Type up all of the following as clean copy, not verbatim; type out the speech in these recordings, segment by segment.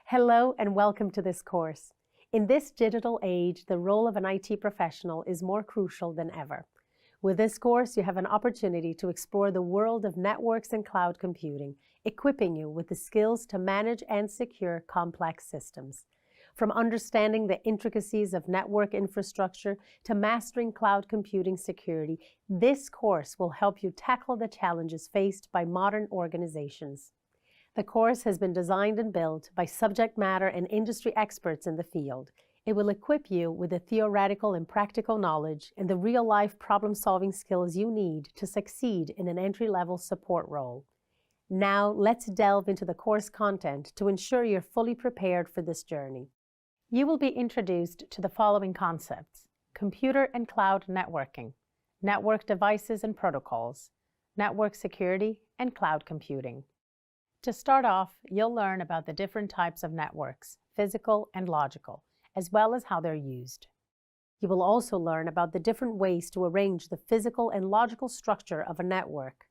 Hello and welcome to this course. In this digital age, the role of an IT professional is more crucial than ever. With this course, you have an opportunity to explore the world of networks and cloud computing, equipping you with the skills to manage and secure complex systems. From understanding the intricacies of network infrastructure to mastering cloud computing security, this course will help you tackle the challenges faced by modern organizations. The course has been designed and built by subject matter and industry experts in the field. It will equip you with the theoretical and practical knowledge and the real-life problem-solving skills you need to succeed in an entry-level support role. Now, let's delve into the course content to ensure you're fully prepared for this journey. You will be introduced to the following concepts: computer and cloud networking, network devices and protocols, network security, and cloud computing. To start off, you'll learn about the different types of networks, physical and logical, as well as how they're used. You will also learn about the different ways to arrange the physical and logical structure of a network.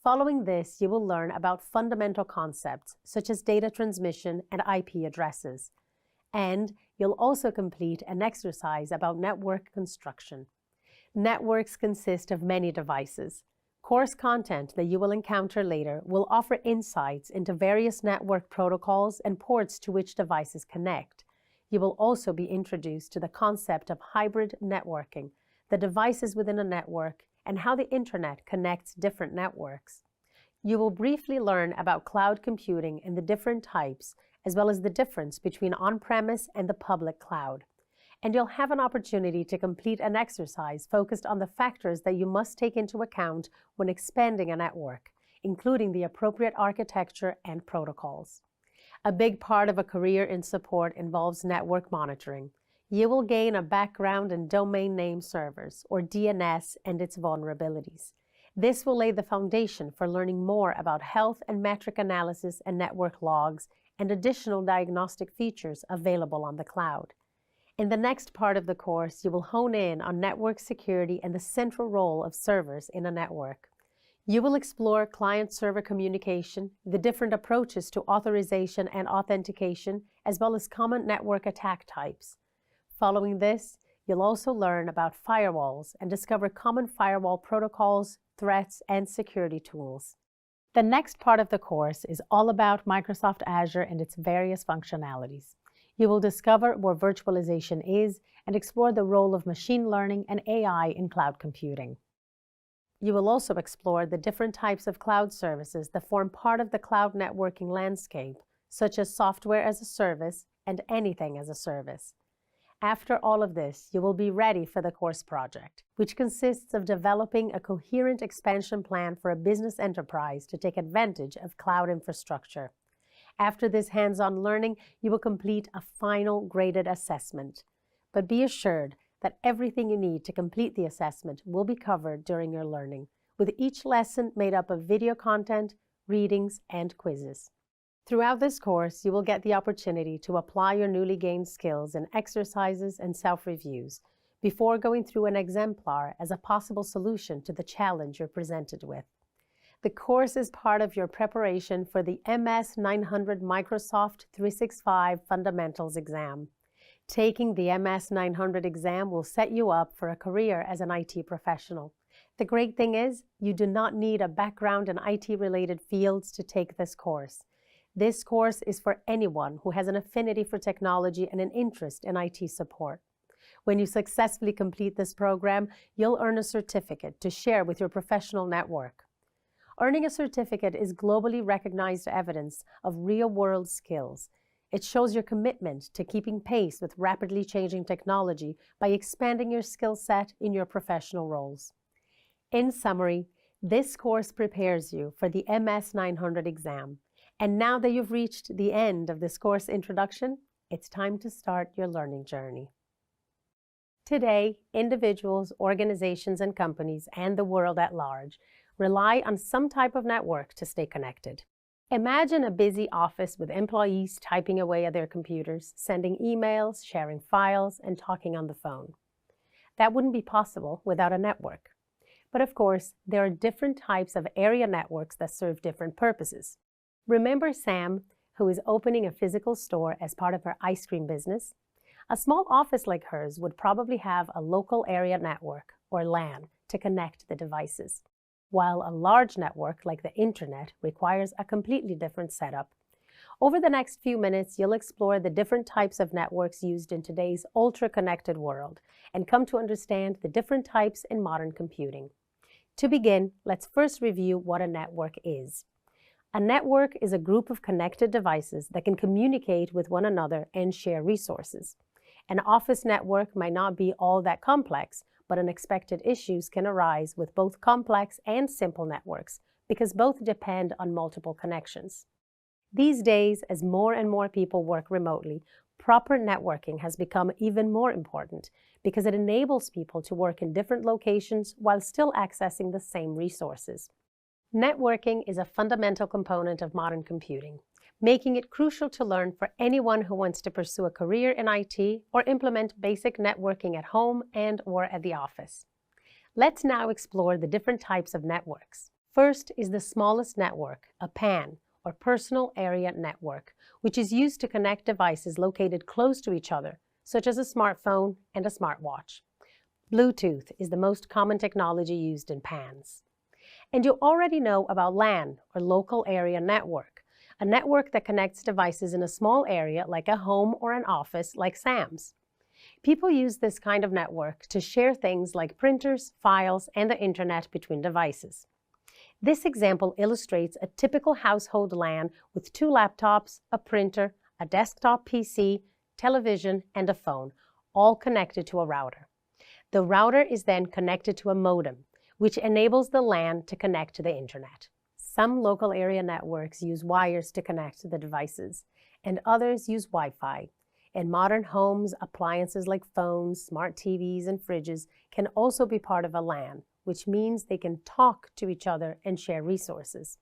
Following this, you will learn about fundamental concepts such as data transmission and IP addresses. And you'll also complete an exercise about network construction. Networks consist of many devices. Course content that you will encounter later will offer insights into various network protocols and ports to which devices connect. You will also be introduced to the concept of hybrid networking, the devices within a network, and how the internet connects different networks. You will briefly learn about cloud computing and the different types, as well as the difference between on-premise and the public cloud. And you'll have an opportunity to complete an exercise focused on the factors that you must take into account when expanding a network, including the appropriate architecture and protocols. A big part of a career in support involves network monitoring. You will gain a background in domain name servers, or DNS, and its vulnerabilities. This will lay the foundation for learning more about health and metric analysis and network logs and additional diagnostic features available on the cloud. In the next part of the course, you will hone in on network security and the central role of servers in a network. You will explore client-server communication, the different approaches to authorization and authentication, as well as common network attack types. Following this, you'll also learn about firewalls and discover common firewall protocols, threats, and security tools. The next part of the course is all about Microsoft Azure and its various functionalities. You will discover what virtualization is and explore the role of machine learning and AI in cloud computing. You will also explore the different types of cloud services that form part of the cloud networking landscape, such as software as a service and anything as a service. After all of this, you will be ready for the course project, which consists of developing a coherent expansion plan for a business enterprise to take advantage of cloud infrastructure. After this hands-on learning, you will complete a final graded assessment. But be assured that everything you need to complete the assessment will be covered during your learning, with each lesson made up of video content, readings, and quizzes. Throughout this course, you will get the opportunity to apply your newly gained skills in exercises and self-reviews before going through an exemplar as a possible solution to the challenge you're presented with. The course is part of your preparation for the MS 900 Microsoft 365 Fundamentals exam. Taking the MS 900 exam will set you up for a career as an IT professional. The great thing is, you do not need a background in IT-related fields to take this course. This course is for anyone who has an affinity for technology and an interest in IT support. When you successfully complete this program, you'll earn a certificate to share with your professional network. Earning a certificate is globally recognized evidence of real-world skills. It shows your commitment to keeping pace with rapidly changing technology by expanding your skill set in your professional roles. In summary, this course prepares you for the MS 900 exam. And now that you've reached the end of this course introduction, it's time to start your learning journey. Today, individuals, organizations, and companies, and the world at large rely on some type of network to stay connected. Imagine a busy office with employees typing away at their computers, sending emails, sharing files, and talking on the phone. That wouldn't be possible without a network. But of course, there are different types of area networks that serve different purposes. Remember Sam, who is opening a physical store as part of her ice cream business, a small office like hers would probably have a local area network, or LAN, to connect the devices, while a large network like the internet requires a completely different setup. Over the next few minutes, you'll explore the different types of networks used in today's ultra-connected world and come to understand the different types in modern computing. To begin, let's first review what a network is. A network is a group of connected devices that can communicate with one another and share resources. An office network might not be all that complex, but unexpected issues can arise with both complex and simple networks because both depend on multiple connections. These days, as more and more people work remotely, proper networking has become even more important because it enables people to work in different locations while still accessing the same resources. Networking is a fundamental component of modern computing, making it crucial to learn for anyone who wants to pursue a career in IT or implement basic networking at home and/or at the office. Let's now explore the different types of networks. First is the smallest network, a PAN, or Personal Area Network, which is used to connect devices located close to each other, such as a smartphone and a smartwatch. Bluetooth is the most common technology used in PANs. And you already know about LAN, or Local Area Network, a network that connects devices in a small area like a home or an office like Sam's. People use this kind of network to share things like printers, files, and the internet between devices. This example illustrates a typical household LAN with 2 laptops, a printer, a desktop PC, television, and a phone, all connected to a router. The router is then connected to a modem, which enables the LAN to connect to the internet. Some local area networks use wires to connect to the devices, and others use Wi-Fi. In modern homes, appliances like phones, smart TVs, and fridges can also be part of a LAN, which means they can talk to each other and share resources.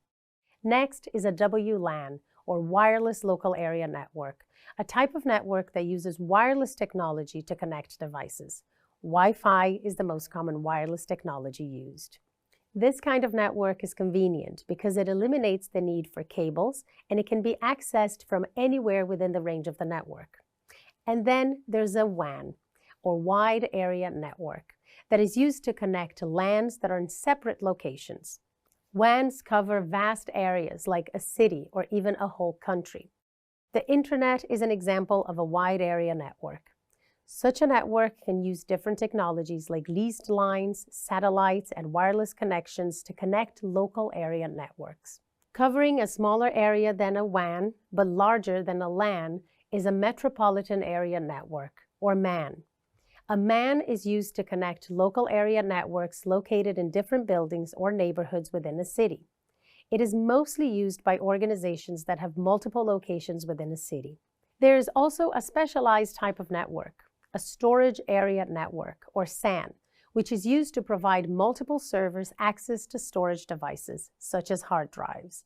Next is a WLAN, or Wireless Local Area Network, a type of network that uses wireless technology to connect devices. Wi-Fi is the most common wireless technology used. This kind of network is convenient because it eliminates the need for cables and it can be accessed from anywhere within the range of the network. And then there's a WAN, or Wide Area Network, that is used to connect LANs that are in separate locations. WANs cover vast areas like a city or even a whole country. The internet is an example of a wide area network. Such a network can use different technologies like leased lines, satellites, and wireless connections to connect local area networks. Covering a smaller area than a WAN, but larger than a LAN, is a Metropolitan Area Network, or MAN. A MAN is used to connect local area networks located in different buildings or neighborhoods within a city. It is mostly used by organizations that have multiple locations within a city. There is also a specialized type of network, a Storage Area Network, or SAN, which is used to provide multiple servers access to storage devices, such as hard drives.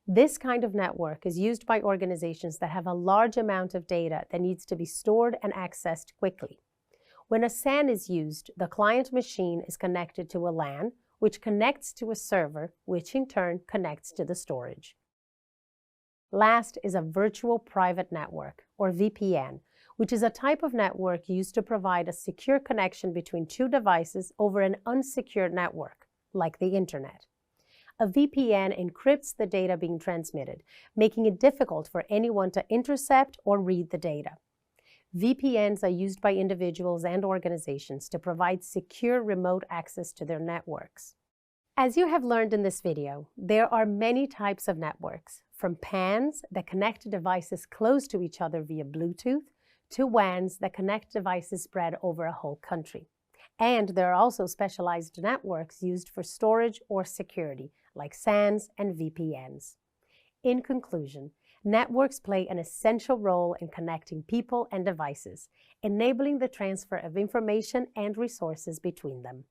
This kind of network is used by organizations that have a large amount of data that needs to be stored and accessed quickly. When a SAN is used, the client machine is connected to a LAN, which connects to a server, which in turn connects to the storage. Last is a Virtual Private Network, or VPN, which is a type of network used to provide a secure connection between 2 devices over an unsecured network, like the internet. A VPN encrypts the data being transmitted, making it difficult for anyone to intercept or read the data. VPNs are used by individuals and organizations to provide secure remote access to their networks. As you have learned in this video, there are many types of networks, from PANs that connect devices close to each other via Bluetooth, to WANs that connect devices spread over a whole country. And there are also specialized networks used for storage or security, like SANs and VPNs. In conclusion, networks play an essential role in connecting people and devices, enabling the transfer of information and resources between them.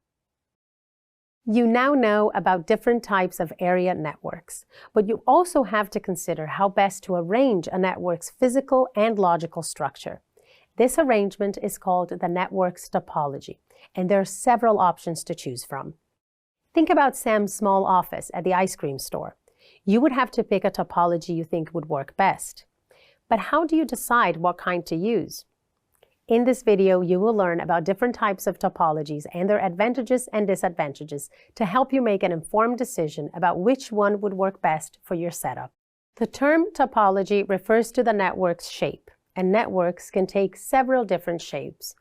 You now know about different types of area networks, but you also have to consider how best to arrange a network's physical and logical structure. This arrangement is called the network's topology, and there are several options to choose from. Think about Sam's small office at the ice cream store. You would have to pick a topology you think would work best. But how do you decide what kind to use? In this video, you will learn about different types of topologies and their advantages and disadvantages to help you make an informed decision about which one would work best for your setup. The term topology refers to the network's shape, and networks can take several different shapes.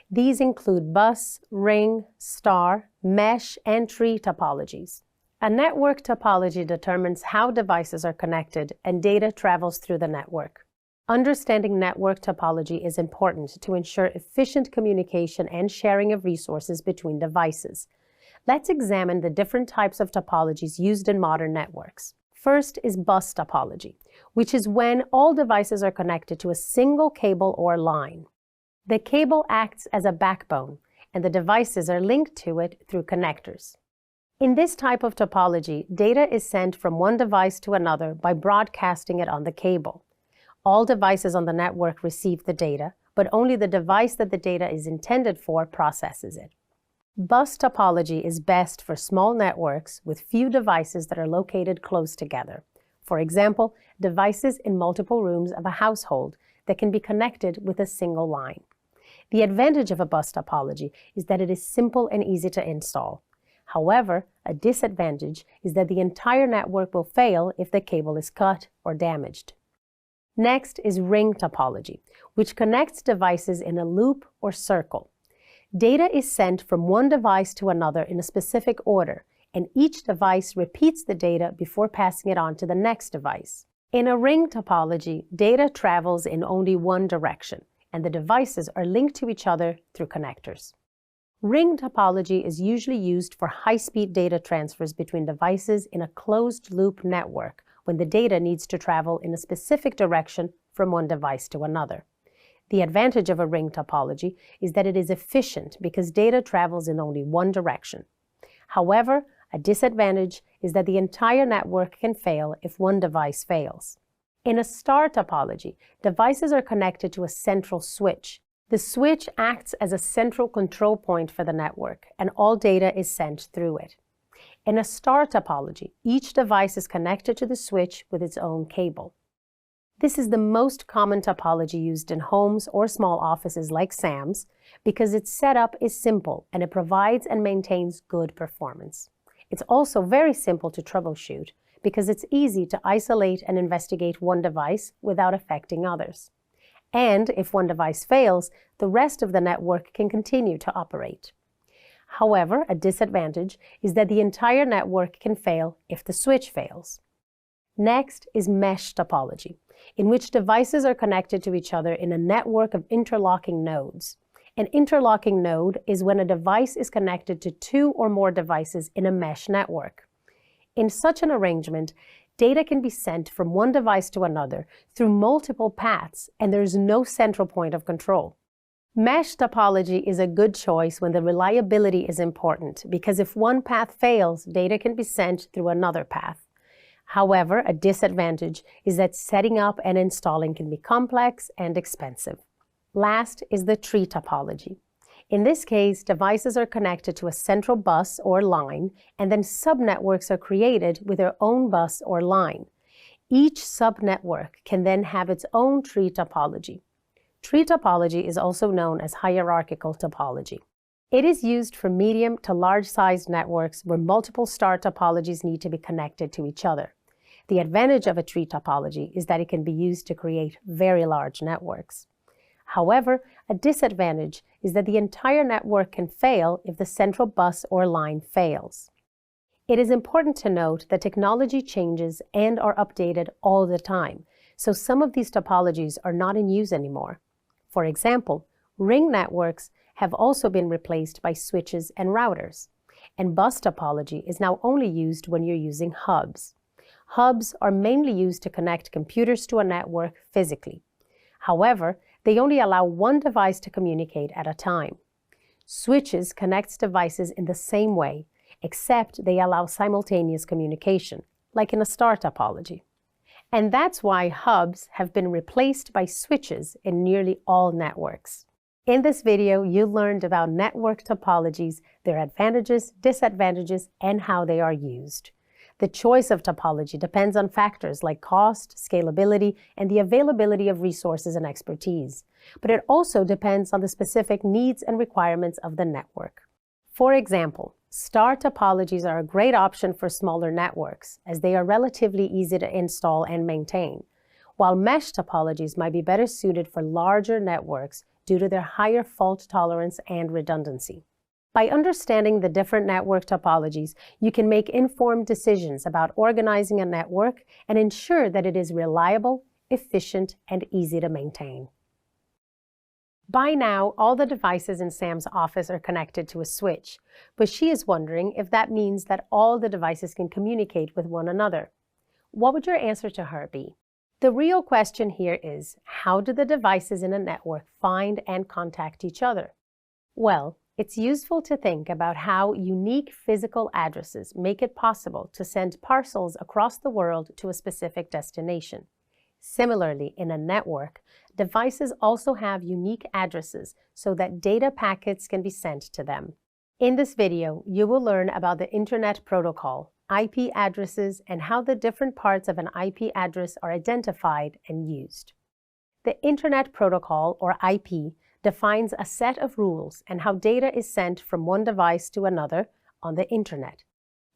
These include bus, ring, star, mesh, and tree topologies. A network topology determines how devices are connected and data travels through the network. Understanding network topology is important to ensure efficient communication and sharing of resources between devices. Let's examine the different types of topologies used in modern networks. First is bus topology, which is when all devices are connected to a single cable or line. The cable acts as a backbone, and the devices are linked to it through connectors. In this type of topology, data is sent from one device to another by broadcasting it on the cable. All devices on the network receive the data, but only the device that the data is intended for processes it. Bus topology is best for small networks with few devices that are located close together. For example, devices in multiple rooms of a household that can be connected with a single line. The advantage of a bus topology is that it is simple and easy to install. However, a disadvantage is that the entire network will fail if the cable is cut or damaged. Next is ring topology, which connects devices in a loop or circle. Data is sent from one device to another in a specific order, and each device repeats the data before passing it on to the next device. In a ring topology, data travels in only one direction, and the devices are linked to each other through connectors. Ring topology is usually used for high-speed data transfers between devices in a closed-loop network, when the data needs to travel in a specific direction from one device to another. The advantage of a ring topology is that it is efficient because data travels in only one direction. However, a disadvantage is that the entire network can fail if one device fails. In a star topology, devices are connected to a central switch. The switch acts as a central control point for the network, and all data is sent through it. In a star topology, each device is connected to the switch with its own cable. This is the most common topology used in homes or small offices like SAMs because its setup is simple and it provides and maintains good performance. It's also very simple to troubleshoot because it's easy to isolate and investigate one device without affecting others. And if one device fails, the rest of the network can continue to operate. However, a disadvantage is that the entire network can fail if the switch fails. Next is mesh topology, in which devices are connected to each other in a network of interlocking nodes. An interlocking node is when a device is connected to two or more devices in a mesh network. In such an arrangement, data can be sent from one device to another through multiple paths, and there is no central point of control. Mesh topology is a good choice when the reliability is important, because if one path fails, data can be sent through another path. However, a disadvantage is that setting up and installing can be complex and expensive. Last is the tree topology. In this case, devices are connected to a central bus or line, and then subnetworks are created with their own bus or line. Each subnetwork can then have its own tree topology. Tree topology is also known as hierarchical topology. It is used for medium to large-sized networks where multiple star topologies need to be connected to each other. The advantage of a tree topology is that it can be used to create very large networks. However, a disadvantage is that the entire network can fail if the central bus or line fails. It is important to note that technology changes and are updated all the time, so some of these topologies are not in use anymore. For example, ring networks have also been replaced by switches and routers, and bus topology is now only used when you're using hubs. Hubs are mainly used to connect computers to a network physically. However, they only allow one device to communicate at a time. Switches connect devices in the same way, except they allow simultaneous communication, like in a star topology. And that's why hubs have been replaced by switches in nearly all networks. In this video, you learned about network topologies, their advantages, disadvantages, and how they are used. The choice of topology depends on factors like cost, scalability, and the availability of resources and expertise. But it also depends on the specific needs and requirements of the network. For example, star topologies are a great option for smaller networks, as they are relatively easy to install and maintain, while mesh topologies might be better suited for larger networks due to their higher fault tolerance and redundancy. By understanding the different network topologies, you can make informed decisions about organizing a network and ensure that it is reliable, efficient, and easy to maintain. By now, all the devices in Sam's office are connected to a switch, but she is wondering if that means that all the devices can communicate with one another. What would your answer to her be? The real question here is, how do the devices in a network find and contact each other? Well, it's useful to think about how unique physical addresses make it possible to send parcels across the world to a specific destination. Similarly, in a network, devices also have unique addresses so that data packets can be sent to them. In this video, you will learn about the Internet Protocol, IP addresses, and how the different parts of an IP address are identified and used. The Internet Protocol, or IP, defines a set of rules and how data is sent from one device to another on the Internet.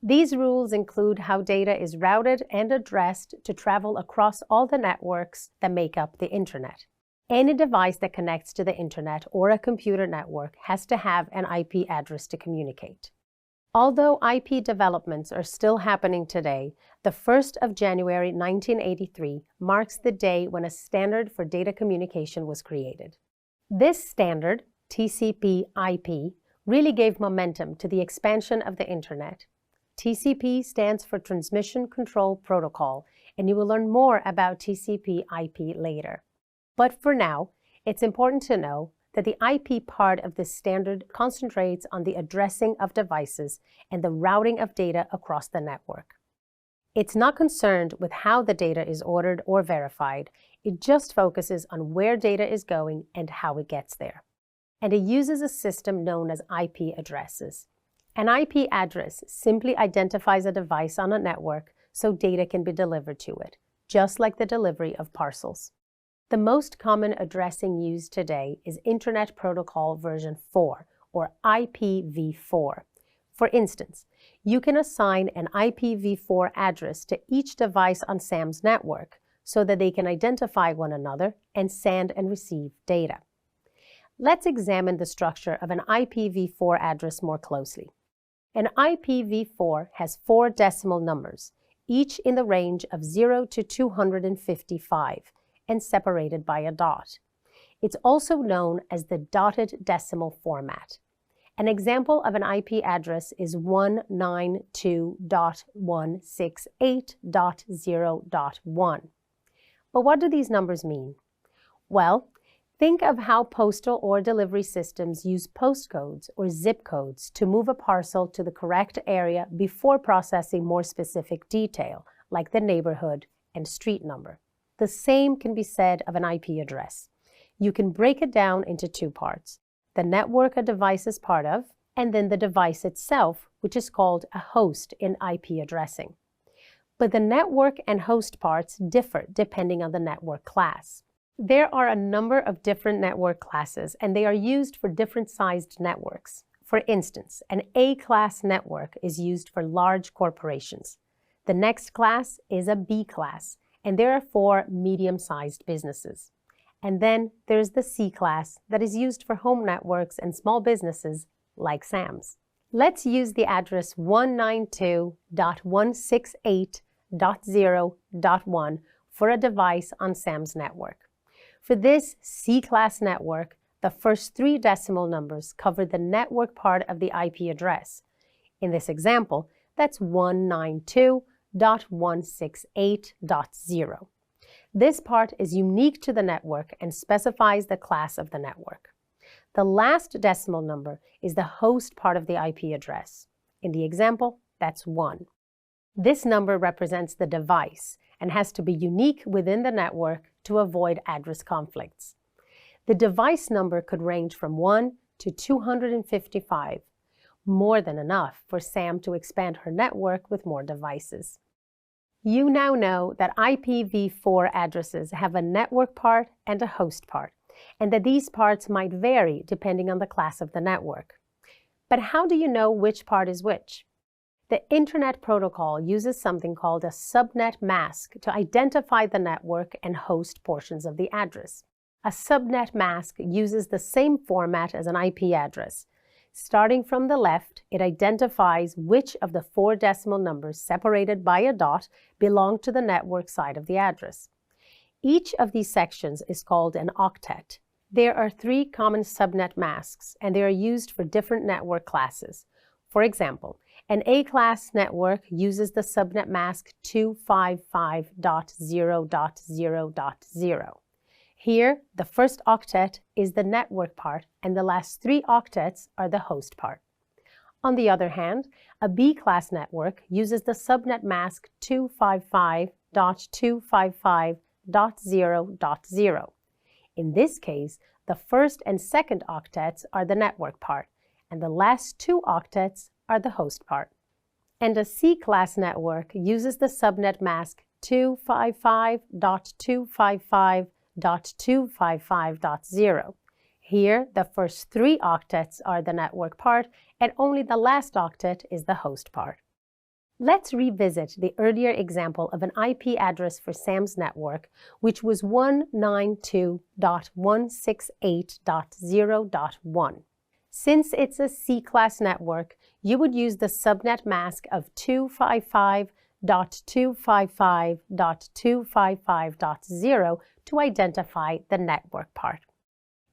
These rules include how data is routed and addressed to travel across all the networks that make up the Internet. Any device that connects to the Internet or a computer network has to have an IP address to communicate. Although IP developments are still happening today, the 1st of January 1983 marks the day when a standard for data communication was created. This standard, TCP/IP, really gave momentum to the expansion of the Internet. TCP stands for Transmission Control Protocol, and you will learn more about TCP/IP later. But for now, it's important to know that the IP part of this standard concentrates on the addressing of devices and the routing of data across the network. It's not concerned with how the data is ordered or verified. It just focuses on where data is going and how it gets there. And it uses a system known as IP addresses. An IP address simply identifies a device on a network so data can be delivered to it, just like the delivery of parcels. The most common addressing used today is Internet Protocol version 4, or IPv4. For instance, you can assign an IPv4 address to each device on Sam's network so that they can identify one another and send and receive data. Let's examine the structure of an IPv4 address more closely. An IPv4 has 4 decimal numbers, each in the range of 0 to 255, and separated by a dot. It's also known as the dotted decimal format. An example of an IP address is 192.168.0.1. But what do these numbers mean? Well, think of how postal or delivery systems use postcodes or zip codes to move a parcel to the correct area before processing more specific detail, like the neighborhood and street number. The same can be said of an IP address. You can break it down into 2 parts: the network a device is part of, and then the device itself, which is called a host in IP addressing. But the network and host parts differ depending on the network class. There are a number of different network classes, and they are used for different sized networks. For instance, an A-class network is used for large corporations. The next class is a B-class, and there are for medium-sized businesses. And then there's the C-class that is used for home networks and small businesses like Sam's. Let's use the address 192.168.0.1 for a device on Sam's network. For this C-class network, the first 3 decimal numbers cover the network part of the IP address. In this example, that's 192.168.0. This part is unique to the network and specifies the class of the network. The last decimal number is the host part of the IP address. In the example, that's 1. This number represents the device and has to be unique within the network to avoid address conflicts. The device number could range from 1 to 255, more than enough for Sam to expand her network with more devices. You now know that IPv4 addresses have a network part and a host part, and that these parts might vary depending on the class of the network. But how do you know which part is which? The Internet Protocol uses something called a subnet mask to identify the network and host portions of the address. A subnet mask uses the same format as an IP address. Starting from the left, it identifies which of the 4 decimal numbers separated by a dot belong to the network side of the address. Each of these sections is called an octet. There are 3 common subnet masks, and they are used for different network classes. For example, an A-class network uses the subnet mask 255.0.0.0. Here, the first octet is the network part, and the last 3 octets are the host part. On the other hand, a B-class network uses the subnet mask 255.255.0.0. In this case, the first and second octets are the network part, and the last 2 octets are the host part. And a C-class network uses the subnet mask 255.255.255.0. Here, the first 3 octets are the network part, and only the last octet is the host part. Let's revisit the earlier example of an IP address for Sam's network, which was 192.168.0.1. Since it's a C-class network, you would use the subnet mask of 255.255.255.0 to identify the network part.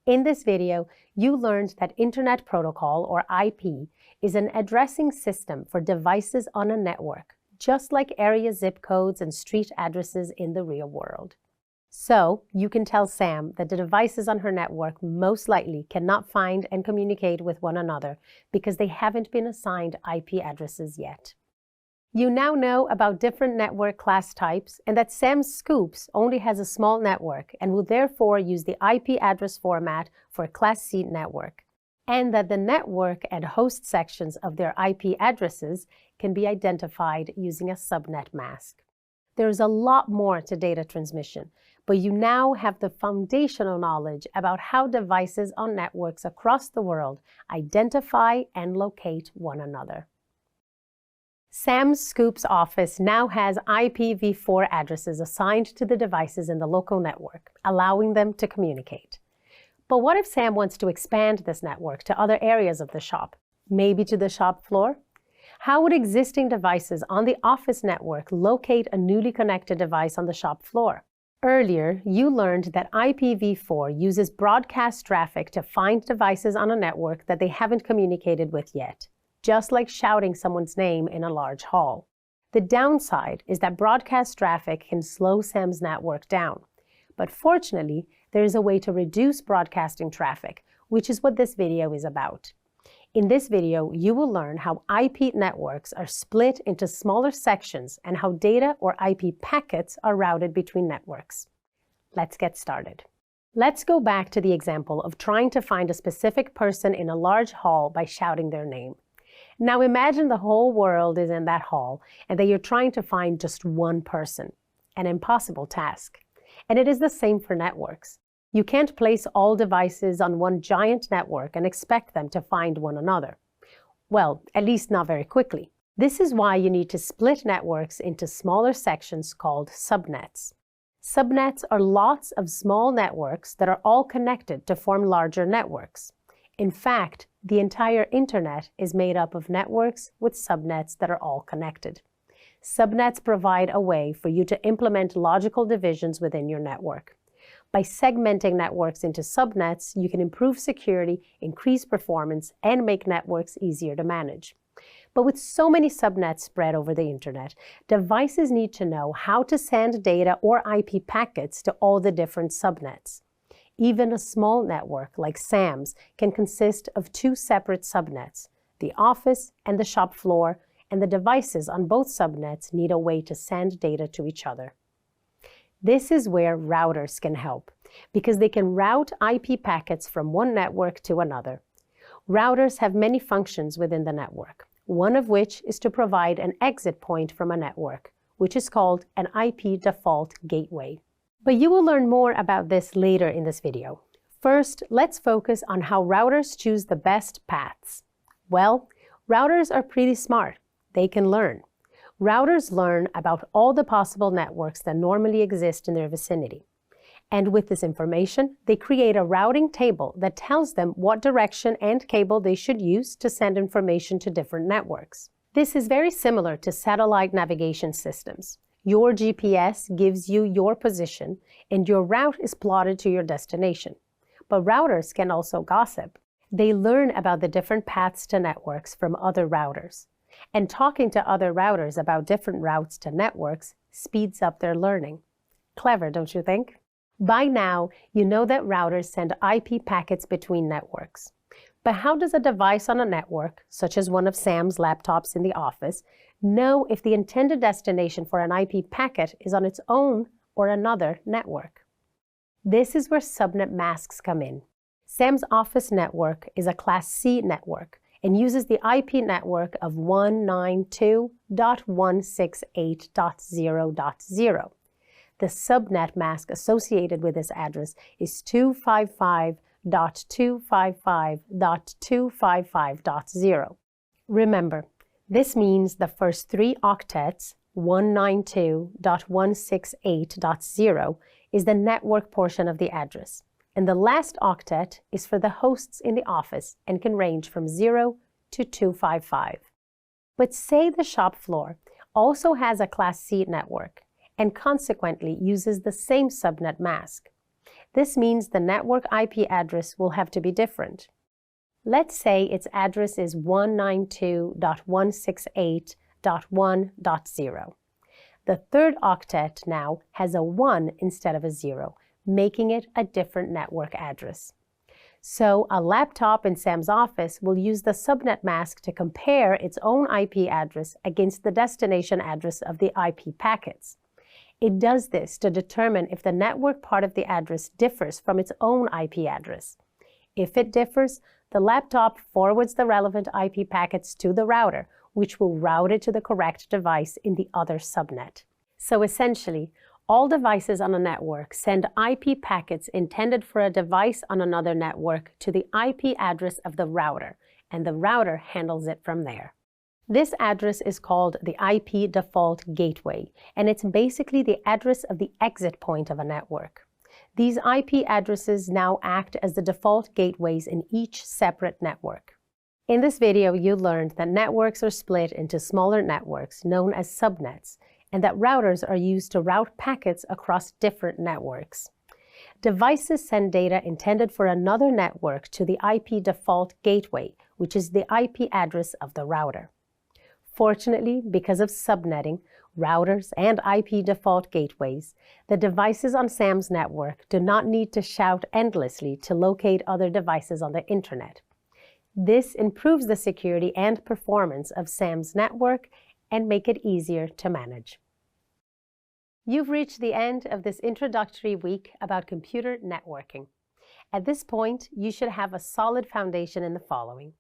In this video, you learned that Internet Protocol, or IP, is an addressing system for devices on a network, just like area zip codes and street addresses in the real world. So, you can tell Sam that the devices on her network most likely cannot find and communicate with one another because they haven't been assigned IP addresses yet. You now know about different network class types and that Sam's Scoops only has a small network and will therefore use the IP address format for a Class C network, and that the network and host sections of their IP addresses can be identified using a subnet mask. There is a lot more to data transmission, but you now have the foundational knowledge about how devices on networks across the world identify and locate one another. Sam's Scoops office now has IPv4 addresses assigned to the devices in the local network, allowing them to communicate. But what if Sam wants to expand this network to other areas of the shop, maybe to the shop floor? How would existing devices on the office network locate a newly connected device on the shop floor? Earlier, you learned that IPv4 uses broadcast traffic to find devices on a network that they haven't communicated with yet, just like shouting someone's name in a large hall. The downside is that broadcast traffic can slow Sam's network down. But fortunately, there is a way to reduce broadcasting traffic, which is what this video is about. In this video, you will learn how IP networks are split into smaller sections and how data or IP packets are routed between networks. Let's get started. Let's go back to the example of trying to find a specific person in a large hall by shouting their name. Now imagine the whole world is in that hall and that you're trying to find just one person, an impossible task. And it is the same for networks. You can't place all devices on one giant network and expect them to find one another. Well, at least not very quickly. This is why you need to split networks into smaller sections called subnets. Subnets are lots of small networks that are all connected to form larger networks. In fact, the entire internet is made up of networks with subnets that are all connected. Subnets provide a way for you to implement logical divisions within your network. By segmenting networks into subnets, you can improve security, increase performance, and make networks easier to manage. But with so many subnets spread over the internet, devices need to know how to send data or IP packets to all the different subnets. Even a small network like Sam's can consist of 2 separate subnets, the office and the shop floor, and the devices on both subnets need a way to send data to each other. This is where routers can help, because they can route IP packets from one network to another. Routers have many functions within the network, one of which is to provide an exit point from a network, which is called an IP default gateway. But you will learn more about this later in this video. First, let's focus on how routers choose the best paths. Well, routers are pretty smart. They can learn. Routers learn about all the possible networks that normally exist in their vicinity. And with this information, they create a routing table that tells them what direction and cable they should use to send information to different networks. This is very similar to satellite navigation systems. Your GPS gives you your position, and your route is plotted to your destination. But routers can also gossip. They learn about the different paths to networks from other routers. And talking to other routers about different routes to networks speeds up their learning. Clever, don't you think? By now, you know that routers send IP packets between networks. But how does a device on a network, such as one of Sam's laptops in the office, know if the intended destination for an IP packet is on its own or another network? This is where subnet masks come in. Sam's office network is a Class C network and uses the IP network of 192.168.0.0. The subnet mask associated with this address is 255.255.255.0. Remember, this means the first three octets, 192.168.0, is the network portion of the address, and the last octet is for the hosts in the office and can range from 0 to 255. But say the shop floor also has a Class C network and consequently uses the same subnet mask. This means the network IP address will have to be different. Let's say its address is 192.168.1.0. The third octet now has a 1 instead of a 0, making it a different network address. So a laptop in Sam's office will use the subnet mask to compare its own IP address against the destination address of the IP packets. It does this to determine if the network part of the address differs from its own IP address. If it differs, the laptop forwards the relevant IP packets to the router, which will route it to the correct device in the other subnet. So essentially, all devices on a network send IP packets intended for a device on another network to the IP address of the router, and the router handles it from there. This address is called the IP default gateway, and it's basically the address of the exit point of a network. These IP addresses now act as the default gateways in each separate network. In this video, you learned that networks are split into smaller networks known as subnets, and that routers are used to route packets across different networks. Devices send data intended for another network to the IP default gateway, which is the IP address of the router. Fortunately, because of subnetting, routers, and IP default gateways, the devices on Sam's network do not need to shout endlessly to locate other devices on the internet. This improves the security and performance of Sam's network and make it easier to manage. You've reached the end of this introductory week about computer networking. At this point, you should have a solid foundation in the following: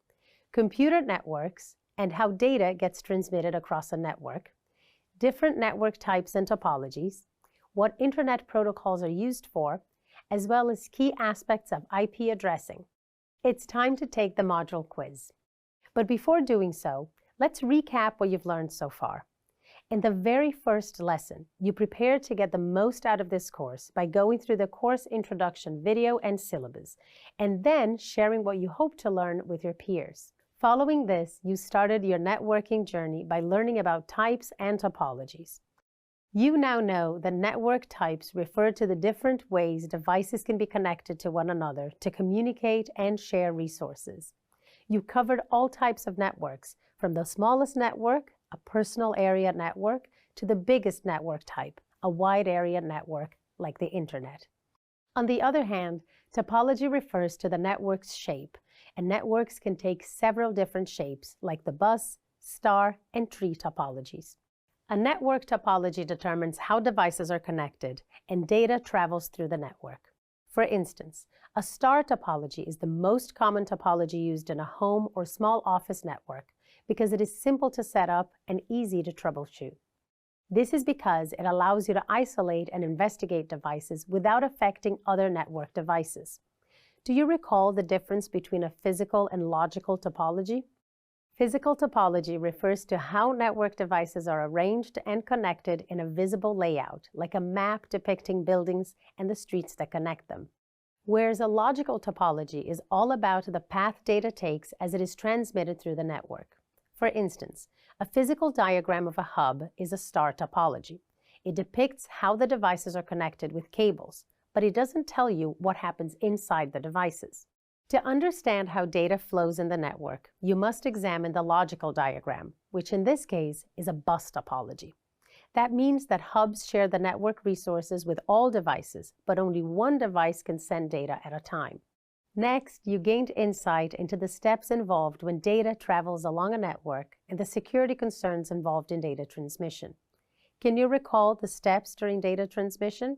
computer networks and how data gets transmitted across a network, different network types and topologies, what internet protocols are used for, as well as key aspects of IP addressing. It's time to take the module quiz. But before doing so, let's recap what you've learned so far. In the very first lesson, you prepared to get the most out of this course by going through the course introduction video and syllabus, and then sharing what you hope to learn with your peers. Following this, you started your networking journey by learning about types and topologies. You now know that network types refer to the different ways devices can be connected to one another to communicate and share resources. You covered all types of networks, from the smallest network, a personal area network, to the biggest network type, a wide area network like the internet. On the other hand, topology refers to the network's shape, and networks can take several different shapes, like the bus, star, and tree topologies. A network topology determines how devices are connected, and data travels through the network. For instance, a star topology is the most common topology used in a home or small office network because it is simple to set up and easy to troubleshoot. This is because it allows you to isolate and investigate devices without affecting other network devices. Do you recall the difference between a physical and logical topology? Physical topology refers to how network devices are arranged and connected in a visible layout, like a map depicting buildings and the streets that connect them. Whereas a logical topology is all about the path data takes as it is transmitted through the network. For instance, a physical diagram of a hub is a star topology. It depicts how the devices are connected with cables, but it doesn't tell you what happens inside the devices. To understand how data flows in the network, you must examine the logical diagram, which in this case is a bus topology. That means that hubs share the network resources with all devices, but only one device can send data at a time. Next, you gained insight into the steps involved when data travels along a network and the security concerns involved in data transmission. Can you recall the steps during data transmission?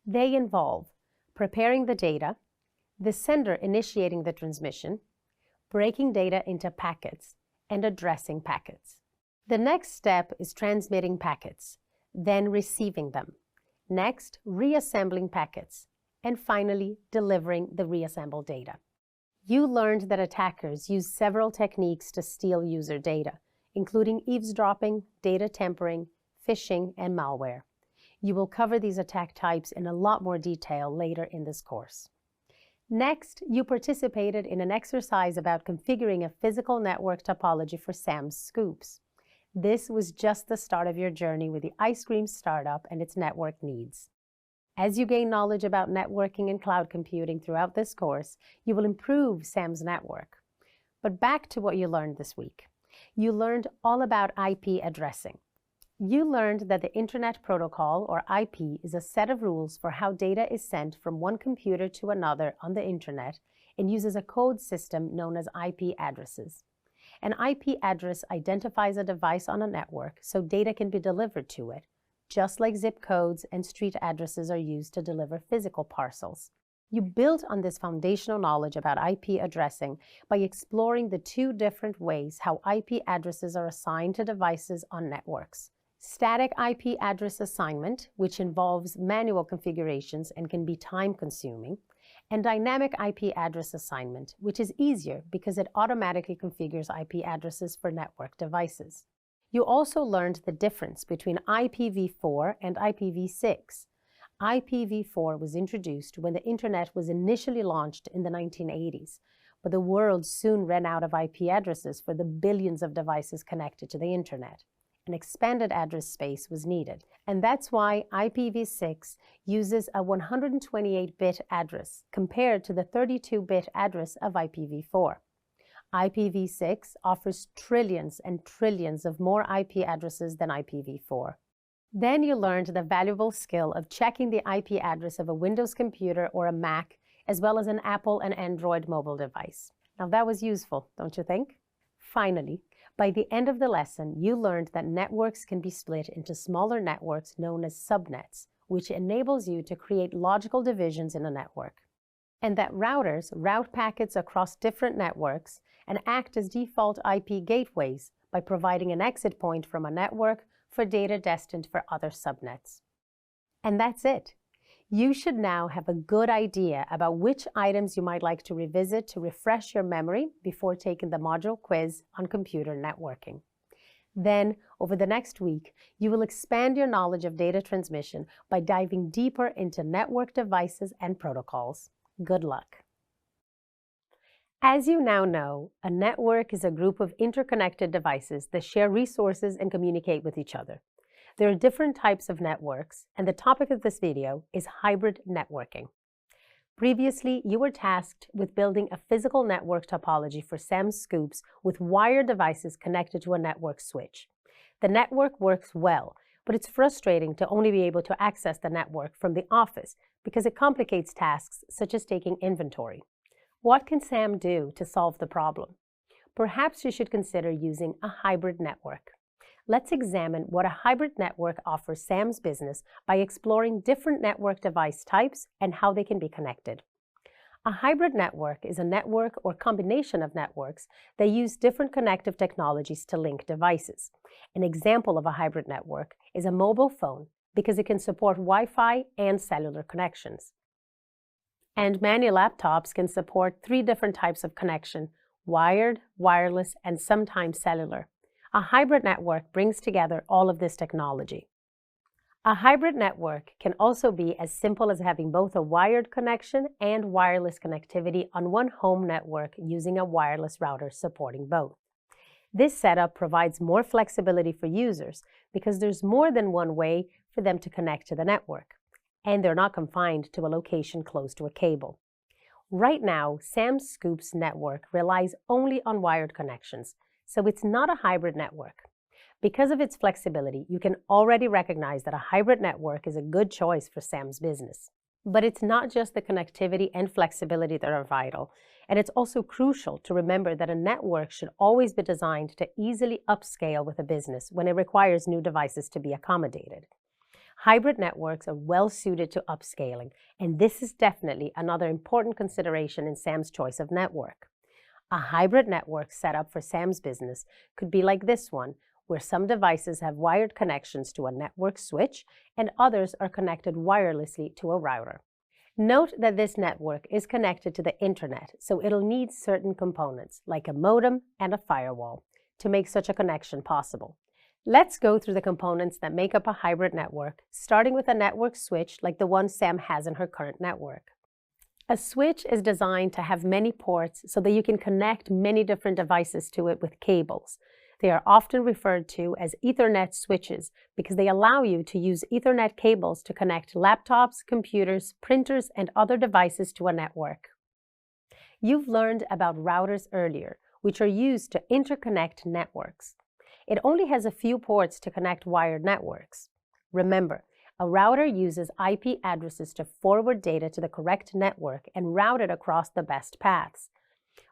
They involve preparing the data, the sender initiating the transmission, breaking data into packets, and addressing packets. The next step is transmitting packets, then receiving them. Next, reassembling packets, and finally, delivering the reassembled data. You learned that attackers use several techniques to steal user data, including eavesdropping, data tampering, phishing, and malware. You will cover these attack types in a lot more detail later in this course. Next, you participated in an exercise about configuring a physical network topology for SAM's scoops. This was just the start of your journey with the ice cream startup and its network needs. As you gain knowledge about networking and cloud computing throughout this course, you will improve SAM's network. But back to what you learned this week. You learned all about IP addressing. You learned that the Internet Protocol, or IP, is a set of rules for how data is sent from one computer to another on the Internet and uses a code system known as IP addresses. An IP address identifies a device on a network so data can be delivered to it, just like zip codes and street addresses are used to deliver physical parcels. You built on this foundational knowledge about IP addressing by exploring the two different ways how IP addresses are assigned to devices on networks. Static IP address assignment, which involves manual configurations and can be time-consuming, and dynamic IP address assignment, which is easier because it automatically configures IP addresses for network devices. You also learned the difference between IPv4 and IPv6. IPv4 was introduced when the Internet was initially launched in the 1980s, but the world soon ran out of IP addresses for the billions of devices connected to the Internet. An expanded address space was needed, and that's why IPv6 uses a 128-bit address compared to the 32-bit address of IPv4. IPv6 offers trillions and trillions of more IP addresses than IPv4. Then you learned the valuable skill of checking the IP address of a Windows computer or a Mac, as well as an Apple and Android mobile device. Now that was useful, don't you think? Finally, by the end of the lesson, you learned that networks can be split into smaller networks known as subnets, which enables you to create logical divisions in a network. And that routers route packets across different networks and act as default IP gateways by providing an exit point from a network for data destined for other subnets. And that's it. You should now have a good idea about which items you might like to revisit to refresh your memory before taking the module quiz on computer networking. Then, over the next week, you will expand your knowledge of data transmission by diving deeper into network devices and protocols. Good luck. As you now know, a network is a group of interconnected devices that share resources and communicate with each other. There are different types of networks, and the topic of this video is hybrid networking. Previously, you were tasked with building a physical network topology for SAM scoops with wired devices connected to a network switch. The network works well, but it's frustrating to only be able to access the network from the office because it complicates tasks such as taking inventory. What can SAM do to solve the problem? Perhaps you should consider using a hybrid network. Let's examine what a hybrid network offers SAM's business by exploring different network device types and how they can be connected. A hybrid network is a network or combination of networks that use different connective technologies to link devices. An example of a hybrid network is a mobile phone because it can support Wi-Fi and cellular connections. And many laptops can support 3 different types of connection: wired, wireless, and sometimes cellular. A hybrid network brings together all of this technology. A hybrid network can also be as simple as having both a wired connection and wireless connectivity on one home network using a wireless router supporting both. This setup provides more flexibility for users because there's more than one way for them to connect to the network, and they're not confined to a location close to a cable. Right now, SAM's Scoop's network relies only on wired connections, so it's not a hybrid network. Because of its flexibility, you can already recognize that a hybrid network is a good choice for SAM's business. But it's not just the connectivity and flexibility that are vital, and it's also crucial to remember that a network should always be designed to easily upscale with a business when it requires new devices to be accommodated. Hybrid networks are well suited to upscaling, and this is definitely another important consideration in SAM's choice of network. A hybrid network set up for SAM's business could be like this one, where some devices have wired connections to a network switch and others are connected wirelessly to a router. Note that this network is connected to the internet, so it'll need certain components, like a modem and a firewall, to make such a connection possible. Let's go through the components that make up a hybrid network, starting with a network switch like the one SAM has in her current network. A switch is designed to have many ports so that you can connect many different devices to it with cables. They are often referred to as Ethernet switches because they allow you to use Ethernet cables to connect laptops, computers, printers, and other devices to a network. You've learned about routers earlier, which are used to interconnect networks. It only has a few ports to connect wired networks. Remember, a router uses IP addresses to forward data to the correct network and route it across the best paths.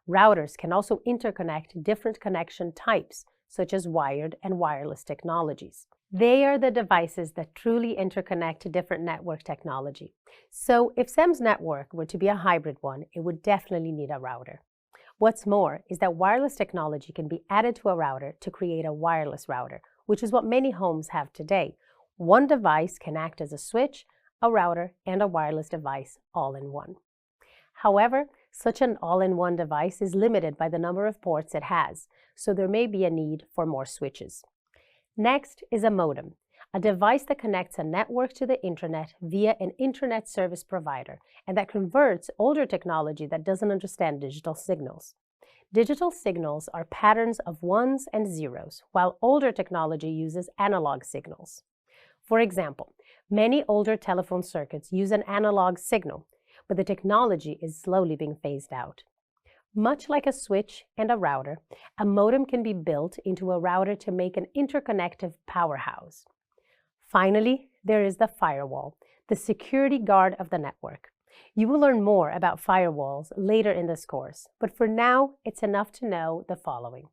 Routers can also interconnect different connection types, such as wired and wireless technologies. They are the devices that truly interconnect to different network technology. So if SAM's network were to be a hybrid one, it would definitely need a router. What's more is that wireless technology can be added to a router to create a wireless router, which is what many homes have today. One device can act as a switch, a router, and a wireless device all in one. However, such an all-in-one device is limited by the number of ports it has, so there may be a need for more switches. Next is a modem, a device that connects a network to the internet via an internet service provider and that converts older technology that doesn't understand digital signals. Digital signals are patterns of ones and zeros, while older technology uses analog signals. For example, many older telephone circuits use an analog signal, but the technology is slowly being phased out. Much like a switch and a router, a modem can be built into a router to make an interconnective powerhouse. Finally, there is the firewall, the security guard of the network. You will learn more about firewalls later in this course, but for now, it's enough to know the following.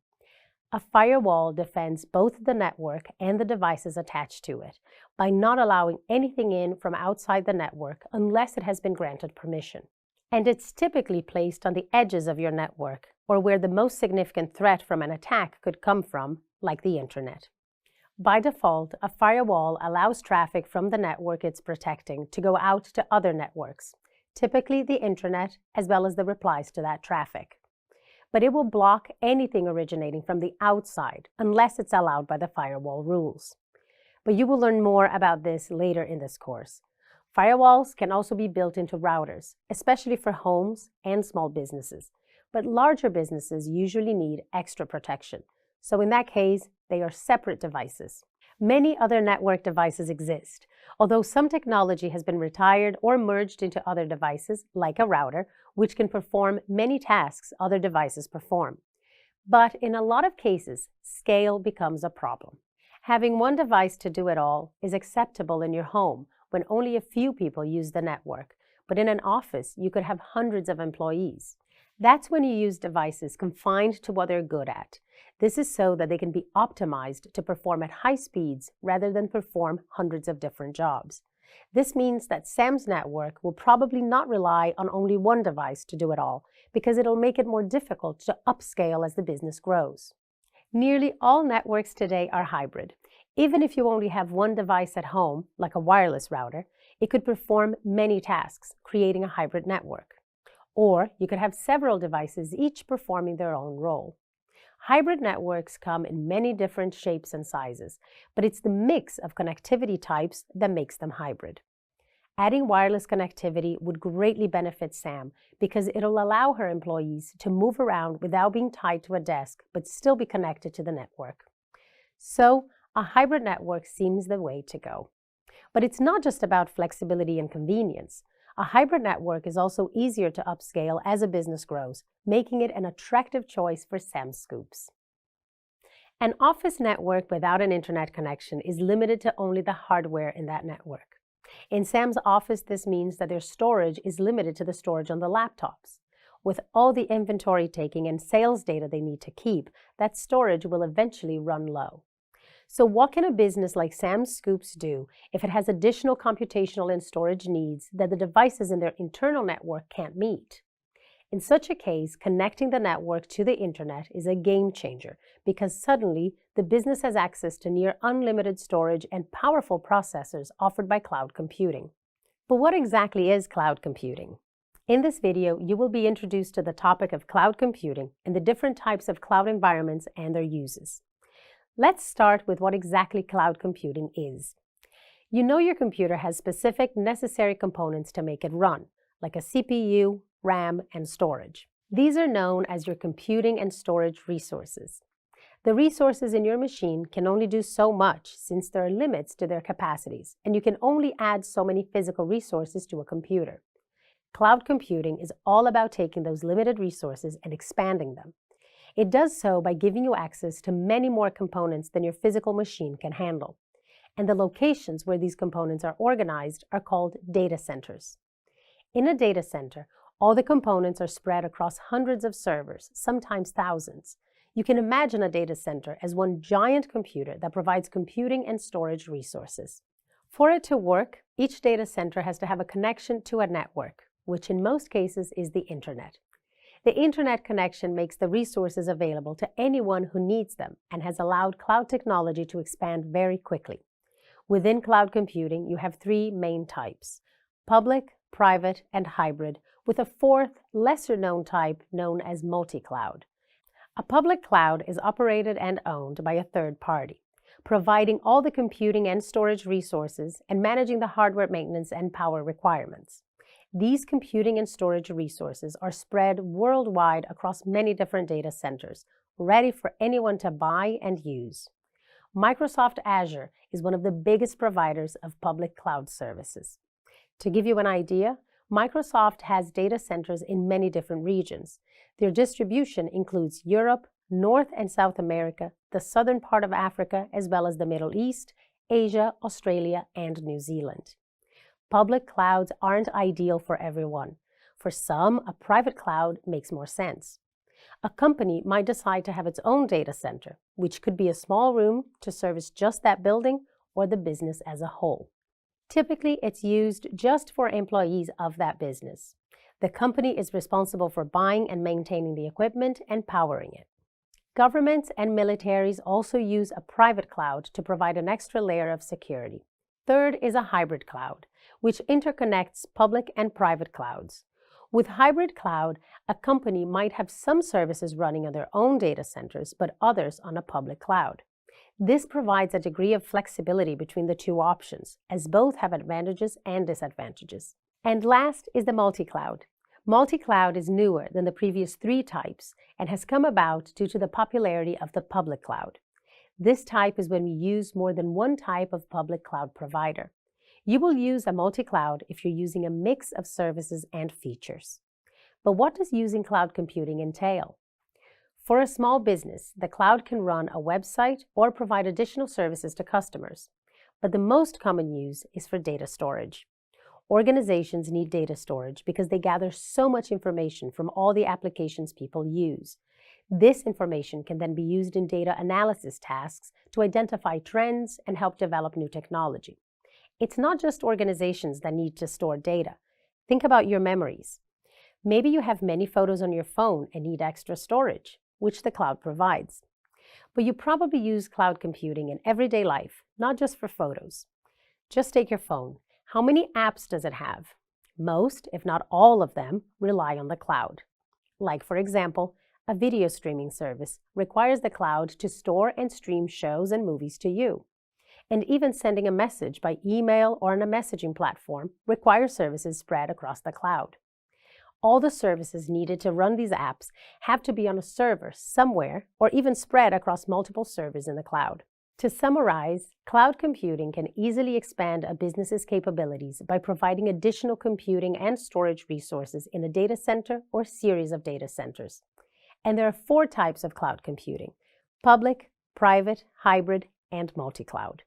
A firewall defends both the network and the devices attached to it by not allowing anything in from outside the network unless it has been granted permission. And it's typically placed on the edges of your network or where the most significant threat from an attack could come from, like the internet. By default, a firewall allows traffic from the network it's protecting to go out to other networks, typically the internet, as well as the replies to that traffic. But it will block anything originating from the outside unless it's allowed by the firewall rules. But you will learn more about this later in this course. Firewalls can also be built into routers, especially for homes and small businesses. But larger businesses usually need extra protection. So in that case, they are separate devices. Many other network devices exist, although some technology has been retired or merged into other devices, like a router, which can perform many tasks other devices perform. But in a lot of cases, scale becomes a problem. Having one device to do it all is acceptable in your home when only a few people use the network, but in an office, you could have hundreds of employees. That's when you use devices confined to what they're good at. This is so that they can be optimized to perform at high speeds rather than perform hundreds of different jobs. This means that SAM's network will probably not rely on only one device to do it all, because it'll make it more difficult to upscale as the business grows. Nearly all networks today are hybrid. Even if you only have one device at home, like a wireless router, it could perform many tasks, creating a hybrid network. Or you could have several devices, each performing their own role. Hybrid networks come in many different shapes and sizes, but it's the mix of connectivity types that makes them hybrid. Adding wireless connectivity would greatly benefit SAM because it'll allow her employees to move around without being tied to a desk, but still be connected to the network. So, a hybrid network seems the way to go. But it's not just about flexibility and convenience. A hybrid network is also easier to upscale as a business grows, making it an attractive choice for SAM scoops. An office network without an internet connection is limited to only the hardware in that network. In SAM's office, this means that their storage is limited to the storage on the laptops. With all the inventory taking and sales data they need to keep, that storage will eventually run low. So what can a business like SAM Scoops do if it has additional computational and storage needs that the devices in their internal network can't meet? In such a case, connecting the network to the internet is a game changer because suddenly the business has access to near unlimited storage and powerful processors offered by cloud computing. But what exactly is cloud computing? In this video, you will be introduced to the topic of cloud computing and the different types of cloud environments and their uses. Let's start with what exactly cloud computing is. You know your computer has specific necessary components to make it run, like a CPU, RAM, and storage. These are known as your computing and storage resources. The resources in your machine can only do so much since there are limits to their capacities, and you can only add so many physical resources to a computer. Cloud computing is all about taking those limited resources and expanding them. It does so by giving you access to many more components than your physical machine can handle. And the locations where these components are organized are called data centers. In a data center, all the components are spread across hundreds of servers, sometimes thousands. You can imagine a data center as one giant computer that provides computing and storage resources. For it to work, each data center has to have a connection to a network, which in most cases is the internet. The internet connection makes the resources available to anyone who needs them and has allowed cloud technology to expand very quickly. Within cloud computing, you have three main types: public, private, and hybrid, with a fourth, lesser-known type known as multi-cloud. A public cloud is operated and owned by a third party, providing all the computing and storage resources and managing the hardware maintenance and power requirements. These computing and storage resources are spread worldwide across many different data centers, ready for anyone to buy and use. Microsoft Azure is one of the biggest providers of public cloud services. To give you an idea, Microsoft has data centers in many different regions. Their distribution includes Europe, North and South America, the southern part of Africa, as well as the Middle East, Asia, Australia, and New Zealand. Public clouds aren't ideal for everyone. For some, a private cloud makes more sense. A company might decide to have its own data center, which could be a small room to service just that building or the business as a whole. Typically, it's used just for employees of that business. The company is responsible for buying and maintaining the equipment and powering it. Governments and militaries also use a private cloud to provide an extra layer of security. Third is a hybrid cloud, which interconnects public and private clouds. With hybrid cloud, a company might have some services running on their own data centers, but others on a public cloud. This provides a degree of flexibility between the two options, as both have advantages and disadvantages. And last is the multi-cloud. Multi-cloud is newer than the previous three types and has come about due to the popularity of the public cloud. This type is when we use more than one type of public cloud provider. You will use a multi-cloud if you're using a mix of services and features. But what does using cloud computing entail? For a small business, the cloud can run a website or provide additional services to customers. But the most common use is for data storage. Organizations need data storage because they gather so much information from all the applications people use. This information can then be used in data analysis tasks to identify trends and help develop new technology. It's not just organizations that need to store data. Think about your memories. Maybe you have many photos on your phone and need extra storage, which the cloud provides. But you probably use cloud computing in everyday life, not just for photos. Just take your phone. How many apps does it have? Most, if not all of them, rely on the cloud. Like, for example, a video streaming service requires the cloud to store and stream shows and movies to you. And even sending a message by email or on a messaging platform requires services spread across the cloud. All the services needed to run these apps have to be on a server somewhere or even spread across multiple servers in the cloud. To summarize, cloud computing can easily expand a business's capabilities by providing additional computing and storage resources in a data center or series of data centers. And there are 4 types of cloud computing: public, private, hybrid, and multi-cloud.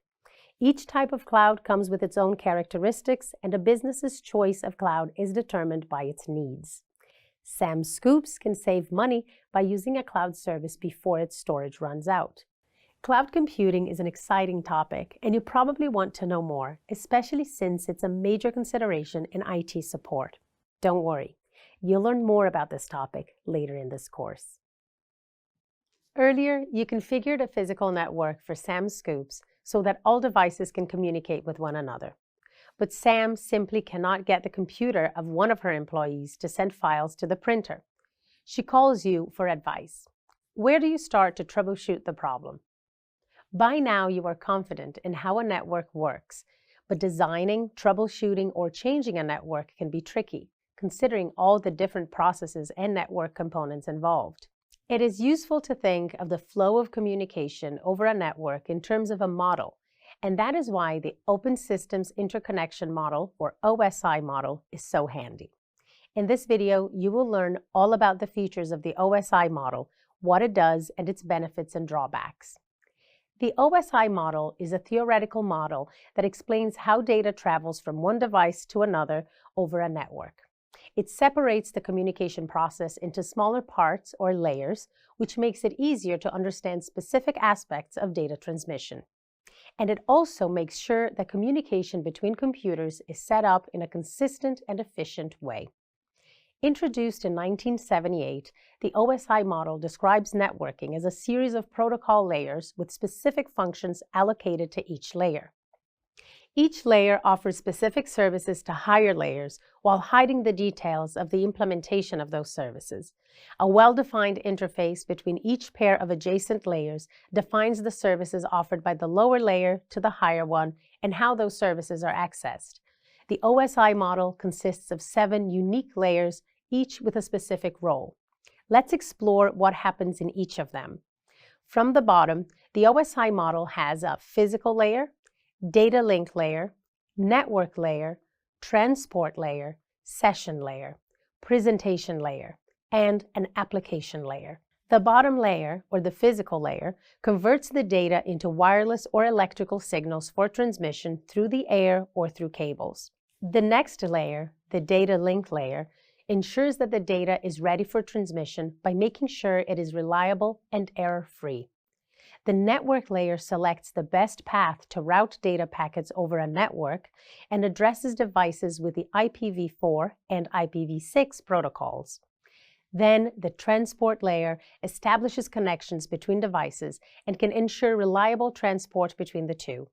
Each type of cloud comes with its own characteristics, and a business's choice of cloud is determined by its needs. Sam Scoops can save money by using a cloud service before its storage runs out. Cloud computing is an exciting topic, and you probably want to know more, especially since it's a major consideration in IT support. Don't worry, you'll learn more about this topic later in this course. Earlier, you configured a physical network for Sam Scoops so that all devices can communicate with one another. But Sam simply cannot get the computer of one of her employees to send files to the printer. She calls you for advice. Where do you start to troubleshoot the problem? By now, you are confident in how a network works, but designing, troubleshooting, or changing a network can be tricky, considering all the different processes and network components involved. It is useful to think of the flow of communication over a network in terms of a model, and that is why the Open Systems Interconnection Model, or OSI model, is so handy. In this video, you will learn all about the features of the OSI model, what it does, and its benefits and drawbacks. The OSI model is a theoretical model that explains how data travels from one device to another over a network. It separates the communication process into smaller parts or layers, which makes it easier to understand specific aspects of data transmission. And it also makes sure that communication between computers is set up in a consistent and efficient way. Introduced in 1978, the OSI model describes networking as a series of protocol layers with specific functions allocated to each layer. Each layer offers specific services to higher layers while hiding the details of the implementation of those services. A well-defined interface between each pair of adjacent layers defines the services offered by the lower layer to the higher one and how those services are accessed. The OSI model consists of 7 unique layers, each with a specific role. Let's explore what happens in each of them. From the bottom, the OSI model has a physical layer, data link layer, network layer, transport layer, session layer, presentation layer, and an application layer. The bottom layer, or the physical layer, converts the data into wireless or electrical signals for transmission through the air or through cables. The next layer, the data link layer, ensures that the data is ready for transmission by making sure it is reliable and error-free. The network layer selects the best path to route data packets over a network and addresses devices with the IPv4 and IPv6 protocols. Then, the transport layer establishes connections between devices and can ensure reliable transport between the two.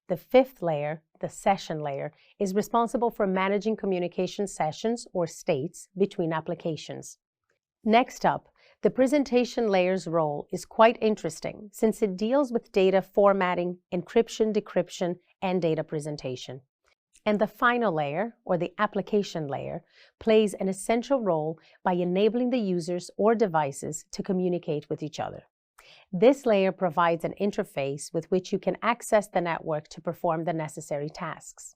The fifth layer, the session layer, is responsible for managing communication sessions or states between applications. Next up, the presentation layer's role is quite interesting since it deals with data formatting, encryption, decryption, and data presentation. And the final layer, or the application layer, plays an essential role by enabling the users or devices to communicate with each other. This layer provides an interface with which you can access the network to perform the necessary tasks.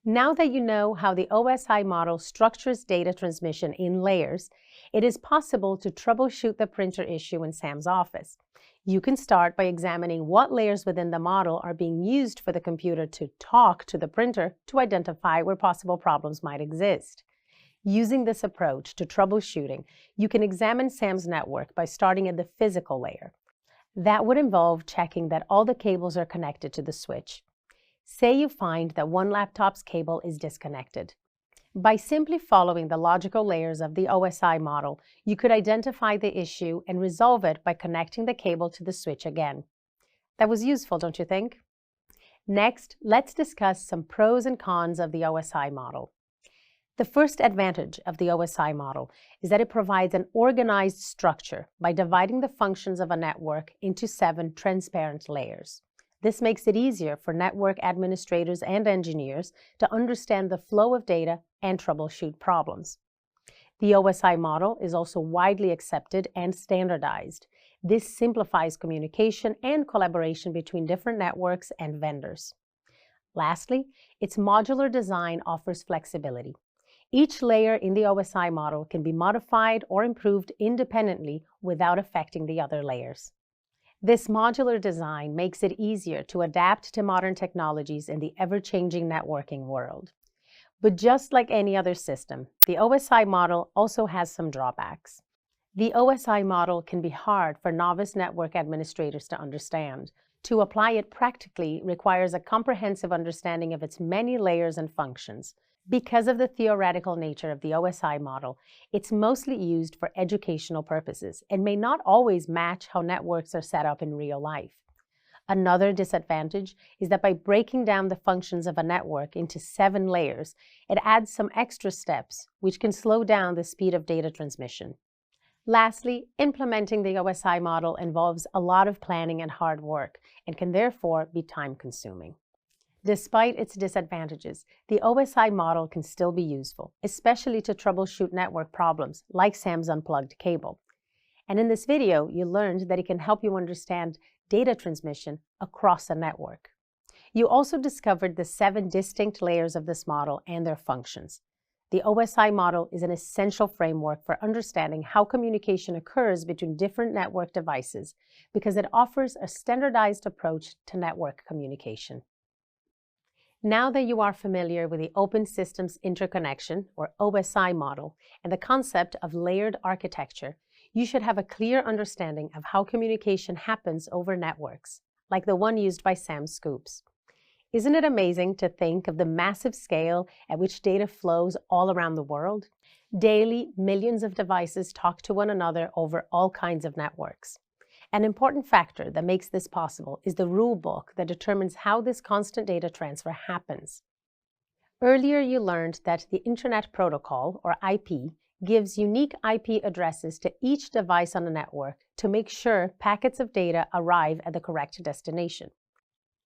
Now that you know how the OSI model structures data transmission in layers, it is possible to troubleshoot the printer issue in Sam's office. You can start by examining what layers within the model are being used for the computer to talk to the printer to identify where possible problems might exist. Using this approach to troubleshooting, you can examine SAM's network by starting at the physical layer. That would involve checking that all the cables are connected to the switch. Say you find that one laptop's cable is disconnected. By simply following the logical layers of the OSI model, you could identify the issue and resolve it by connecting the cable to the switch again. That was useful, don't you think? Next, let's discuss some pros and cons of the OSI model. The first advantage of the OSI model is that it provides an organized structure by dividing the functions of a network into 7 transparent layers. This makes it easier for network administrators and engineers to understand the flow of data and troubleshoot problems. The OSI model is also widely accepted and standardized. This simplifies communication and collaboration between different networks and vendors. Lastly, its modular design offers flexibility. Each layer in the OSI model can be modified or improved independently without affecting the other layers. This modular design makes it easier to adapt to modern technologies in the ever-changing networking world. But just like any other system, the OSI model also has some drawbacks. The OSI model can be hard for novice network administrators to understand. To apply it practically requires a comprehensive understanding of its many layers and functions. Because of the theoretical nature of the OSI model, it's mostly used for educational purposes and may not always match how networks are set up in real life. Another disadvantage is that by breaking down the functions of a network into 7 layers, it adds some extra steps, which can slow down the speed of data transmission. Lastly, implementing the OSI model involves a lot of planning and hard work and can therefore be time-consuming. Despite its disadvantages, the OSI model can still be useful, especially to troubleshoot network problems like SAM's unplugged cable. And in this video, you learned that it can help you understand data transmission across a network. You also discovered the 7 distinct layers of this model and their functions. The OSI model is an essential framework for understanding how communication occurs between different network devices because it offers a standardized approach to network communication. Now that you are familiar with the Open Systems Interconnection, or OSI model, and the concept of layered architecture, you should have a clear understanding of how communication happens over networks, like the one used by SAM Scoops. Isn't it amazing to think of the massive scale at which data flows all around the world? Daily, millions of devices talk to one another over all kinds of networks. An important factor that makes this possible is the rule book that determines how this constant data transfer happens. Earlier, you learned that the Internet Protocol, or IP, gives unique IP addresses to each device on the network to make sure packets of data arrive at the correct destination.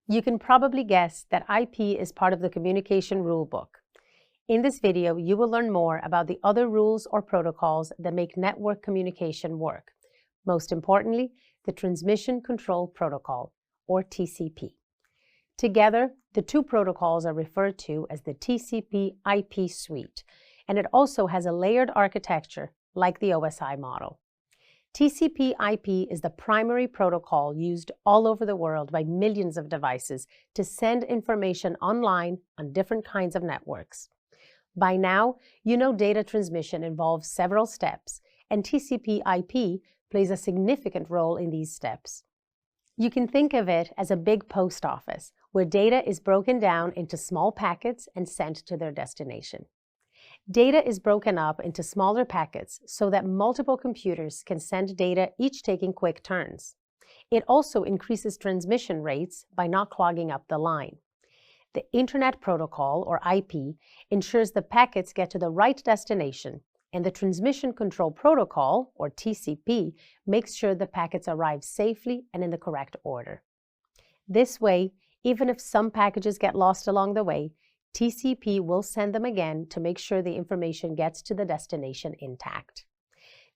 You can probably guess that IP is part of the communication rule book. In this video, you will learn more about the other rules or protocols that make network communication work. Most importantly, the Transmission Control Protocol, or TCP. Together, the 2 protocols are referred to as the TCP/IP suite, and it also has a layered architecture like the OSI model. TCP/IP is the primary protocol used all over the world by millions of devices to send information online on different kinds of networks. By now, you know data transmission involves several steps, and TCP/IP plays a significant role in these steps. You can think of it as a big post office, where data is broken down into small packets and sent to their destination. Data is broken up into smaller packets so that multiple computers can send data, each taking quick turns. It also increases transmission rates by not clogging up the line. The Internet Protocol, or IP, ensures the packets get to the right destination, and the Transmission Control Protocol, or TCP, makes sure the packets arrive safely and in the correct order. This way, even if some packages get lost along the way, TCP will send them again to make sure the information gets to the destination intact.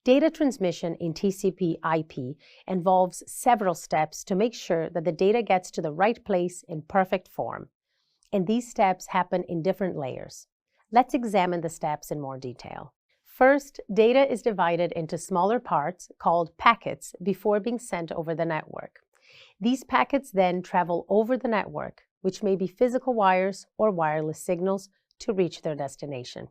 Data transmission in TCP/IP involves several steps to make sure that the data gets to the right place in perfect form. And these steps happen in different layers. Let's examine the steps in more detail. First, data is divided into smaller parts called packets before being sent over the network. These packets then travel over the network, which may be physical wires or wireless signals, to reach their destination.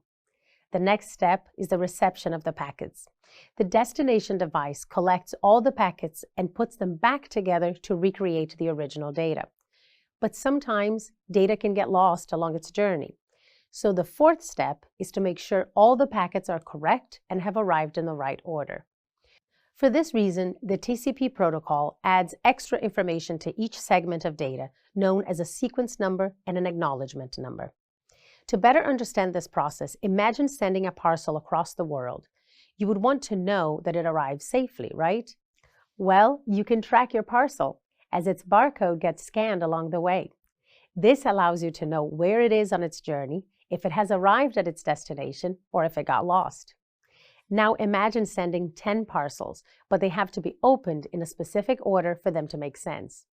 The next step is the reception of the packets. The destination device collects all the packets and puts them back together to recreate the original data. But sometimes data can get lost along its journey. So the fourth step is to make sure all the packets are correct and have arrived in the right order. For this reason, the TCP protocol adds extra information to each segment of data, known as a sequence number and an acknowledgement number. To better understand this process, imagine sending a parcel across the world. You would want to know that it arrived safely, right? Well, you can track your parcel, as its barcode gets scanned along the way. This allows you to know where it is on its journey, if it has arrived at its destination, or if it got lost. Now imagine sending 10 parcels, but they have to be opened in a specific order for them to make sense.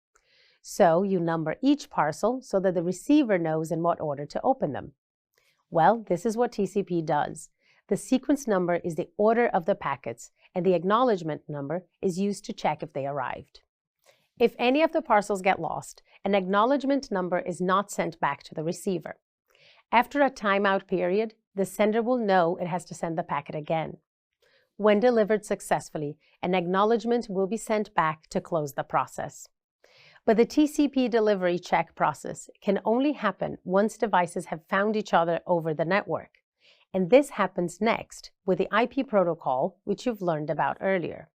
So you number each parcel so that the receiver knows in what order to open them. Well, this is what TCP does. The sequence number is the order of the packets, and the acknowledgement number is used to check if they arrived. If any of the parcels get lost, an acknowledgement number is not sent back to the receiver. After a timeout period, the sender will know it has to send the packet again. When delivered successfully, an acknowledgement will be sent back to close the process. But the TCP delivery check process can only happen once devices have found each other over the network. And this happens next with the IP protocol, which you've learned about earlier.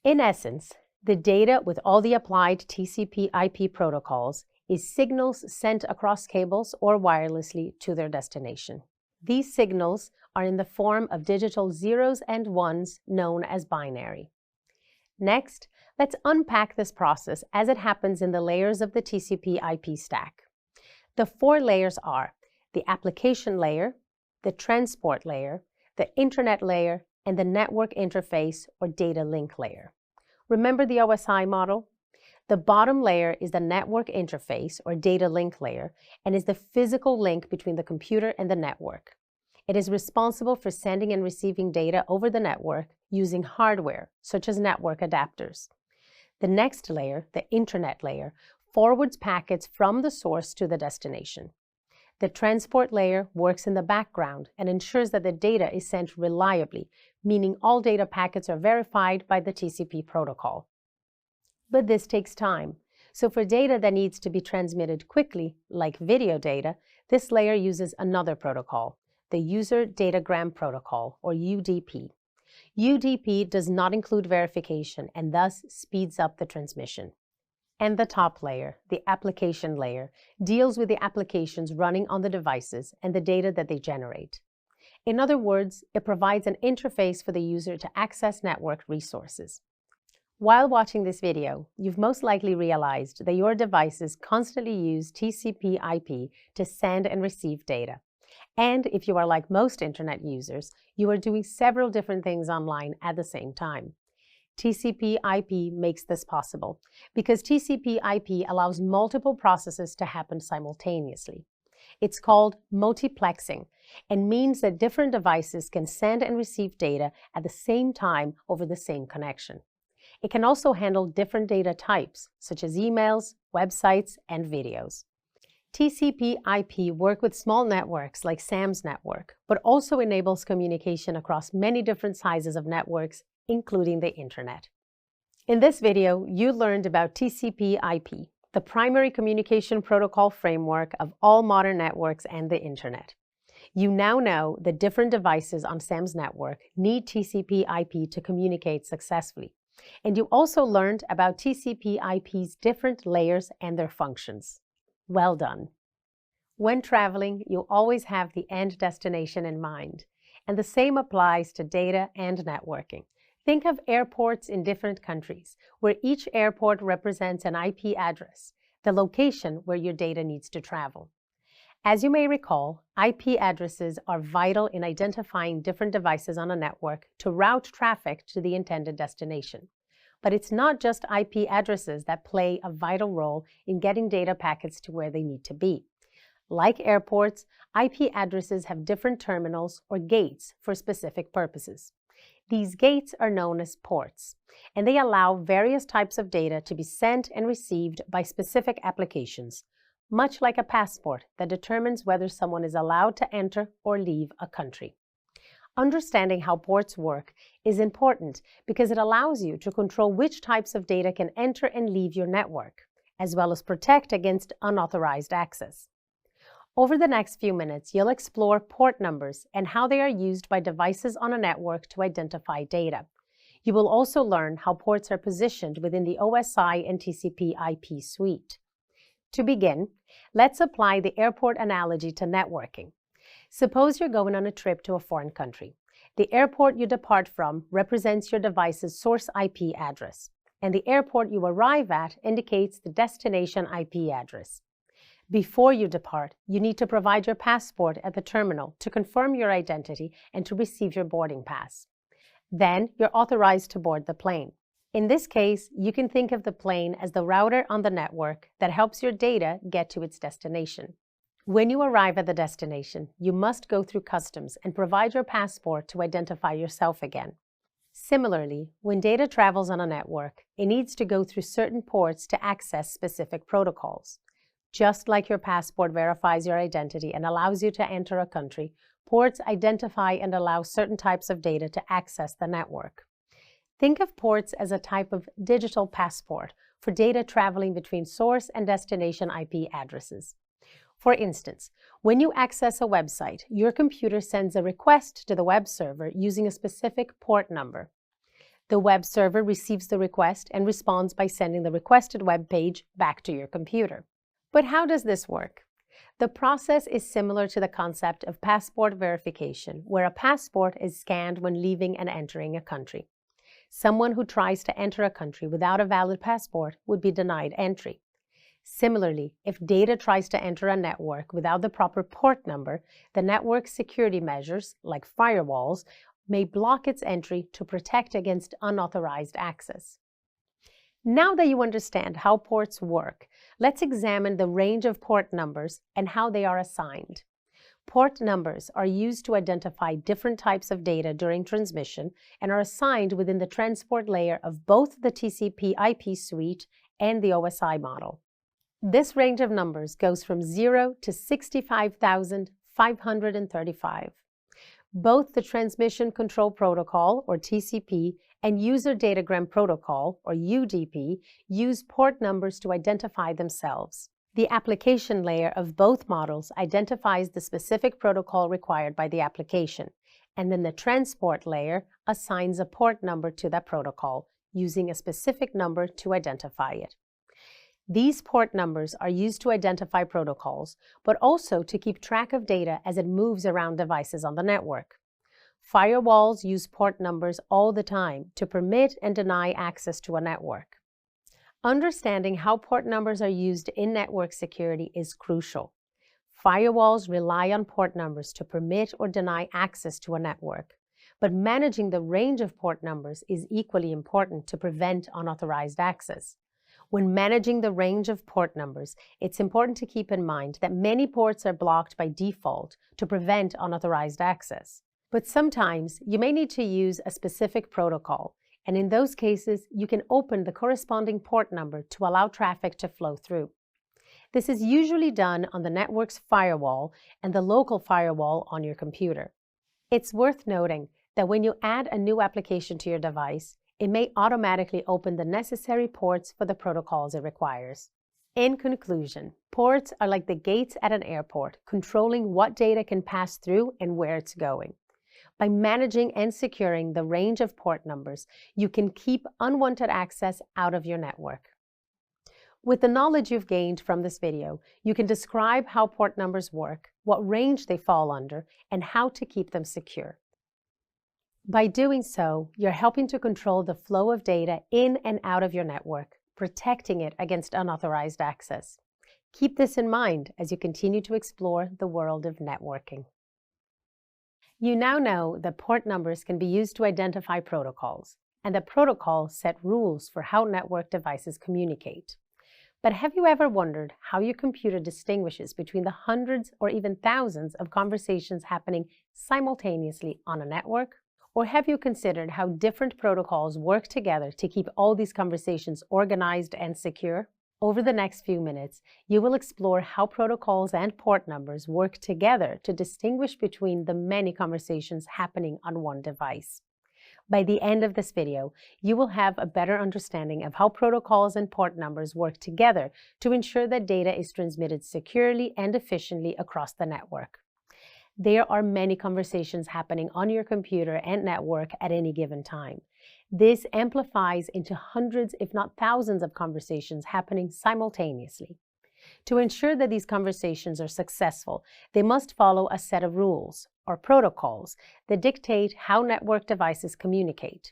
In essence, the data with all the applied TCP IP protocols is signals sent across cables or wirelessly to their destination. These signals are in the form of digital zeros and ones known as binary. Next, let's unpack this process as it happens in the layers of the TCP IP stack. The 4 layers are the application layer, the transport layer, the internet layer, and the network interface or data link layer. Remember the OSI model? The bottom layer is the network interface or data link layer and is the physical link between the computer and the network. It is responsible for sending and receiving data over the network using hardware, such as network adapters. The next layer, the internet layer, forwards packets from the source to the destination. The transport layer works in the background and ensures that the data is sent reliably, meaning all data packets are verified by the TCP protocol. But this takes time. So for data that needs to be transmitted quickly, like video data, this layer uses another protocol, the User Datagram Protocol, or UDP. UDP does not include verification and thus speeds up the transmission. And the top layer, the application layer, deals with the applications running on the devices and the data that they generate. In other words, it provides an interface for the user to access network resources. While watching this video, you've most likely realized that your devices constantly use TCP/IP to send and receive data. And if you are like most internet users, you are doing several different things online at the same time. TCP/IP makes this possible because TCP/IP allows multiple processes to happen simultaneously. It's called multiplexing and means that different devices can send and receive data at the same time over the same connection. It can also handle different data types, such as emails, websites, and videos. TCP/IP work with small networks like SAM's network, but also enables communication across many different sizes of networks, including the internet. In this video, you learned about TCP/IP, the primary communication protocol framework of all modern networks and the internet. You now know that different devices on SAM's network need TCP/IP to communicate successfully. And you also learned about TCP/IP's different layers and their functions. Well done. When traveling, you always have the end destination in mind, and the same applies to data and networking. Think of airports in different countries, where each airport represents an IP address, the location where your data needs to travel. As you may recall, IP addresses are vital in identifying different devices on a network to route traffic to the intended destination. But it's not just IP addresses that play a vital role in getting data packets to where they need to be. Like airports, IP addresses have different terminals or gates for specific purposes. These gates are known as ports, and they allow various types of data to be sent and received by specific applications, much like a passport that determines whether someone is allowed to enter or leave a country. Understanding how ports work is important because it allows you to control which types of data can enter and leave your network, as well as protect against unauthorized access. Over the next few minutes, you'll explore port numbers and how they are used by devices on a network to identify data. You will also learn how ports are positioned within the OSI and TCP/IP suite. To begin, let's apply the airport analogy to networking. Suppose you're going on a trip to a foreign country. The airport you depart from represents your device's source IP address, and the airport you arrive at indicates the destination IP address. Before you depart, you need to provide your passport at the terminal to confirm your identity and to receive your boarding pass. Then you're authorized to board the plane. In this case, you can think of the plane as the router on the network that helps your data get to its destination. When you arrive at the destination, you must go through customs and provide your passport to identify yourself again. Similarly, when data travels on a network, it needs to go through certain ports to access specific protocols. Just like your passport verifies your identity and allows you to enter a country, ports identify and allow certain types of data to access the network. Think of ports as a type of digital passport for data traveling between source and destination IP addresses. For instance, when you access a website, your computer sends a request to the web server using a specific port number. The web server receives the request and responds by sending the requested web page back to your computer. But how does this work? The process is similar to the concept of passport verification, where a passport is scanned when leaving and entering a country. Someone who tries to enter a country without a valid passport would be denied entry. Similarly, if data tries to enter a network without the proper port number, the network security measures, like firewalls, may block its entry to protect against unauthorized access. Now that you understand how ports work, let's examine the range of port numbers and how they are assigned. Port numbers are used to identify different types of data during transmission and are assigned within the transport layer of both the TCP/IP suite and the OSI model. This range of numbers goes from 0 to 65,535. Both the Transmission Control Protocol, or TCP, and User Datagram Protocol, or UDP, use port numbers to identify themselves. The application layer of both models identifies the specific protocol required by the application, and then the transport layer assigns a port number to that protocol, using a specific number to identify it. These port numbers are used to identify protocols, but also to keep track of data as it moves around devices on the network. Firewalls use port numbers all the time to permit and deny access to a network. Understanding how port numbers are used in network security is crucial. Firewalls rely on port numbers to permit or deny access to a network, but managing the range of port numbers is equally important to prevent unauthorized access. When managing the range of port numbers, it's important to keep in mind that many ports are blocked by default to prevent unauthorized access. But sometimes you may need to use a specific protocol, and in those cases, you can open the corresponding port number to allow traffic to flow through. This is usually done on the network's firewall and the local firewall on your computer. It's worth noting that when you add a new application to your device, it may automatically open the necessary ports for the protocols it requires. In conclusion, ports are like the gates at an airport, controlling what data can pass through and where it's going. By managing and securing the range of port numbers, you can keep unwanted access out of your network. With the knowledge you've gained from this video, you can describe how port numbers work, what range they fall under, and how to keep them secure. By doing so, you're helping to control the flow of data in and out of your network, protecting it against unauthorized access. Keep this in mind as you continue to explore the world of networking. You now know that port numbers can be used to identify protocols, and that protocols set rules for how network devices communicate. But have you ever wondered how your computer distinguishes between the hundreds or even thousands of conversations happening simultaneously on a network? Or have you considered how different protocols work together to keep all these conversations organized and secure? Over the next few minutes, you will explore how protocols and port numbers work together to distinguish between the many conversations happening on one device. By the end of this video, you will have a better understanding of how protocols and port numbers work together to ensure that data is transmitted securely and efficiently across the network. There are many conversations happening on your computer and network at any given time. This amplifies into hundreds, if not thousands, of conversations happening simultaneously. To ensure that these conversations are successful, they must follow a set of rules, or protocols, that dictate how network devices communicate.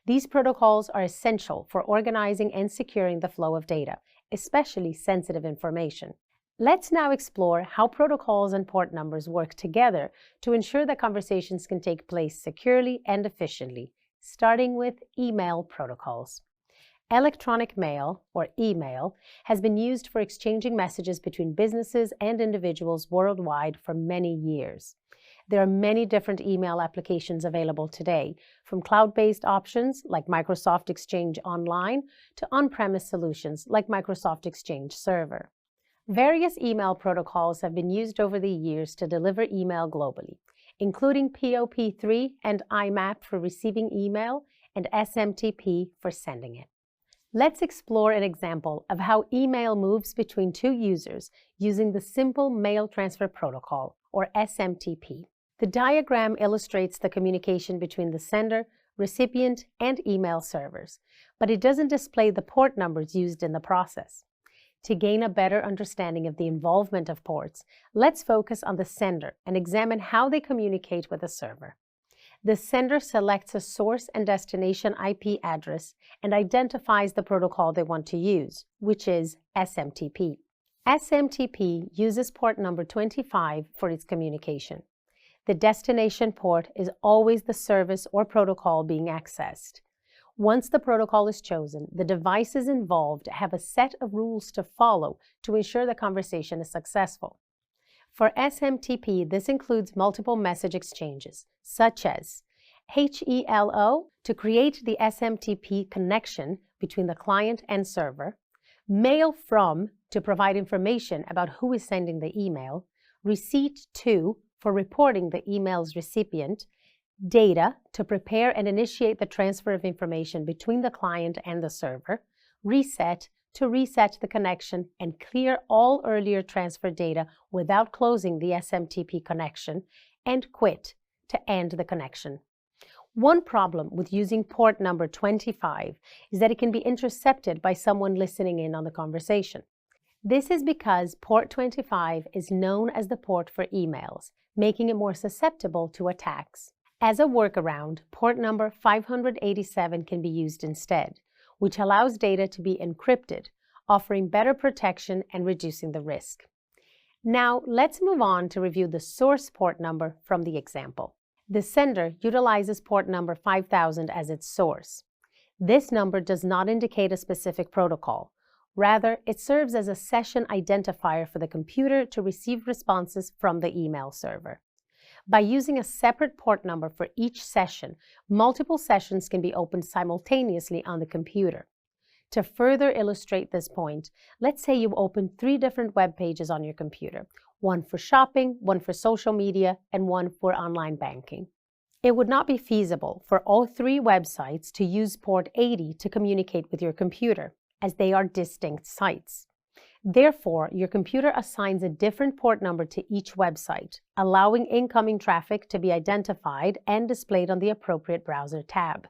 These protocols are essential for organizing and securing the flow of data, especially sensitive information. Let's now explore how protocols and port numbers work together to ensure that conversations can take place securely and efficiently, starting with email protocols. Electronic mail, or email, has been used for exchanging messages between businesses and individuals worldwide for many years. There are many different email applications available today, from cloud-based options like Microsoft Exchange Online to on-premise solutions like Microsoft Exchange Server. Various email protocols have been used over the years to deliver email globally, including POP3 and IMAP for receiving email and SMTP for sending it. Let's explore an example of how email moves between two users using the Simple Mail Transfer Protocol, or SMTP. The diagram illustrates the communication between the sender, recipient, and email servers, but it doesn't display the port numbers used in the process. To gain a better understanding of the involvement of ports, let's focus on the sender and examine how they communicate with the server. The sender selects a source and destination IP address and identifies the protocol they want to use, which is SMTP. SMTP uses port number 25 for its communication. The destination port is always the service or protocol being accessed. Once the protocol is chosen, the devices involved have a set of rules to follow to ensure the conversation is successful. For SMTP, this includes multiple message exchanges, such as HELO to create the SMTP connection between the client and server, mail from to provide information about who is sending the email, receipt to for reporting the email's recipient, data to prepare and initiate the transfer of information between the client and the server, reset to reset the connection and clear all earlier transfer data without closing the SMTP connection, and quit to end the connection. One problem with using port number 25 is that it can be intercepted by someone listening in on the conversation. This is because port 25 is known as the port for emails, making it more susceptible to attacks. As a workaround, port number 587 can be used instead, which allows data to be encrypted, offering better protection and reducing the risk. Now, let's move on to review the source port number from the example. The sender utilizes port number 5000 as its source. This number does not indicate a specific protocol. Rather, it serves as a session identifier for the computer to receive responses from the email server. By using a separate port number for each session, multiple sessions can be opened simultaneously on the computer. To further illustrate this point, let's say you open 3 different web pages on your computer, one for shopping, one for social media, and one for online banking. It would not be feasible for all 3 websites to use port 80 to communicate with your computer, as they are distinct sites. Therefore, your computer assigns a different port number to each website, allowing incoming traffic to be identified and displayed on the appropriate browser tab.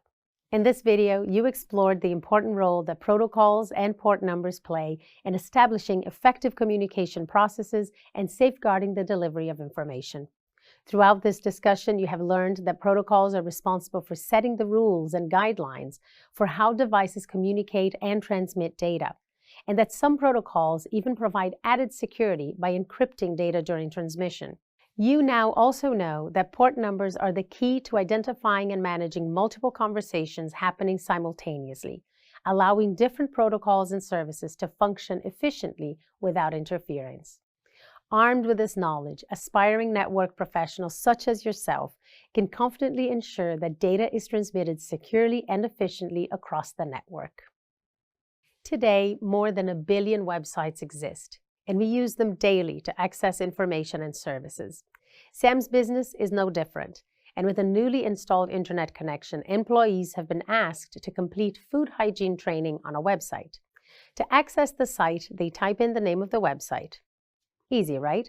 In this video, you explored the important role that protocols and port numbers play in establishing effective communication processes and safeguarding the delivery of information. Throughout this discussion, you have learned that protocols are responsible for setting the rules and guidelines for how devices communicate and transmit data, and that some protocols even provide added security by encrypting data during transmission. You now also know that port numbers are the key to identifying and managing multiple conversations happening simultaneously, allowing different protocols and services to function efficiently without interference. Armed with this knowledge, aspiring network professionals such as yourself can confidently ensure that data is transmitted securely and efficiently across the network. Today, more than 1 billion websites exist, and we use them daily to access information and services. Sam's business is no different, and with a newly installed internet connection, employees have been asked to complete food hygiene training on a website. To access the site, they type in the name of the website. Easy, right?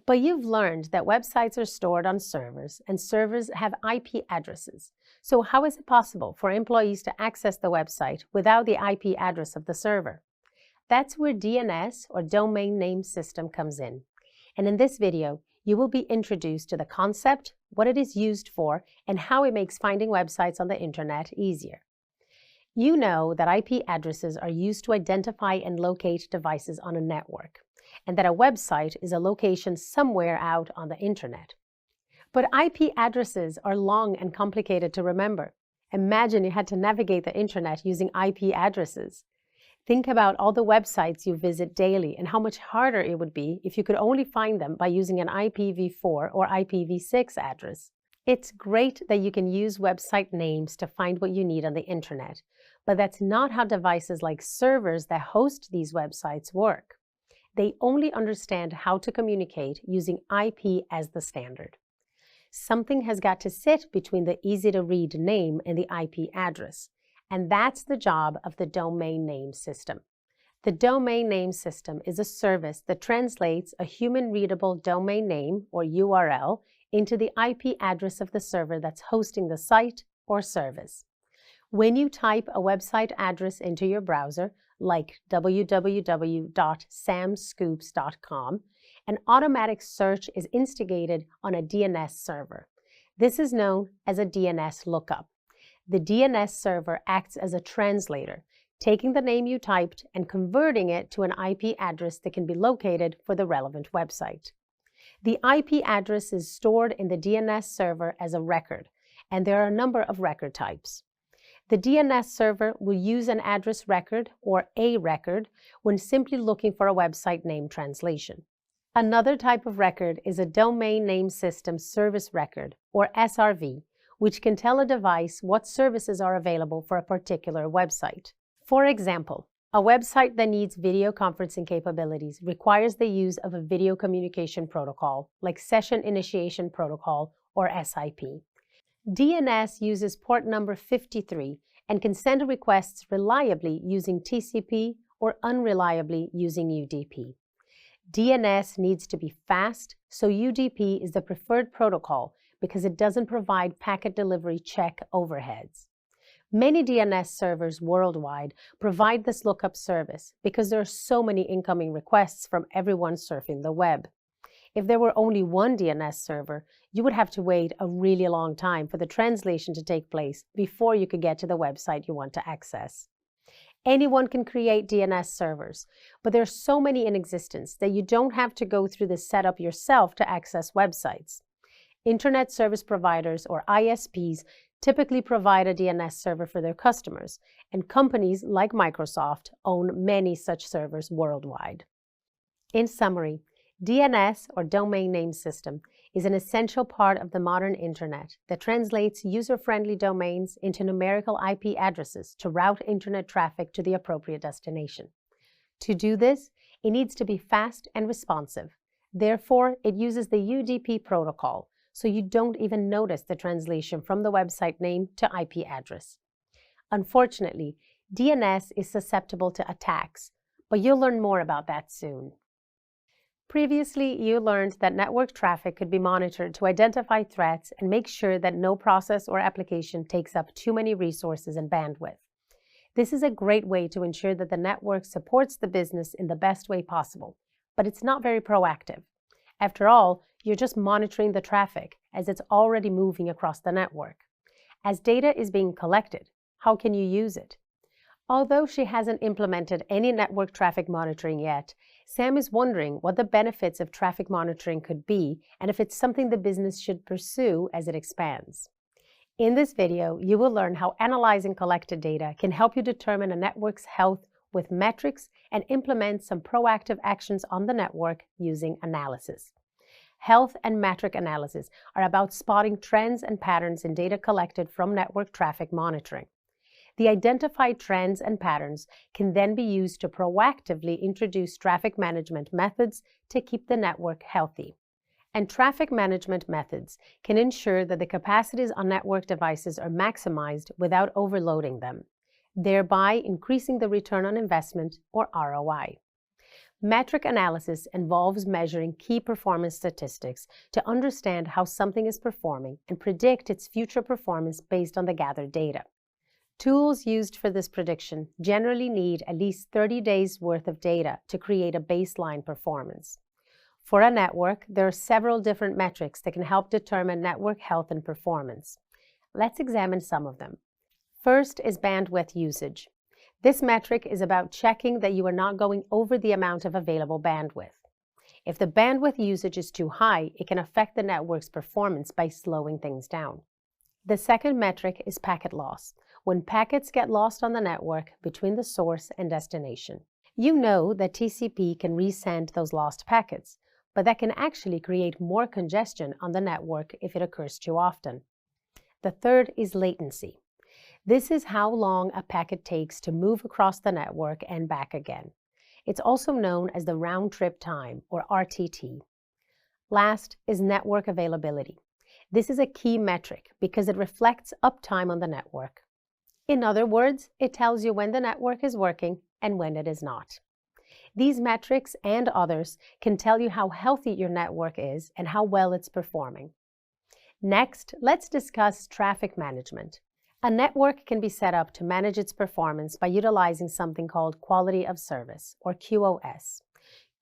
But you've learned that websites are stored on servers, and servers have IP addresses. So how is it possible for employees to access the website without the IP address of the server? That's where DNS, or Domain Name System, comes in. And in this video, you will be introduced to the concept, what it is used for, and how it makes finding websites on the internet easier. You know that IP addresses are used to identify and locate devices on a network, and that a website is a location somewhere out on the internet. But IP addresses are long and complicated to remember. Imagine you had to navigate the internet using IP addresses. Think about all the websites you visit daily and how much harder it would be if you could only find them by using an IPv4 or IPv6 address. It's great that you can use website names to find what you need on the internet, but that's not how devices like servers that host these websites work. They only understand how to communicate using IP as the standard. Something has got to sit between the easy-to-read name and the IP address, and that's the job of the Domain Name System. The Domain Name System is a service that translates a human-readable domain name, or URL, into the IP address of the server that's hosting the site or service. When you type a website address into your browser, like www.samscoops.com, an automatic search is instigated on a DNS server. This is known as a DNS lookup. The DNS server acts as a translator, taking the name you typed and converting it to an IP address that can be located for the relevant website. The IP address is stored in the DNS server as a record, and there are a number of record types. The DNS server will use an address record, or a record, when simply looking for a website name translation. Another type of record is a Domain Name System Service Record, or SRV, which can tell a device what services are available for a particular website. For example, a website that needs video conferencing capabilities requires the use of a video communication protocol, like Session Initiation Protocol, or SIP. DNS uses port number 53 and can send requests reliably using TCP or unreliably using UDP. DNS needs to be fast, so UDP is the preferred protocol because it doesn't provide packet delivery check overheads. Many DNS servers worldwide provide this lookup service because there are so many incoming requests from everyone surfing the web. If there were only one DNS server, you would have to wait a really long time for the translation to take place before you could get to the website you want to access. Anyone can create DNS servers, but there are so many in existence that you don't have to go through the setup yourself to access websites. Internet service providers, or ISPs, typically provide a DNS server for their customers, and companies like Microsoft own many such servers worldwide. In summary, DNS, or Domain Name System, is an essential part of the modern internet that translates user-friendly domains into numerical IP addresses to route internet traffic to the appropriate destination. To do this, it needs to be fast and responsive. Therefore, it uses the UDP protocol, so you don't even notice the translation from the website name to IP address. Unfortunately, DNS is susceptible to attacks, but you'll learn more about that soon. Previously, you learned that network traffic could be monitored to identify threats and make sure that no process or application takes up too many resources and bandwidth. This is a great way to ensure that the network supports the business in the best way possible, but it's not very proactive. After all, you're just monitoring the traffic as it's already moving across the network. As data is being collected, how can you use it? Although she hasn't implemented any network traffic monitoring yet, Sam is wondering what the benefits of traffic monitoring could be and if it's something the business should pursue as it expands. In this video, you will learn how analyzing collected data can help you determine a network's health with metrics and implement some proactive actions on the network using analysis. Health and metric analysis are about spotting trends and patterns in data collected from network traffic monitoring. The identified trends and patterns can then be used to proactively introduce traffic management methods to keep the network healthy. And traffic management methods can ensure that the capacities on network devices are maximized without overloading them, thereby increasing the return on investment, or ROI. Metric analysis involves measuring key performance statistics to understand how something is performing and predict its future performance based on the gathered data. Tools used for this prediction generally need at least 30 days' worth of data to create a baseline performance. For a network, there are several different metrics that can help determine network health and performance. Let's examine some of them. First is bandwidth usage. This metric is about checking that you are not going over the amount of available bandwidth. If the bandwidth usage is too high, it can affect the network's performance by slowing things down. The second metric is packet loss, when packets get lost on the network between the source and destination. You know that TCP can resend those lost packets, but that can actually create more congestion on the network if it occurs too often. The third is latency. This is how long a packet takes to move across the network and back again. It's also known as the round-trip time, or RTT. Last is network availability. This is a key metric because it reflects uptime on the network. In other words, it tells you when the network is working and when it is not. These metrics and others can tell you how healthy your network is and how well it's performing. Next, let's discuss traffic management. A network can be set up to manage its performance by utilizing something called quality of service, or QoS.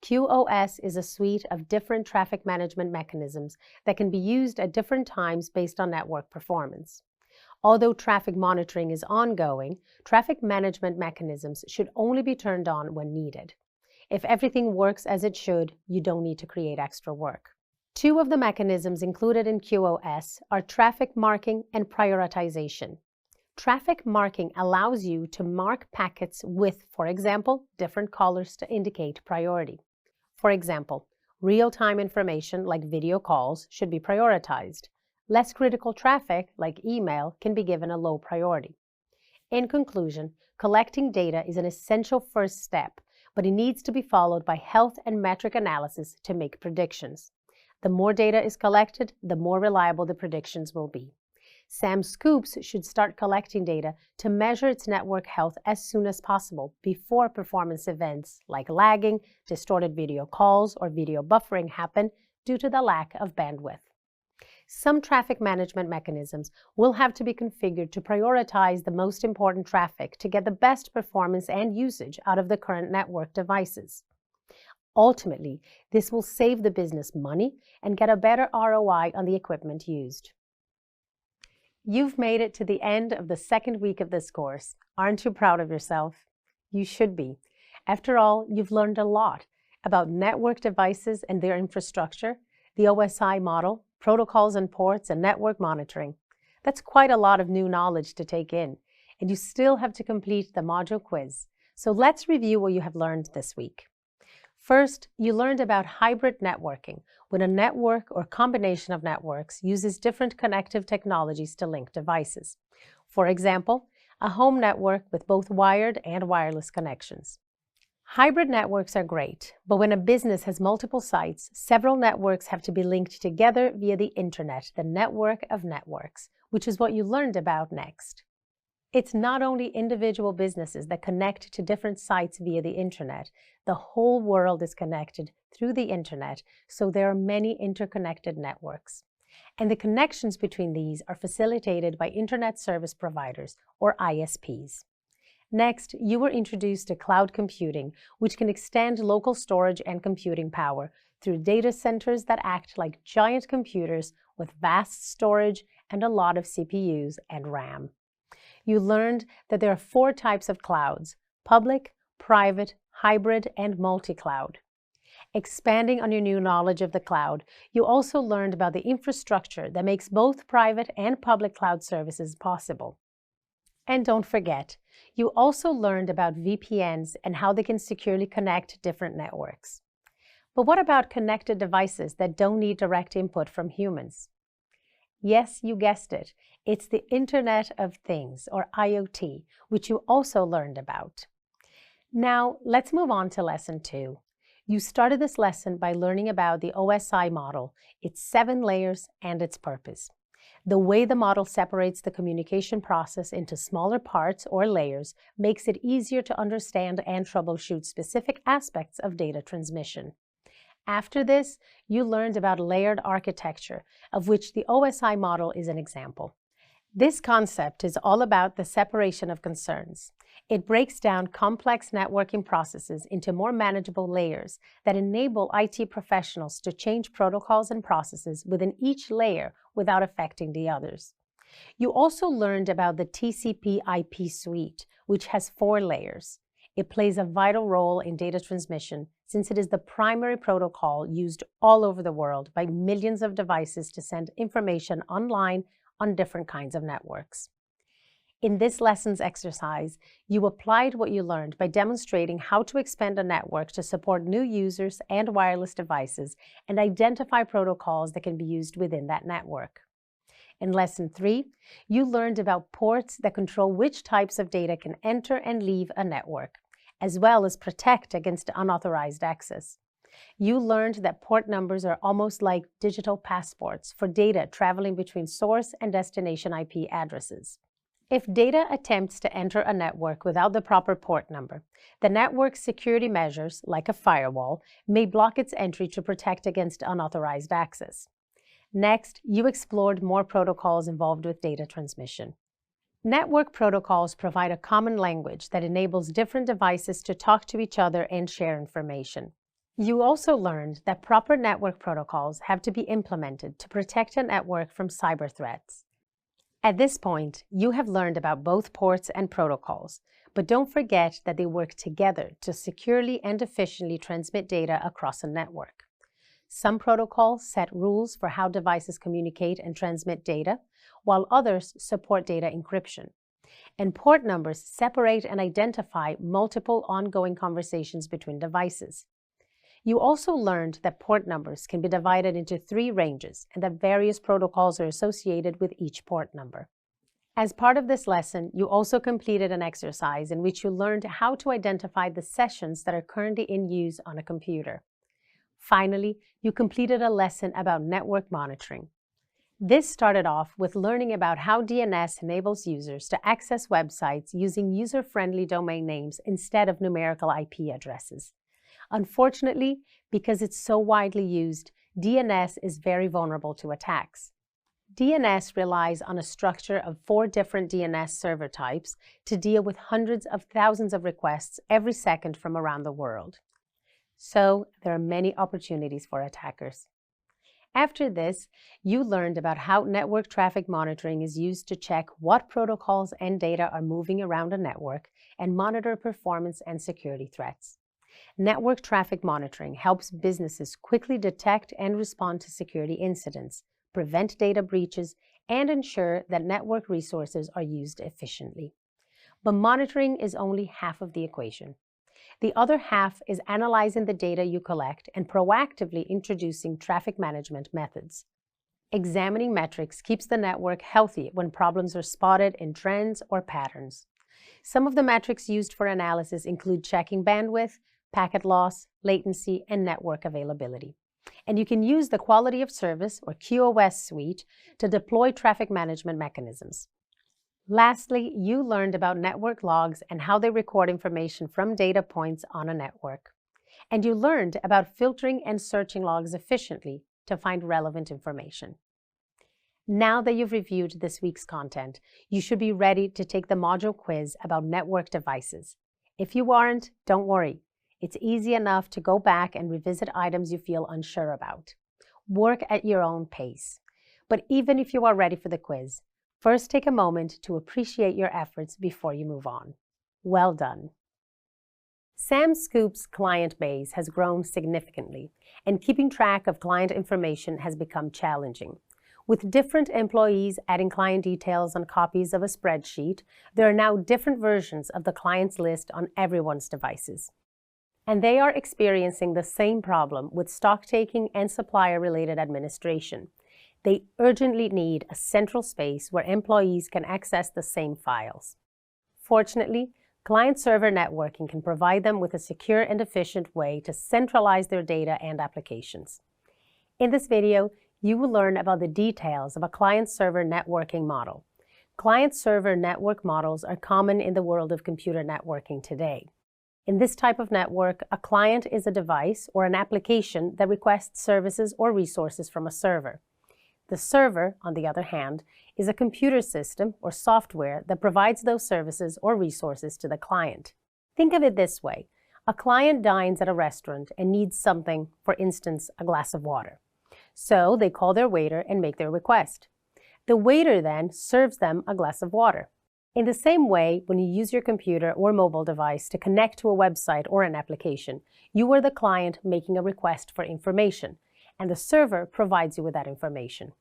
QoS is a suite of different traffic management mechanisms that can be used at different times based on network performance. Although traffic monitoring is ongoing, traffic management mechanisms should only be turned on when needed. If everything works as it should, you don't need to create extra work. Two of the mechanisms included in QoS are traffic marking and prioritization. Traffic marking allows you to mark packets with, for example, different colors to indicate priority. For example, real-time information like video calls should be prioritized. Less critical traffic, like email, can be given a low priority. In conclusion, collecting data is an essential first step, but it needs to be followed by health and metric analysis to make predictions. The more data is collected, the more reliable the predictions will be. Sam Scoops should start collecting data to measure its network health as soon as possible before performance events like lagging, distorted video calls, or video buffering happen due to the lack of bandwidth. Some traffic management mechanisms will have to be configured to prioritize the most important traffic to get the best performance and usage out of the current network devices. Ultimately, this will save the business money and get a better ROI on the equipment used. You've made it to the end of the second week of this course. Aren't you proud of yourself? You should be. After all, you've learned a lot about network devices and their infrastructure, the OSI model, protocols and ports, and network monitoring. That's quite a lot of new knowledge to take in, and you still have to complete the module quiz. So let's review what you have learned this week. First, you learned about hybrid networking, when a network or combination of networks uses different connective technologies to link devices. For example, a home network with both wired and wireless connections. Hybrid networks are great, but when a business has multiple sites, several networks have to be linked together via the internet, the network of networks, which is what you learned about next. It's not only individual businesses that connect to different sites via the internet. The whole world is connected through the internet, so there are many interconnected networks. And the connections between these are facilitated by Internet Service Providers, or ISPs. Next, you were introduced to cloud computing, which can extend local storage and computing power through data centers that act like giant computers with vast storage and a lot of CPUs and RAM. You learned that there are 4 types of clouds: public, private, hybrid, and multi-cloud. Expanding on your new knowledge of the cloud, you also learned about the infrastructure that makes both private and public cloud services possible. And don't forget, you also learned about VPNs and how they can securely connect different networks. But what about connected devices that don't need direct input from humans? Yes, you guessed it. It's the Internet of Things, or IoT, which you also learned about. Now, let's move on to Lesson 2. You started this lesson by learning about the OSI model, its 7 layers, and its purpose. The way the model separates the communication process into smaller parts or layers makes it easier to understand and troubleshoot specific aspects of data transmission. After this, you learned about layered architecture, of which the OSI model is an example. This concept is all about the separation of concerns. It breaks down complex networking processes into more manageable layers that enable IT professionals to change protocols and processes within each layer without affecting the others. You also learned about the TCP/IP suite, which has 4 layers. It plays a vital role in data transmission since it is the primary protocol used all over the world by millions of devices to send information online on different kinds of networks. In this lesson's exercise, you applied what you learned by demonstrating how to expand a network to support new users and wireless devices and identify protocols that can be used within that network. In Lesson 3, you learned about ports that control which types of data can enter and leave a network, as well as protect against unauthorized access. You learned that port numbers are almost like digital passports for data traveling between source and destination IP addresses. If data attempts to enter a network without the proper port number, the network's security measures, like a firewall, may block its entry to protect against unauthorized access. Next, you explored more protocols involved with data transmission. Network protocols provide a common language that enables different devices to talk to each other and share information. You also learned that proper network protocols have to be implemented to protect a network from cyber threats. At this point, you have learned about both ports and protocols, but don't forget that they work together to securely and efficiently transmit data across a network. Some protocols set rules for how devices communicate and transmit data, while others support data encryption. And port numbers separate and identify multiple ongoing conversations between devices. You also learned that port numbers can be divided into 3 ranges and that various protocols are associated with each port number. As part of this lesson, you also completed an exercise in which you learned how to identify the sessions that are currently in use on a computer. Finally, you completed a lesson about network monitoring. This started off with learning about how DNS enables users to access websites using user-friendly domain names instead of numerical IP addresses. Unfortunately, because it's so widely used, DNS is very vulnerable to attacks. DNS relies on a structure of 4 different DNS server types to deal with hundreds of thousands of requests every second from around the world. So, there are many opportunities for attackers. After this, you learned about how network traffic monitoring is used to check what protocols and data are moving around a network and monitor performance and security threats. Network traffic monitoring helps businesses quickly detect and respond to security incidents, prevent data breaches, and ensure that network resources are used efficiently. But monitoring is only half of the equation. The other half is analyzing the data you collect and proactively introducing traffic management methods. Examining metrics keeps the network healthy when problems are spotted in trends or patterns. Some of the metrics used for analysis include checking bandwidth, packet loss, latency, and network availability. And you can use the Quality of Service, or QoS suite, to deploy traffic management mechanisms. Lastly, you learned about network logs and how they record information from data points on a network. And you learned about filtering and searching logs efficiently to find relevant information. Now that you've reviewed this week's content, you should be ready to take the module quiz about network devices. If you aren't, don't worry. It's easy enough to go back and revisit items you feel unsure about. Work at your own pace. But even if you are ready for the quiz, first take a moment to appreciate your efforts before you move on. Well done. Sam Scoop's client base has grown significantly, and keeping track of client information has become challenging. With different employees adding client details on copies of a spreadsheet, there are now different versions of the client's list on everyone's devices. And they are experiencing the same problem with stock-taking and supplier-related administration. They urgently need a central space where employees can access the same files. Fortunately, client-server networking can provide them with a secure and efficient way to centralize their data and applications. In this video, you will learn about the details of a client-server networking model. Client-server network models are common in the world of computer networking today. In this type of network, a client is a device or an application that requests services or resources from a server. The server, on the other hand, is a computer system or software that provides those services or resources to the client. Think of it this way. A client dines at a restaurant and needs something, for instance, a glass of water. So they call their waiter and make their request. The waiter then serves them a glass of water. In the same way, when you use your computer or mobile device to connect to a website or an application, you are the client making a request for information, and the server provides you with that information.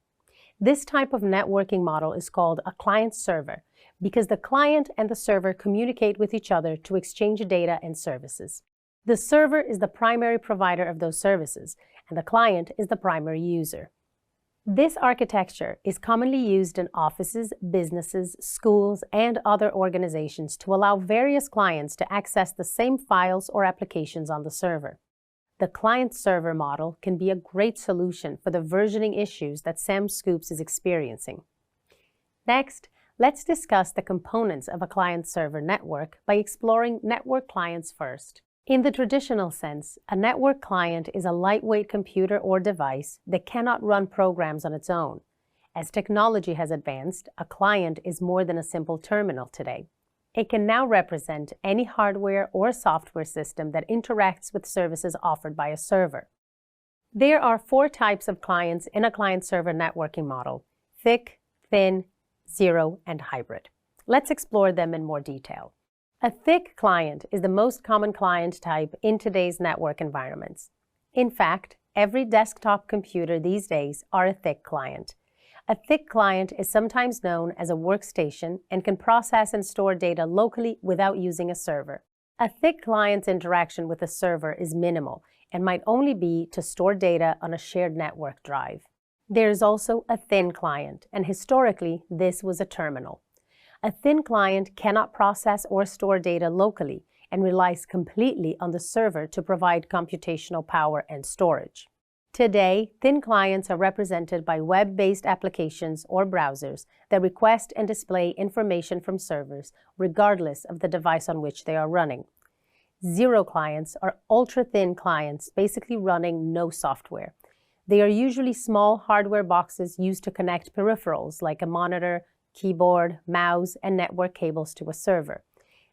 This type of networking model is called a client-server because the client and the server communicate with each other to exchange data and services. The server is the primary provider of those services, and the client is the primary user. This architecture is commonly used in offices, businesses, schools, and other organizations to allow various clients to access the same files or applications on the server. The client-server model can be a great solution for the versioning issues that Sam Scoops is experiencing. Next, let's discuss the components of a client-server network by exploring network clients first. In the traditional sense, a network client is a lightweight computer or device that cannot run programs on its own. As technology has advanced, a client is more than a simple terminal today. It can now represent any hardware or software system that interacts with services offered by a server. There are 4 types of clients in a client-server networking model: thick, thin, zero, and hybrid. Let's explore them in more detail. A thick client is the most common client type in today's network environments. In fact, every desktop computer these days are a thick client. A thick client is sometimes known as a workstation and can process and store data locally without using a server. A thick client's interaction with a server is minimal and might only be to store data on a shared network drive. There is also a thin client, and historically, this was a terminal. A thin client cannot process or store data locally and relies completely on the server to provide computational power and storage. Today, thin clients are represented by web-based applications or browsers that request and display information from servers, regardless of the device on which they are running. Zero clients are ultra-thin clients, basically running no software. They are usually small hardware boxes used to connect peripherals like a monitor, keyboard, mouse, and network cables to a server.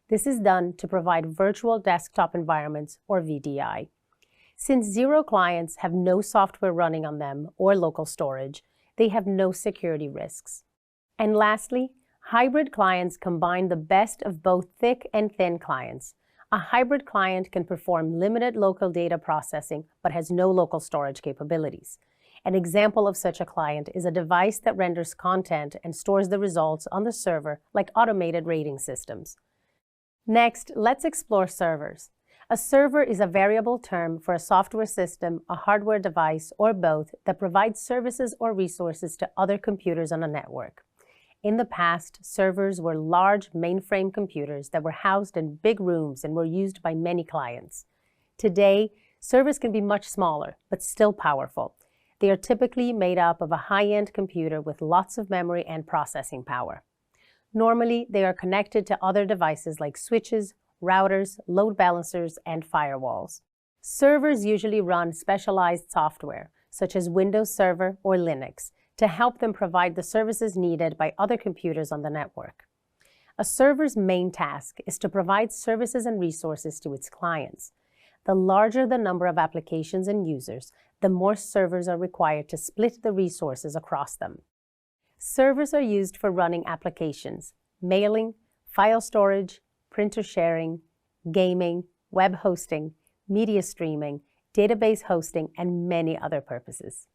This is done to provide virtual desktop environments, or VDI. Since zero clients have no software running on them or local storage, they have no security risks. And lastly, hybrid clients combine the best of both thick and thin clients. A hybrid client can perform limited local data processing but has no local storage capabilities. An example of such a client is a device that renders content and stores the results on the server, like automated rating systems. Next, let's explore servers. A server is a variable term for a software system, a hardware device, or both that provides services or resources to other computers on a network. In the past, servers were large mainframe computers that were housed in big rooms and were used by many clients. Today, servers can be much smaller, but still powerful. They are typically made up of a high-end computer with lots of memory and processing power. Normally, they are connected to other devices like switches, routers, load balancers, and firewalls. Servers usually run specialized software, such as Windows Server or Linux, to help them provide the services needed by other computers on the network. A server's main task is to provide services and resources to its clients. The larger the number of applications and users, the more servers are required to split the resources across them. Servers are used for running applications, mailing, file storage, printer sharing, gaming, web hosting, media streaming, database hosting, and many other purposes.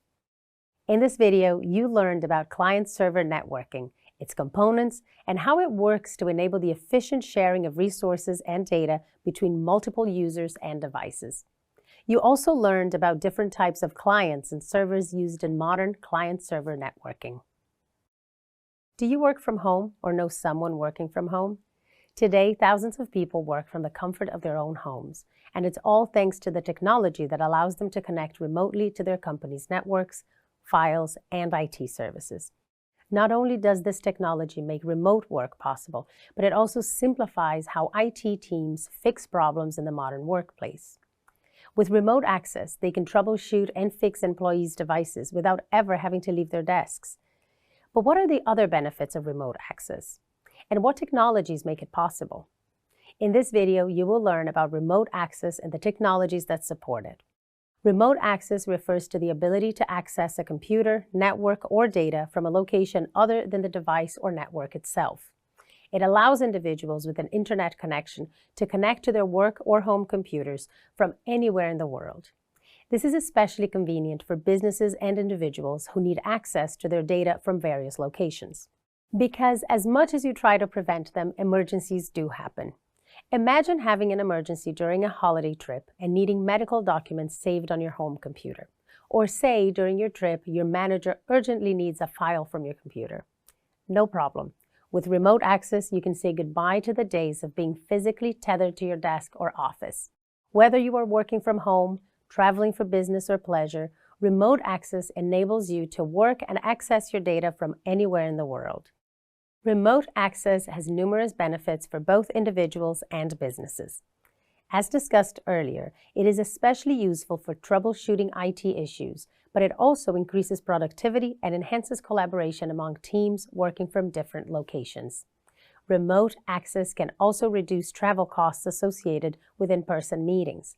In this video, you learned about client-server networking, its components, and how it works to enable the efficient sharing of resources and data between multiple users and devices. You also learned about different types of clients and servers used in modern client-server networking. Do you work from home or know someone working from home? Today, thousands of people work from the comfort of their own homes, and it's all thanks to the technology that allows them to connect remotely to their company's networks, files, and IT services. Not only does this technology make remote work possible, but it also simplifies how IT teams fix problems in the modern workplace. With remote access, they can troubleshoot and fix employees' devices without ever having to leave their desks. But what are the other benefits of remote access? And what technologies make it possible? In this video, you will learn about remote access and the technologies that support it. Remote access refers to the ability to access a computer, network, or data from a location other than the device or network itself. It allows individuals with an internet connection to connect to their work or home computers from anywhere in the world. This is especially convenient for businesses and individuals who need access to their data from various locations. Because as much as you try to prevent them, emergencies do happen. Imagine having an emergency during a holiday trip and needing medical documents saved on your home computer. Or say during your trip, your manager urgently needs a file from your computer. No problem. With remote access, you can say goodbye to the days of being physically tethered to your desk or office. Whether you are working from home, traveling for business or pleasure, remote access enables you to work and access your data from anywhere in the world. Remote access has numerous benefits for both individuals and businesses. As discussed earlier, it is especially useful for troubleshooting IT issues, but it also increases productivity and enhances collaboration among teams working from different locations. Remote access can also reduce travel costs associated with in-person meetings.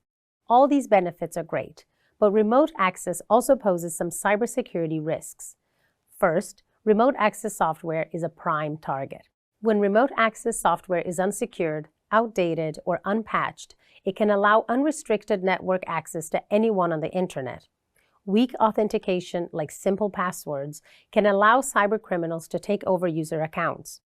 All these benefits are great, but remote access also poses some cybersecurity risks. First, remote access software is a prime target. When remote access software is unsecured, outdated, or unpatched, it can allow unrestricted network access to anyone on the internet. Weak authentication, like simple passwords, can allow cybercriminals to take over user accounts.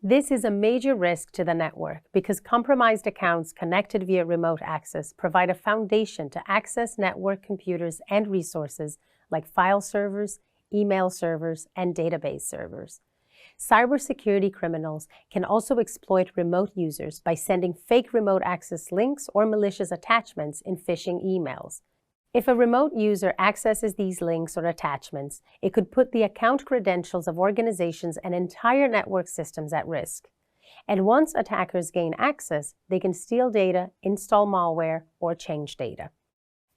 This is a major risk to the network because compromised accounts connected via remote access provide a foundation to access network computers and resources like file servers, email servers, and database servers. Cybersecurity criminals can also exploit remote users by sending fake remote access links or malicious attachments in phishing emails. If a remote user accesses these links or attachments, it could put the account credentials of organizations and entire network systems at risk. And once attackers gain access, they can steal data, install malware, or change data.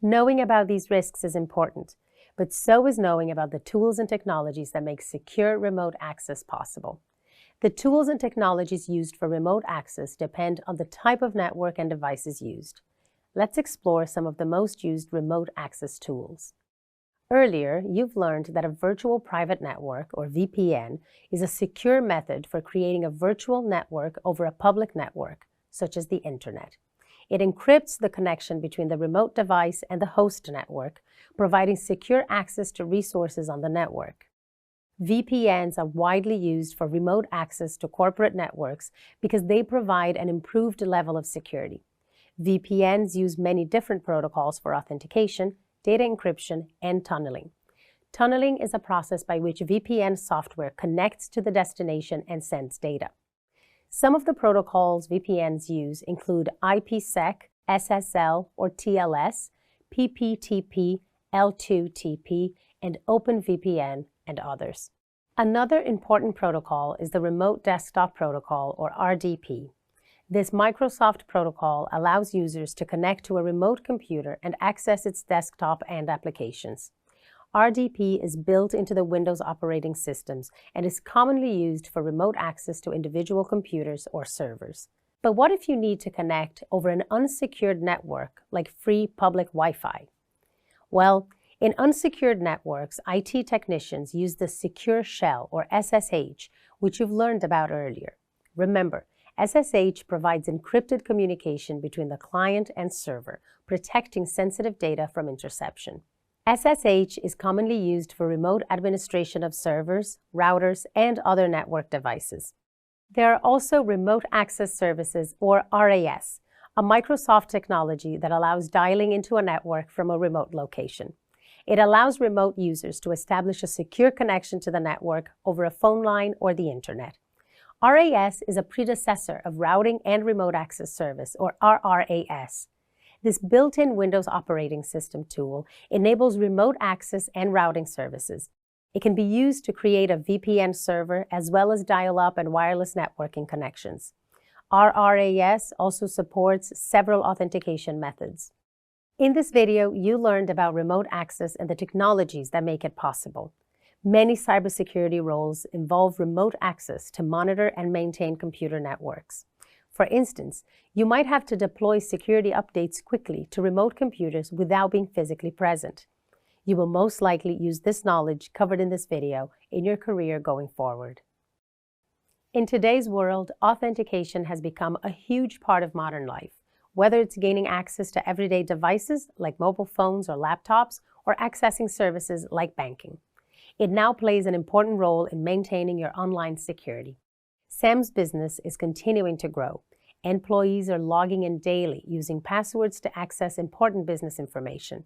Knowing about these risks is important, but so is knowing about the tools and technologies that make secure remote access possible. The tools and technologies used for remote access depend on the type of network and devices used. Let's explore some of the most used remote access tools. Earlier, you've learned that a virtual private network, or VPN, is a secure method for creating a virtual network over a public network, such as the internet. It encrypts the connection between the remote device and the host network, providing secure access to resources on the network. VPNs are widely used for remote access to corporate networks because they provide an improved level of security. VPNs use many different protocols for authentication, data encryption, and tunneling. Tunneling is a process by which VPN software connects to the destination and sends data. Some of the protocols VPNs use include IPsec, SSL or TLS, PPTP, L2TP, and OpenVPN, and others. Another important protocol is the Remote Desktop Protocol, or RDP. This Microsoft protocol allows users to connect to a remote computer and access its desktop and applications. RDP is built into the Windows operating systems and is commonly used for remote access to individual computers or servers. But what if you need to connect over an unsecured network like free public Wi-Fi? Well, in unsecured networks, IT technicians use the Secure Shell, or SSH, which you've learned about earlier. Remember, SSH provides encrypted communication between the client and server, protecting sensitive data from interception. SSH is commonly used for remote administration of servers, routers, and other network devices. There are also remote access services, or RAS. a Microsoft technology that allows dialing into a network from a remote location. It allows remote users to establish a secure connection to the network over a phone line or the internet. RAS is a predecessor of Routing and Remote Access Service, or RRAS. This built-in Windows operating system tool enables remote access and routing services. It can be used to create a VPN server as well as dial-up and wireless networking connections. RRAS also supports several authentication methods. In this video, you learned about remote access and the technologies that make it possible. Many cybersecurity roles involve remote access to monitor and maintain computer networks. For instance, you might have to deploy security updates quickly to remote computers without being physically present. You will most likely use this knowledge covered in this video in your career going forward. In today's world, authentication has become a huge part of modern life, whether it's gaining access to everyday devices like mobile phones or laptops, or accessing services like banking. It now plays an important role in maintaining your online security. Sam's business is continuing to grow. Employees are logging in daily using passwords to access important business information.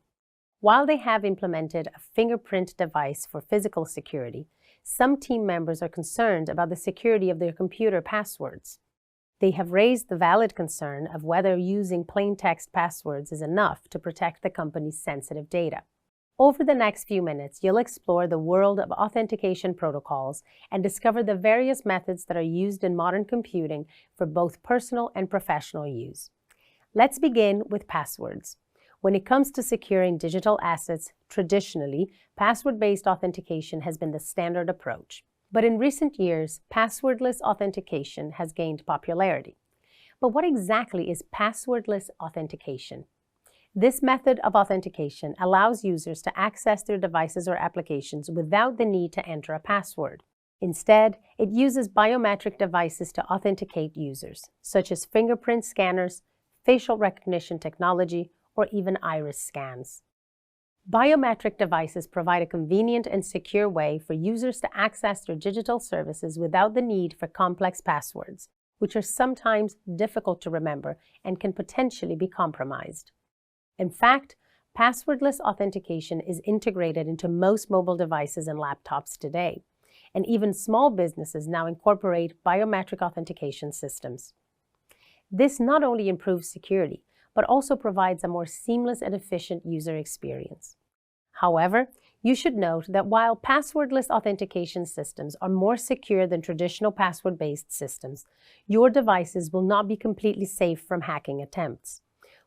While they have implemented a fingerprint device for physical security, some team members are concerned about the security of their computer passwords. They have raised the valid concern of whether using plain text passwords is enough to protect the company's sensitive data. Over the next few minutes, you'll explore the world of authentication protocols and discover the various methods that are used in modern computing for both personal and professional use. Let's begin with passwords. When it comes to securing digital assets, traditionally, password-based authentication has been the standard approach. But in recent years, passwordless authentication has gained popularity. But what exactly is passwordless authentication? This method of authentication allows users to access their devices or applications without the need to enter a password. Instead, it uses biometric devices to authenticate users, such as fingerprint scanners, facial recognition technology, or even iris scans. Biometric devices provide a convenient and secure way for users to access their digital services without the need for complex passwords, which are sometimes difficult to remember and can potentially be compromised. In fact, passwordless authentication is integrated into most mobile devices and laptops today, and even small businesses now incorporate biometric authentication systems. This not only improves security, but also provides a more seamless and efficient user experience. However, you should note that while passwordless authentication systems are more secure than traditional password-based systems, your devices will not be completely safe from hacking attempts.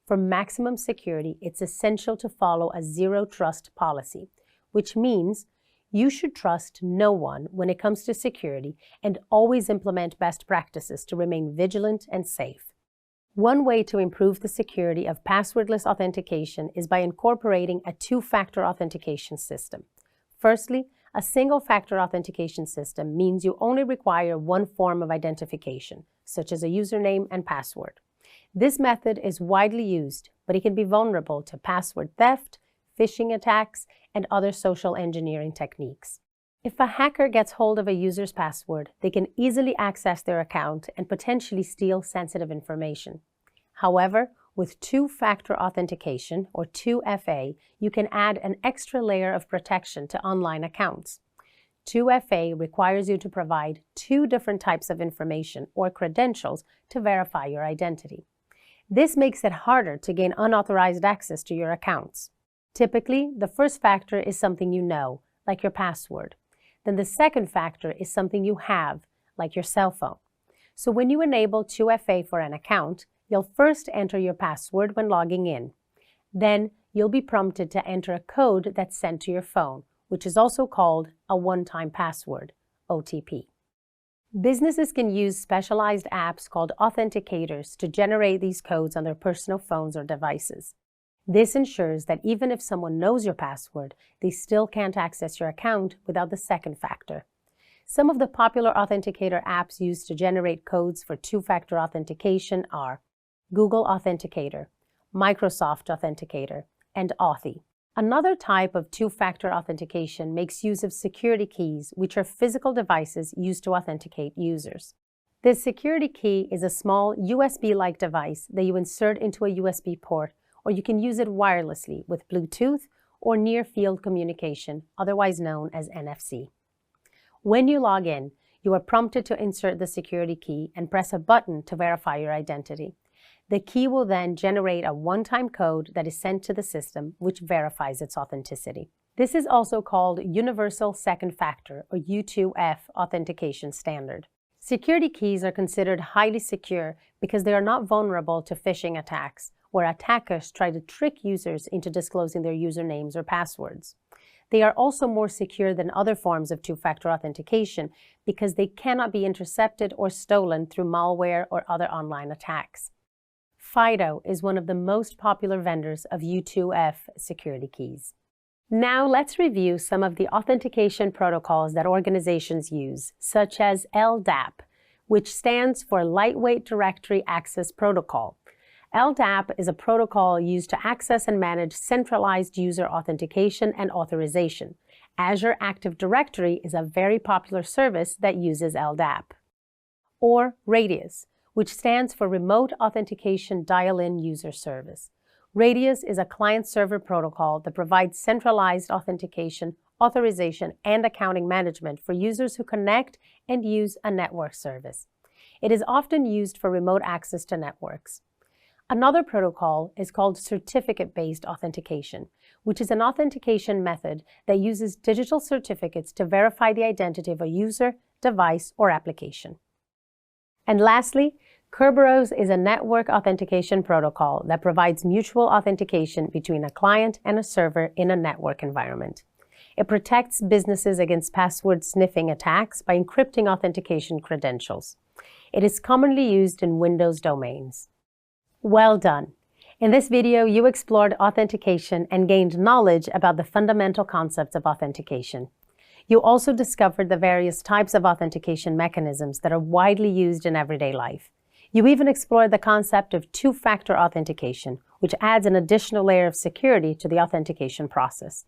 For maximum security, it's essential to follow a zero-trust policy, which means you should trust no one when it comes to security and always implement best practices to remain vigilant and safe. One way to improve the security of passwordless authentication is by incorporating a two-factor authentication system. Firstly, a single-factor authentication system means you only require one form of identification, such as a username and password. This method is widely used, but it can be vulnerable to password theft, phishing attacks, and other social engineering techniques. If a hacker gets hold of a user's password, they can easily access their account and potentially steal sensitive information. However, with two-factor authentication, or 2FA, you can add an extra layer of protection to online accounts. 2FA requires you to provide two different types of information or credentials to verify your identity. This makes it harder to gain unauthorized access to your accounts. Typically, the first factor is something you know, like your password. Then the second factor is something you have, like your cell phone. So when you enable 2FA for an account, you'll first enter your password when logging in. Then you'll be prompted to enter a code that's sent to your phone, which is also called a one-time password, OTP. Businesses can use specialized apps called authenticators to generate these codes on their personal phones or devices. This ensures that even if someone knows your password, they still can't access your account without the second factor. Some of the popular authenticator apps used to generate codes for two-factor authentication are Google Authenticator, Microsoft Authenticator, and Authy. Another type of two-factor authentication makes use of security keys, which are physical devices used to authenticate users. This security key is a small USB-like device that you insert into a USB port, or you can use it wirelessly with Bluetooth or near-field communication, otherwise known as NFC. When you log in, you are prompted to insert the security key and press a button to verify your identity. The key will then generate a one-time code that is sent to the system, which verifies its authenticity. This is also called Universal Second Factor, or U2F, authentication standard. Security keys are considered highly secure because they are not vulnerable to phishing attacks, where attackers try to trick users into disclosing their usernames or passwords. They are also more secure than other forms of two-factor authentication because they cannot be intercepted or stolen through malware or other online attacks. FIDO is one of the most popular vendors of U2F security keys. Now let's review some of the authentication protocols that organizations use, such as LDAP, which stands for Lightweight Directory Access Protocol. LDAP is a protocol used to access and manage centralized user authentication and authorization. Azure Active Directory is a very popular service that uses LDAP. Or Radius, which stands for Remote Authentication Dial-In User Service. Radius is a client-server protocol that provides centralized authentication, authorization, and accounting management for users who connect and use a network service. It is often used for remote access to networks. Another protocol is called certificate-based authentication, which is an authentication method that uses digital certificates to verify the identity of a user, device, or application. And lastly, Kerberos is a network authentication protocol that provides mutual authentication between a client and a server in a network environment. It protects businesses against password sniffing attacks by encrypting authentication credentials. It is commonly used in Windows domains. Well done! In this video, you explored authentication and gained knowledge about the fundamental concepts of authentication. You also discovered the various types of authentication mechanisms that are widely used in everyday life. You even explored the concept of two-factor authentication, which adds an additional layer of security to the authentication process.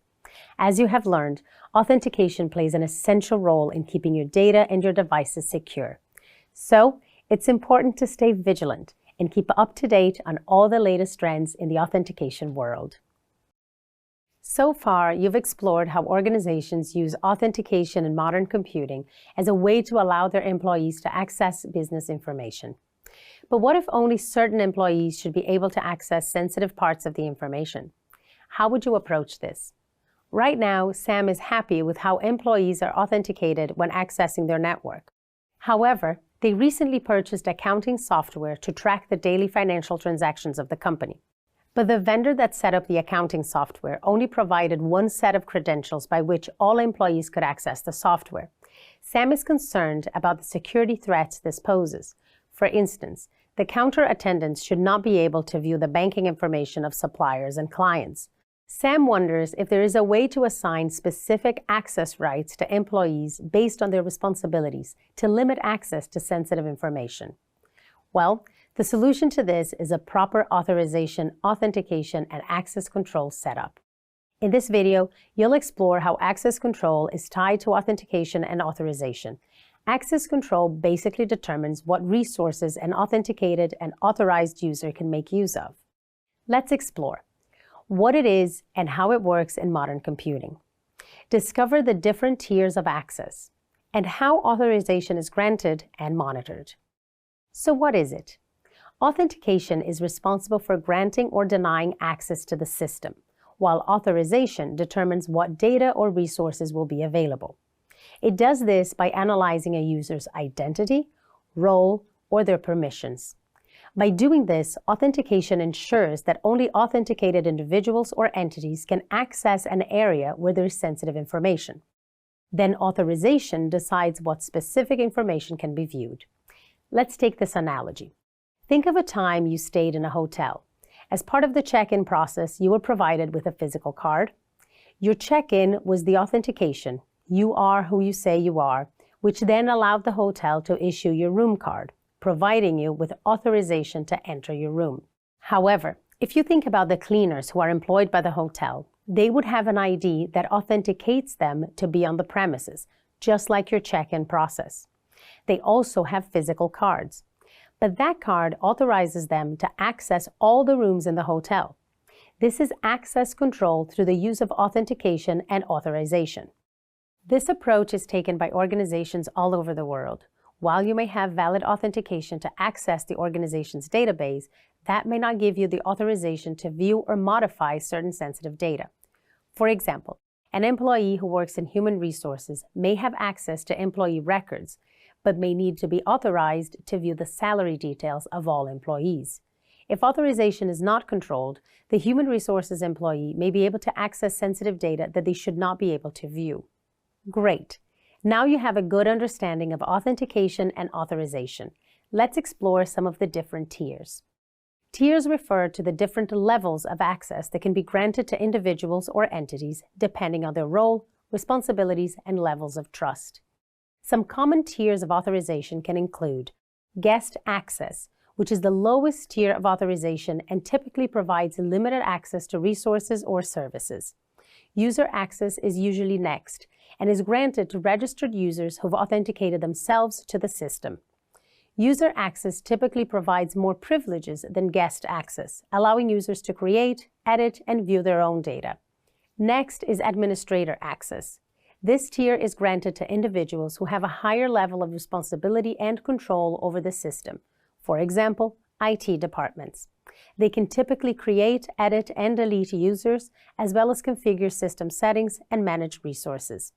As you have learned, authentication plays an essential role in keeping your data and your devices secure. So, it's important to stay vigilant and keep up to date on all the latest trends in the authentication world. So far, you've explored how organizations use authentication in modern computing as a way to allow their employees to access business information. But what if only certain employees should be able to access sensitive parts of the information? How would you approach this? Right now, Sam is happy with how employees are authenticated when accessing their network. However, they recently purchased accounting software to track the daily financial transactions of the company. But the vendor that set up the accounting software only provided one set of credentials by which all employees could access the software. Sam is concerned about the security threats this poses. For instance, the counter attendants should not be able to view the banking information of suppliers and clients. Sam wonders if there is a way to assign specific access rights to employees based on their responsibilities to limit access to sensitive information. Well, the solution to this is a proper authorization, authentication, and access control setup. In this video, you'll explore how access control is tied to authentication and authorization. Access control basically determines what resources an authenticated and authorized user can make use of. Let's explore what it is and how it works in modern computing. Discover the different tiers of access and how authorization is granted and monitored. So what is it? Authentication is responsible for granting or denying access to the system, while authorization determines what data or resources will be available. It does this by analyzing a user's identity, role, or their permissions. By doing this, authentication ensures that only authenticated individuals or entities can access an area where there is sensitive information. Then authorization decides what specific information can be viewed. Let's take this analogy. Think of a time you stayed in a hotel. As part of the check-in process, you were provided with a physical card. Your check-in was the authentication. You are who you say you are, which then allowed the hotel to issue your room card, providing you with authorization to enter your room. However, if you think about the cleaners who are employed by the hotel, they would have an ID that authenticates them to be on the premises, just like your check-in process. They also have physical cards, but that card authorizes them to access all the rooms in the hotel. This is access control through the use of authentication and authorization. This approach is taken by organizations all over the world. While you may have valid authentication to access the organization's database, that may not give you the authorization to view or modify certain sensitive data. For example, an employee who works in human resources may have access to employee records, but may need to be authorized to view the salary details of all employees. If authorization is not controlled, the human resources employee may be able to access sensitive data that they should not be able to view. Great. Now you have a good understanding of authentication and authorization. Let's explore some of the different tiers. Tiers refer to the different levels of access that can be granted to individuals or entities depending on their role, responsibilities, and levels of trust. Some common tiers of authorization can include guest access, which is the lowest tier of authorization and typically provides limited access to resources or services. User access is usually next and is granted to registered users who've authenticated themselves to the system. User access typically provides more privileges than guest access, allowing users to create, edit, and view their own data. Next is administrator access. This tier is granted to individuals who have a higher level of responsibility and control over the system. For example, IT departments. They can typically create, edit, and delete users, as well as configure system settings and manage resources.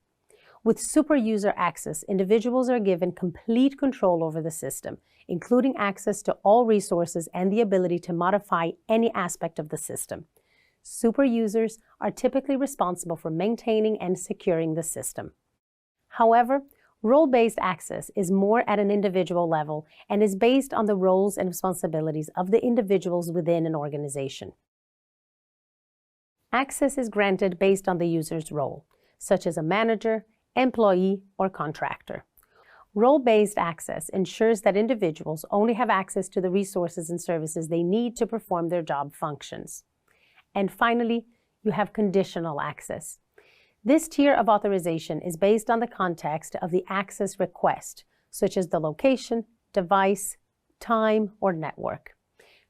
With super user access, individuals are given complete control over the system, including access to all resources and the ability to modify any aspect of the system. Super users are typically responsible for maintaining and securing the system. However, role-based access is more at an individual level and is based on the roles and responsibilities of the individuals within an organization. Access is granted based on the user's role, such as a manager, employee, or contractor. Role-based access ensures that individuals only have access to the resources and services they need to perform their job functions. And finally, you have conditional access. This tier of authorization is based on the context of the access request, such as the location, device, time, or network.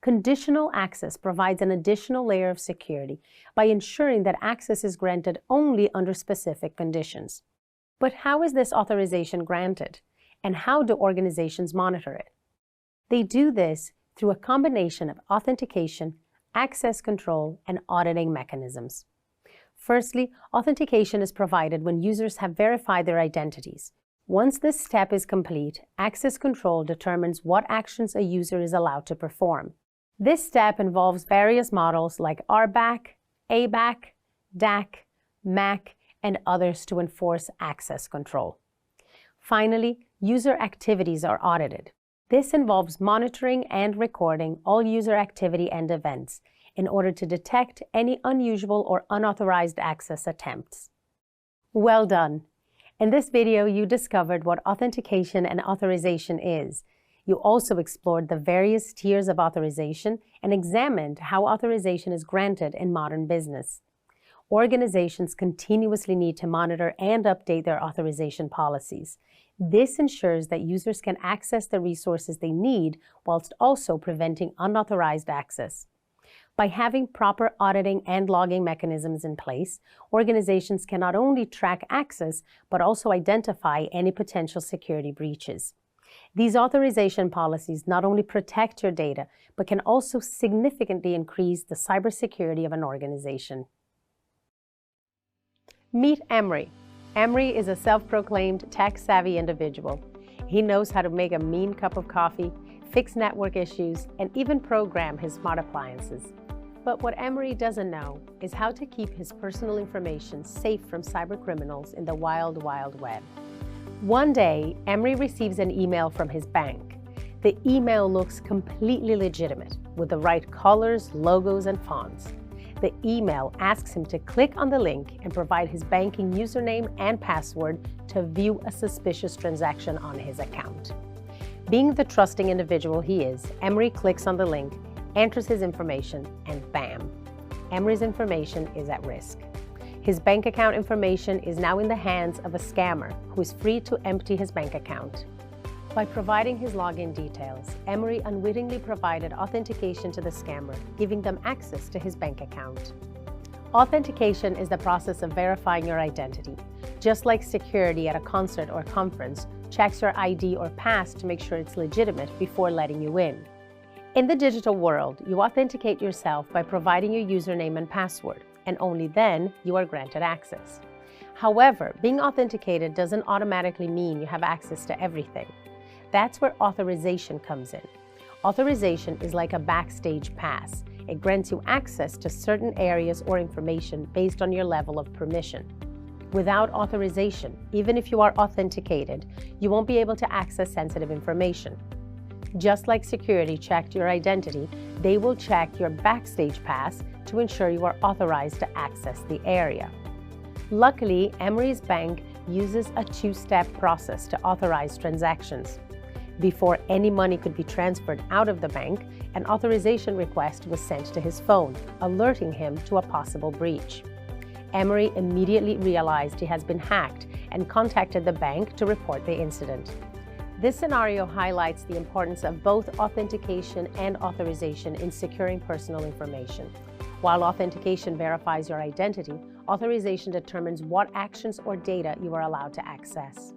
Conditional access provides an additional layer of security by ensuring that access is granted only under specific conditions. But how is this authorization granted, and how do organizations monitor it? They do this through a combination of authentication, access control, and auditing mechanisms. Firstly, authentication is provided when users have verified their identities. Once this step is complete, access control determines what actions a user is allowed to perform. This step involves various models like RBAC, ABAC, DAC, MAC, and others to enforce access control. Finally, user activities are audited. This involves monitoring and recording all user activity and events in order to detect any unusual or unauthorized access attempts. Well done! In this video, you discovered what authentication and authorization is. You also explored the various tiers of authorization and examined how authorization is granted in modern business. Organizations continuously need to monitor and update their authorization policies. This ensures that users can access the resources they need whilst also preventing unauthorized access. By having proper auditing and logging mechanisms in place, organizations can not only track access, but also identify any potential security breaches. These authorization policies not only protect your data, but can also significantly increase the cybersecurity of an organization. Meet Emery. Emery is a self-proclaimed tech-savvy individual. He knows how to make a mean cup of coffee, fix network issues, and even program his smart appliances. But what Emery doesn't know is how to keep his personal information safe from cybercriminals in the wild, wild web. One day, Emery receives an email from his bank. The email looks completely legitimate, with the right colors, logos, and fonts. The email asks him to click on the link and provide his banking username and password to view a suspicious transaction on his account. Being the trusting individual he is, Emery clicks on the link, enters his information, and bam! Emery's information is at risk. His bank account information is now in the hands of a scammer who is free to empty his bank account. By providing his login details, Emery unwittingly provided authentication to the scammer, giving them access to his bank account. Authentication is the process of verifying your identity. Just like security at a concert or conference checks your ID or pass to make sure it's legitimate before letting you in. In the digital world, you authenticate yourself by providing your username and password, and only then you are granted access. However, being authenticated doesn't automatically mean you have access to everything. That's where authorization comes in. Authorization is like a backstage pass. It grants you access to certain areas or information based on your level of permission. Without authorization, even if you are authenticated, you won't be able to access sensitive information. Just like security checked your identity, they will check your backstage pass to ensure you are authorized to access the area. Luckily, Emery's bank uses a two-step process to authorize transactions. Before any money could be transferred out of the bank, an authorization request was sent to his phone, alerting him to a possible breach. Emery immediately realized he has been hacked and contacted the bank to report the incident. This scenario highlights the importance of both authentication and authorization in securing personal information. While authentication verifies your identity, authorization determines what actions or data you are allowed to access.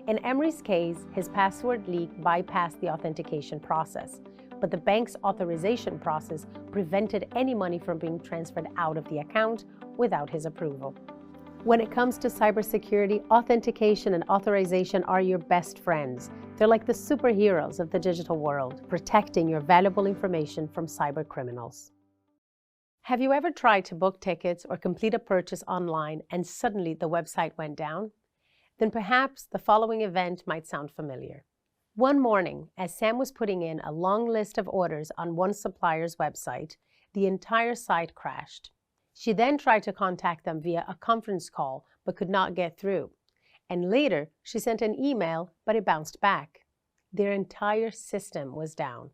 In Emery's case, his password leak bypassed the authentication process, but the bank's authorization process prevented any money from being transferred out of the account without his approval. When it comes to cybersecurity, authentication and authorization are your best friends. They're like the superheroes of the digital world, protecting your valuable information from cyber criminals. Have you ever tried to book tickets or complete a purchase online and suddenly the website went down? Then perhaps the following event might sound familiar. One morning, as Sam was putting in a long list of orders on one supplier's website, the entire site crashed. She then tried to contact them via a conference call but could not get through. And later, she sent an email, but it bounced back. Their entire system was down.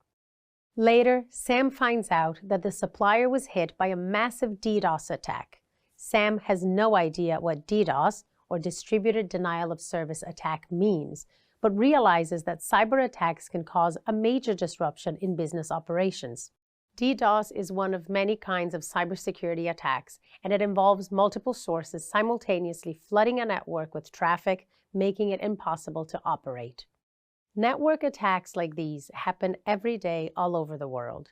Later, Sam finds out that the supplier was hit by a massive DDoS attack. Sam has no idea what DDoS, or distributed denial of service attack, means, but realizes that cyber attacks can cause a major disruption in business operations. DDoS is one of many kinds of cybersecurity attacks, and it involves multiple sources simultaneously flooding a network with traffic, making it impossible to operate. Network attacks like these happen every day all over the world,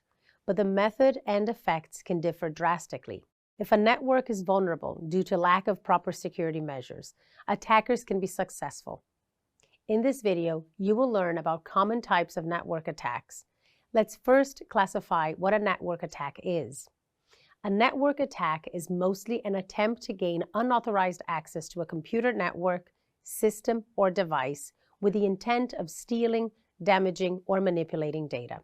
but the method and effects can differ drastically. If a network is vulnerable due to lack of proper security measures, attackers can be successful. In this video, you will learn about common types of network attacks. Let's first classify what a network attack is. A network attack is mostly an attempt to gain unauthorized access to a computer network, system, or device with the intent of stealing, damaging, or manipulating data.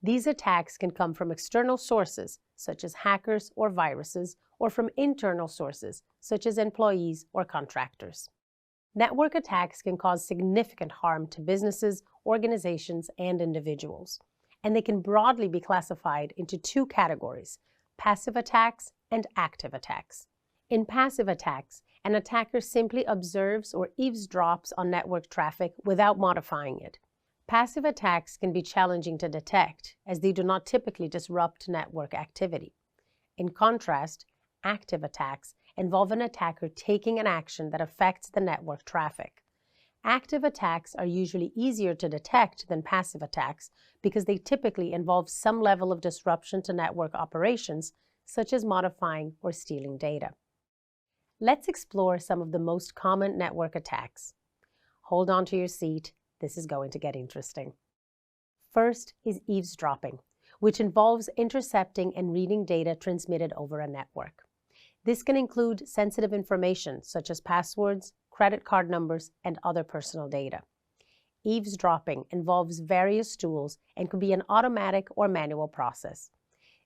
These attacks can come from external sources, such as hackers or viruses, or from internal sources, such as employees or contractors. Network attacks can cause significant harm to businesses, organizations, and individuals, and they can broadly be classified into two categories: passive attacks and active attacks. In passive attacks, an attacker simply observes or eavesdrops on network traffic without modifying it. Passive attacks can be challenging to detect, as they do not typically disrupt network activity. In contrast, active attacks involve an attacker taking an action that affects the network traffic. Active attacks are usually easier to detect than passive attacks because they typically involve some level of disruption to network operations, such as modifying or stealing data. Let's explore some of the most common network attacks. Hold on to your seat. This is going to get interesting. First is eavesdropping, which involves intercepting and reading data transmitted over a network. This can include sensitive information such as passwords, credit card numbers, and other personal data. Eavesdropping involves various tools and could be an automatic or manual process.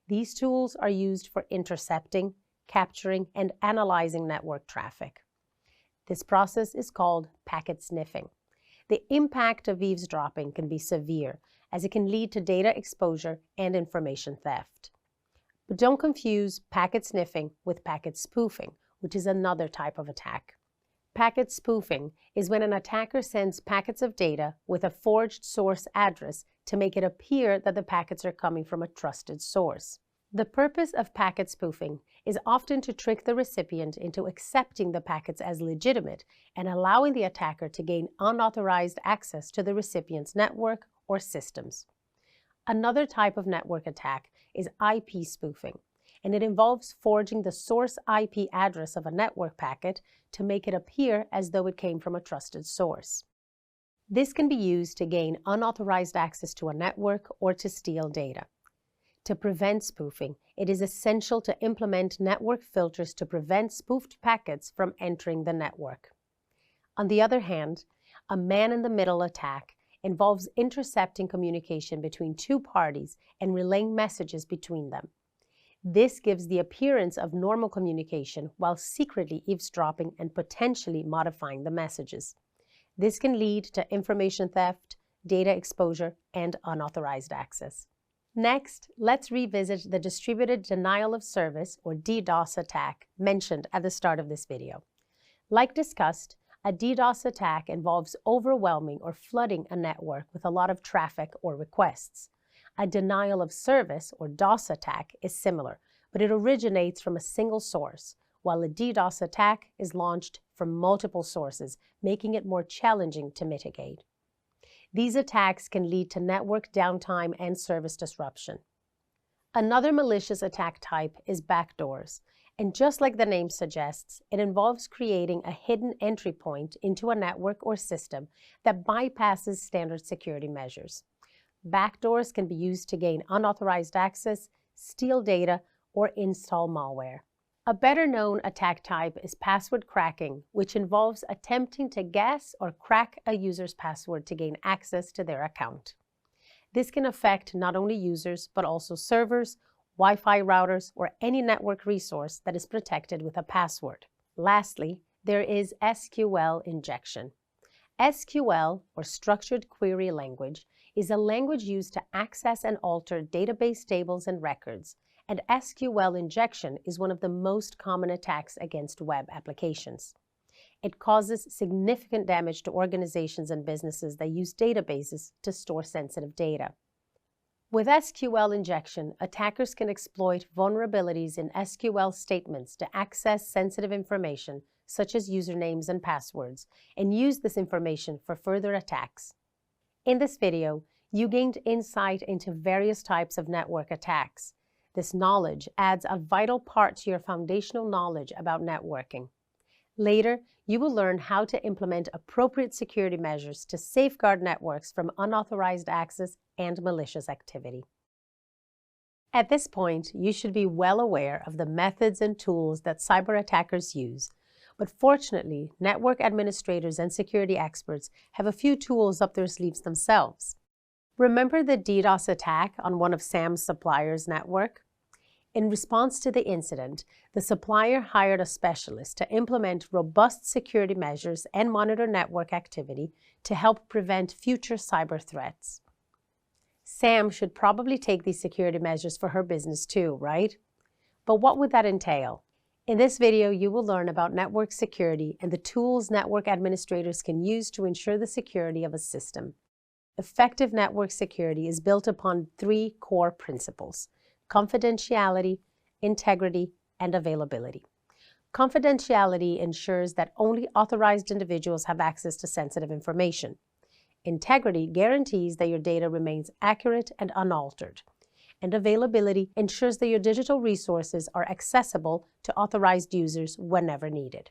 These tools are used for intercepting, capturing, and analyzing network traffic. This process is called packet sniffing. The impact of eavesdropping can be severe, as it can lead to data exposure and information theft. But don't confuse packet sniffing with packet spoofing, which is another type of attack. Packet spoofing is when an attacker sends packets of data with a forged source address to make it appear that the packets are coming from a trusted source. The purpose of packet spoofing is often to trick the recipient into accepting the packets as legitimate and allowing the attacker to gain unauthorized access to the recipient's network or systems. Another type of network attack is IP spoofing, and it involves forging the source IP address of a network packet to make it appear as though it came from a trusted source. This can be used to gain unauthorized access to a network or to steal data. To prevent spoofing, it is essential to implement network filters to prevent spoofed packets from entering the network. On the other hand, a man-in-the-middle attack involves intercepting communication between two parties and relaying messages between them. This gives the appearance of normal communication while secretly eavesdropping and potentially modifying the messages. This can lead to information theft, data exposure, and unauthorized access. Next, let's revisit the distributed denial of service, or DDoS attack, mentioned at the start of this video. Like discussed, a DDoS attack involves overwhelming or flooding a network with a lot of traffic or requests. A denial of service, or DOS attack, is similar, but it originates from a single source, while a DDoS attack is launched from multiple sources, making it more challenging to mitigate. These attacks can lead to network downtime and service disruption. Another malicious attack type is backdoors, and just like the name suggests, it involves creating a hidden entry point into a network or system that bypasses standard security measures. Backdoors can be used to gain unauthorized access, steal data, or install malware. A better-known attack type is password cracking, which involves attempting to guess or crack a user's password to gain access to their account. This can affect not only users, but also servers, Wi-Fi routers, or any network resource that is protected with a password. Lastly, there is SQL injection. SQL, or Structured Query Language, is a language used to access and alter database tables and records, and SQL injection is one of the most common attacks against web applications. It causes significant damage to organizations and businesses that use databases to store sensitive data. With SQL injection, attackers can exploit vulnerabilities in SQL statements to access sensitive information, such as usernames and passwords, and use this information for further attacks. In this video, you gained insight into various types of network attacks. This knowledge adds a vital part to your foundational knowledge about networking. Later, you will learn how to implement appropriate security measures to safeguard networks from unauthorized access and malicious activity. At this point, you should be well aware of the methods and tools that cyber attackers use, but fortunately, network administrators and security experts have a few tools up their sleeves themselves. Remember the DDoS attack on one of Sam's suppliers' network? In response to the incident, the supplier hired a specialist to implement robust security measures and monitor network activity to help prevent future cyber threats. Sam should probably take these security measures for her business too, right? But what would that entail? In this video, you will learn about network security and the tools network administrators can use to ensure the security of a system. Effective network security is built upon three core principles: confidentiality, integrity, and availability. Confidentiality ensures that only authorized individuals have access to sensitive information. Integrity guarantees that your data remains accurate and unaltered. And availability ensures that your digital resources are accessible to authorized users whenever needed.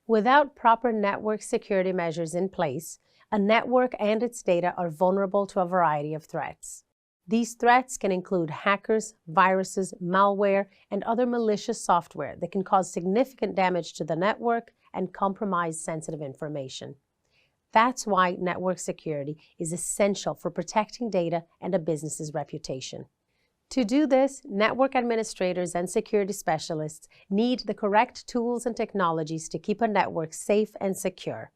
Without proper network security measures in place, a network and its data are vulnerable to a variety of threats. These threats can include hackers, viruses, malware, and other malicious software that can cause significant damage to the network and compromise sensitive information. That's why network security is essential for protecting data and a business's reputation. To do this, network administrators and security specialists need the correct tools and technologies to keep a network safe and secure.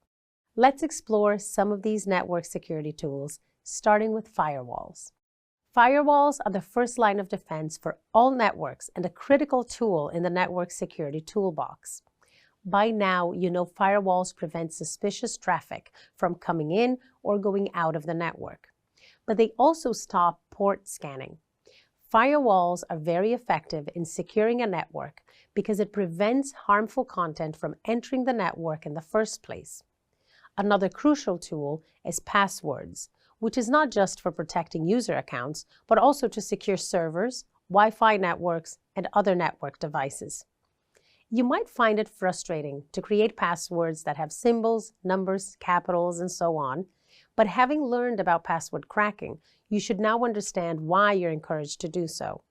Let's explore some of these network security tools, starting with firewalls. Firewalls are the first line of defense for all networks and a critical tool in the network security toolbox. By now, you know firewalls prevent suspicious traffic from coming in or going out of the network. But they also stop port scanning. Firewalls are very effective in securing a network because it prevents harmful content from entering the network in the first place. Another crucial tool is passwords, which is not just for protecting user accounts, but also to secure servers, Wi-Fi networks, and other network devices. You might find it frustrating to create passwords that have symbols, numbers, capitals, and so on, but having learned about password cracking, you should now understand why you're encouraged to do so.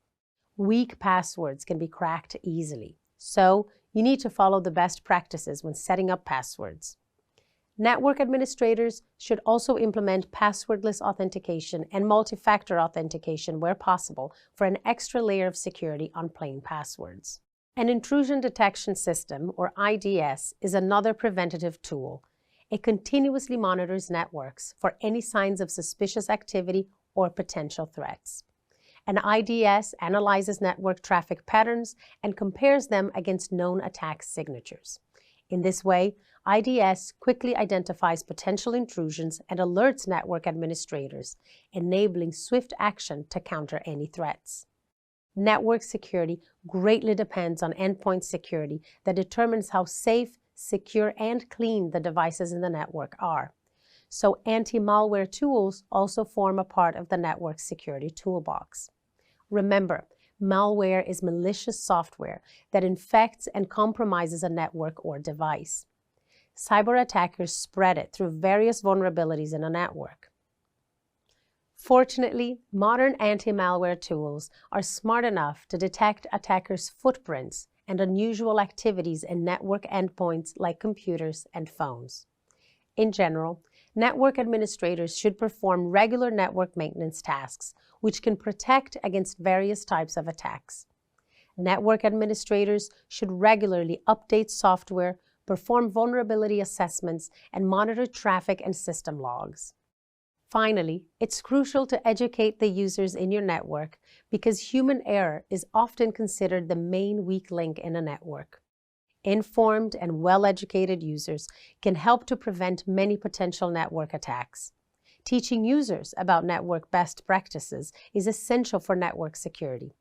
Weak passwords can be cracked easily, so you need to follow the best practices when setting up passwords. Network administrators should also implement passwordless authentication and multi-factor authentication where possible for an extra layer of security on plain passwords. An intrusion detection system, or IDS, is another preventative tool. It continuously monitors networks for any signs of suspicious activity or potential threats. An IDS analyzes network traffic patterns and compares them against known attack signatures. In this way, IDS quickly identifies potential intrusions and alerts network administrators, enabling swift action to counter any threats. Network security greatly depends on endpoint security that determines how safe, secure, and clean the devices in the network are. So anti-malware tools also form a part of the network security toolbox. Remember, malware is malicious software that infects and compromises a network or device. Cyber attackers spread it through various vulnerabilities in a network. Fortunately, modern anti-malware tools are smart enough to detect attackers' footprints and unusual activities in network endpoints like computers and phones. In general, network administrators should perform regular network maintenance tasks, which can protect against various types of attacks. Network administrators should regularly update software, perform vulnerability assessments, and monitor traffic and system logs. Finally, it's crucial to educate the users in your network because human error is often considered the main weak link in a network. Informed and well-educated users can help to prevent many potential network attacks. Teaching users about network best practices is essential for network security.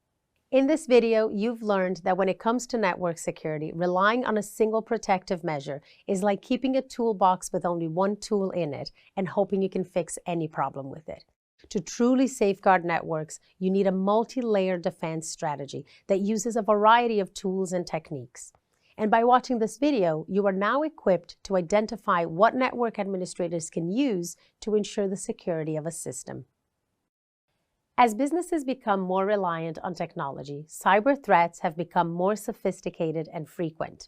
In this video, you've learned that when it comes to network security, relying on a single protective measure is like keeping a toolbox with only one tool in it and hoping you can fix any problem with it. To truly safeguard networks, you need a multi-layered defense strategy that uses a variety of tools and techniques. And by watching this video, you are now equipped to identify what network administrators can use to ensure the security of a system. As businesses become more reliant on technology, cyber threats have become more sophisticated and frequent.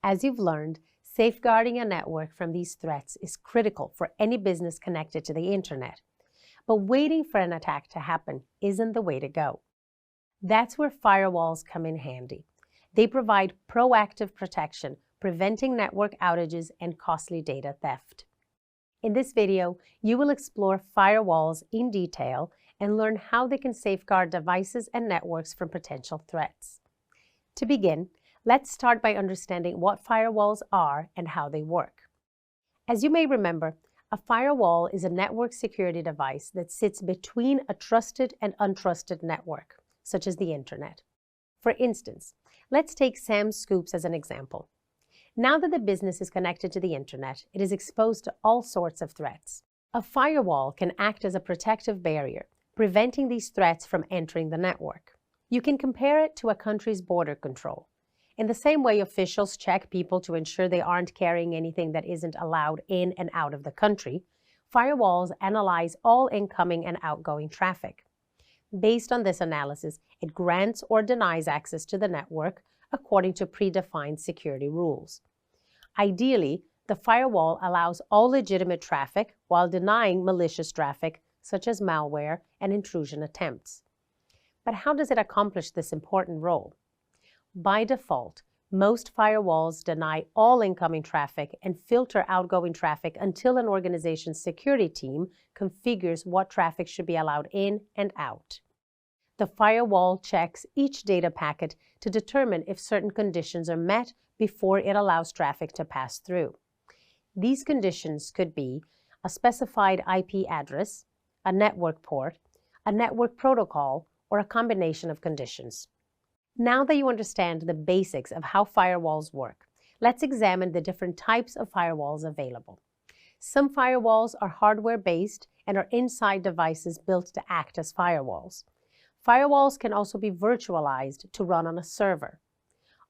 As you've learned, safeguarding a network from these threats is critical for any business connected to the internet. But waiting for an attack to happen isn't the way to go. That's where firewalls come in handy. They provide proactive protection, preventing network outages and costly data theft. In this video, you will explore firewalls in detail and learn how they can safeguard devices and networks from potential threats. To begin, let's start by understanding what firewalls are and how they work. As you may remember, a firewall is a network security device that sits between a trusted and untrusted network, such as the internet. For instance, let's take Sam's Scoops as an example. Now that the business is connected to the internet, it is exposed to all sorts of threats. A firewall can act as a protective barrier, preventing these threats from entering the network. You can compare it to a country's border control. In the same way officials check people to ensure they aren't carrying anything that isn't allowed in and out of the country, firewalls analyze all incoming and outgoing traffic. Based on this analysis, it grants or denies access to the network according to predefined security rules. Ideally, the firewall allows all legitimate traffic while denying malicious traffic, such as malware and intrusion attempts. But how does it accomplish this important role? By default, most firewalls deny all incoming traffic and filter outgoing traffic until an organization's security team configures what traffic should be allowed in and out. The firewall checks each data packet to determine if certain conditions are met before it allows traffic to pass through. These conditions could be a specified IP address, a network port, a network protocol, or a combination of conditions. Now that you understand the basics of how firewalls work, let's examine the different types of firewalls available. Some firewalls are hardware-based and are inside devices built to act as firewalls. Firewalls can also be virtualized to run on a server.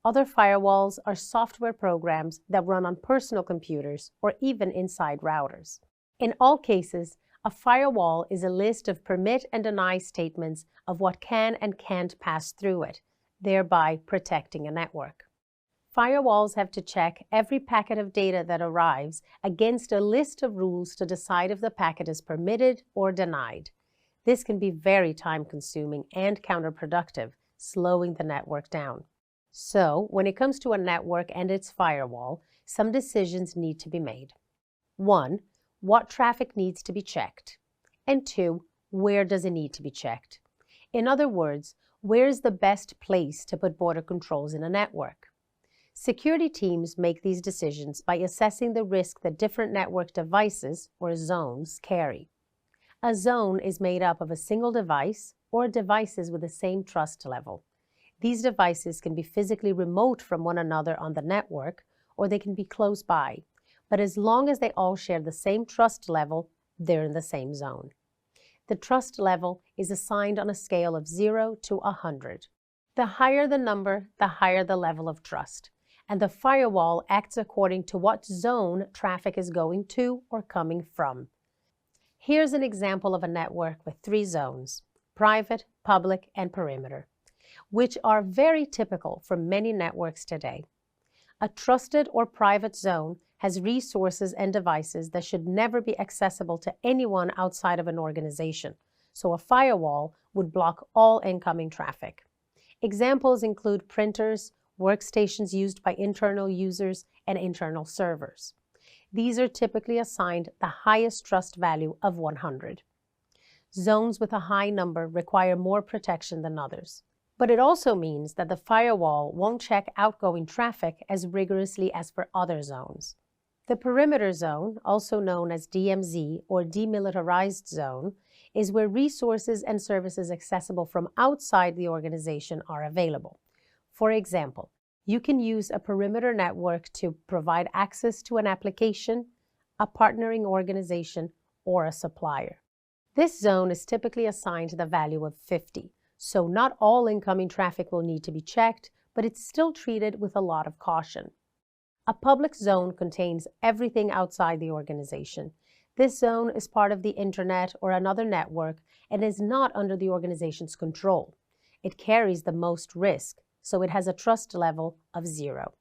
Other firewalls are software programs that run on personal computers or even inside routers. In all cases, a firewall is a list of permit and deny statements of what can and can't pass through it, thereby protecting a network. Firewalls have to check every packet of data that arrives against a list of rules to decide if the packet is permitted or denied. This can be very time-consuming and counterproductive, slowing the network down. So, when it comes to a network and its firewall, some decisions need to be made. 1. What traffic needs to be checked? And 2. Where does it need to be checked? In other words, where is the best place to put border controls in a network? Security teams make these decisions by assessing the risk that different network devices, or zones, carry. A zone is made up of a single device or devices with the same trust level. These devices can be physically remote from one another on the network, or they can be close by. But as long as they all share the same trust level, they're in the same zone. The trust level is assigned on a scale of 0 to 100. The higher the number, the higher the level of trust. And the firewall acts according to what zone traffic is going to or coming from. Here's an example of a network with 3 zones: private, public, and perimeter, which are very typical for many networks today. A trusted or private zone has resources and devices that should never be accessible to anyone outside of an organization, so a firewall would block all incoming traffic. Examples include printers, workstations used by internal users, and internal servers. These are typically assigned the highest trust value of 100. Zones with a high number require more protection than others. But it also means that the firewall won't check outgoing traffic as rigorously as for other zones. The perimeter zone, also known as DMZ or demilitarized zone, is where resources and services accessible from outside the organization are available. For example, you can use a perimeter network to provide access to an application, a partnering organization, or a supplier. This zone is typically assigned the value of 50, so not all incoming traffic will need to be checked, but it's still treated with a lot of caution. A public zone contains everything outside the organization. This zone is part of the internet or another network and is not under the organization's control. It carries the most risk, so it has a trust level of 0.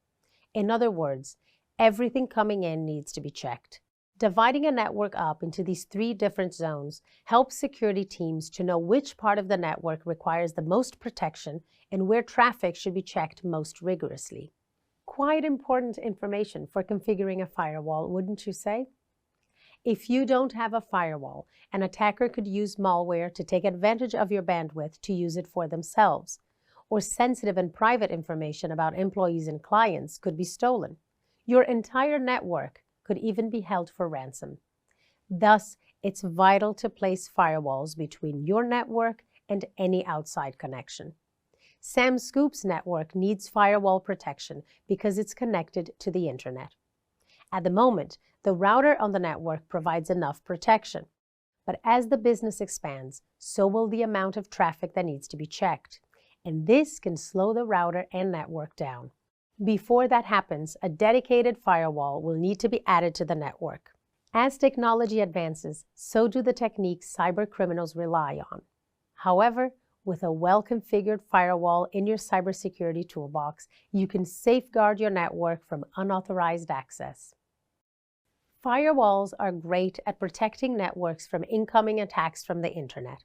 In other words, everything coming in needs to be checked. Dividing a network up into these 3 different zones helps security teams to know which part of the network requires the most protection and where traffic should be checked most rigorously. Quite important information for configuring a firewall, wouldn't you say? If you don't have a firewall, an attacker could use malware to take advantage of your bandwidth to use it for themselves, or sensitive and private information about employees and clients could be stolen. Your entire network could even be held for ransom. Thus, it's vital to place firewalls between your network and any outside connection. Sam Scoop's network needs firewall protection because it's connected to the internet. At the moment, the router on the network provides enough protection. But as the business expands, so will the amount of traffic that needs to be checked. And this can slow the router and network down. Before that happens, a dedicated firewall will need to be added to the network. As technology advances, so do the techniques cybercriminals rely on. However, with a well-configured firewall in your cybersecurity toolbox, you can safeguard your network from unauthorized access. Firewalls are great at protecting networks from incoming attacks from the internet,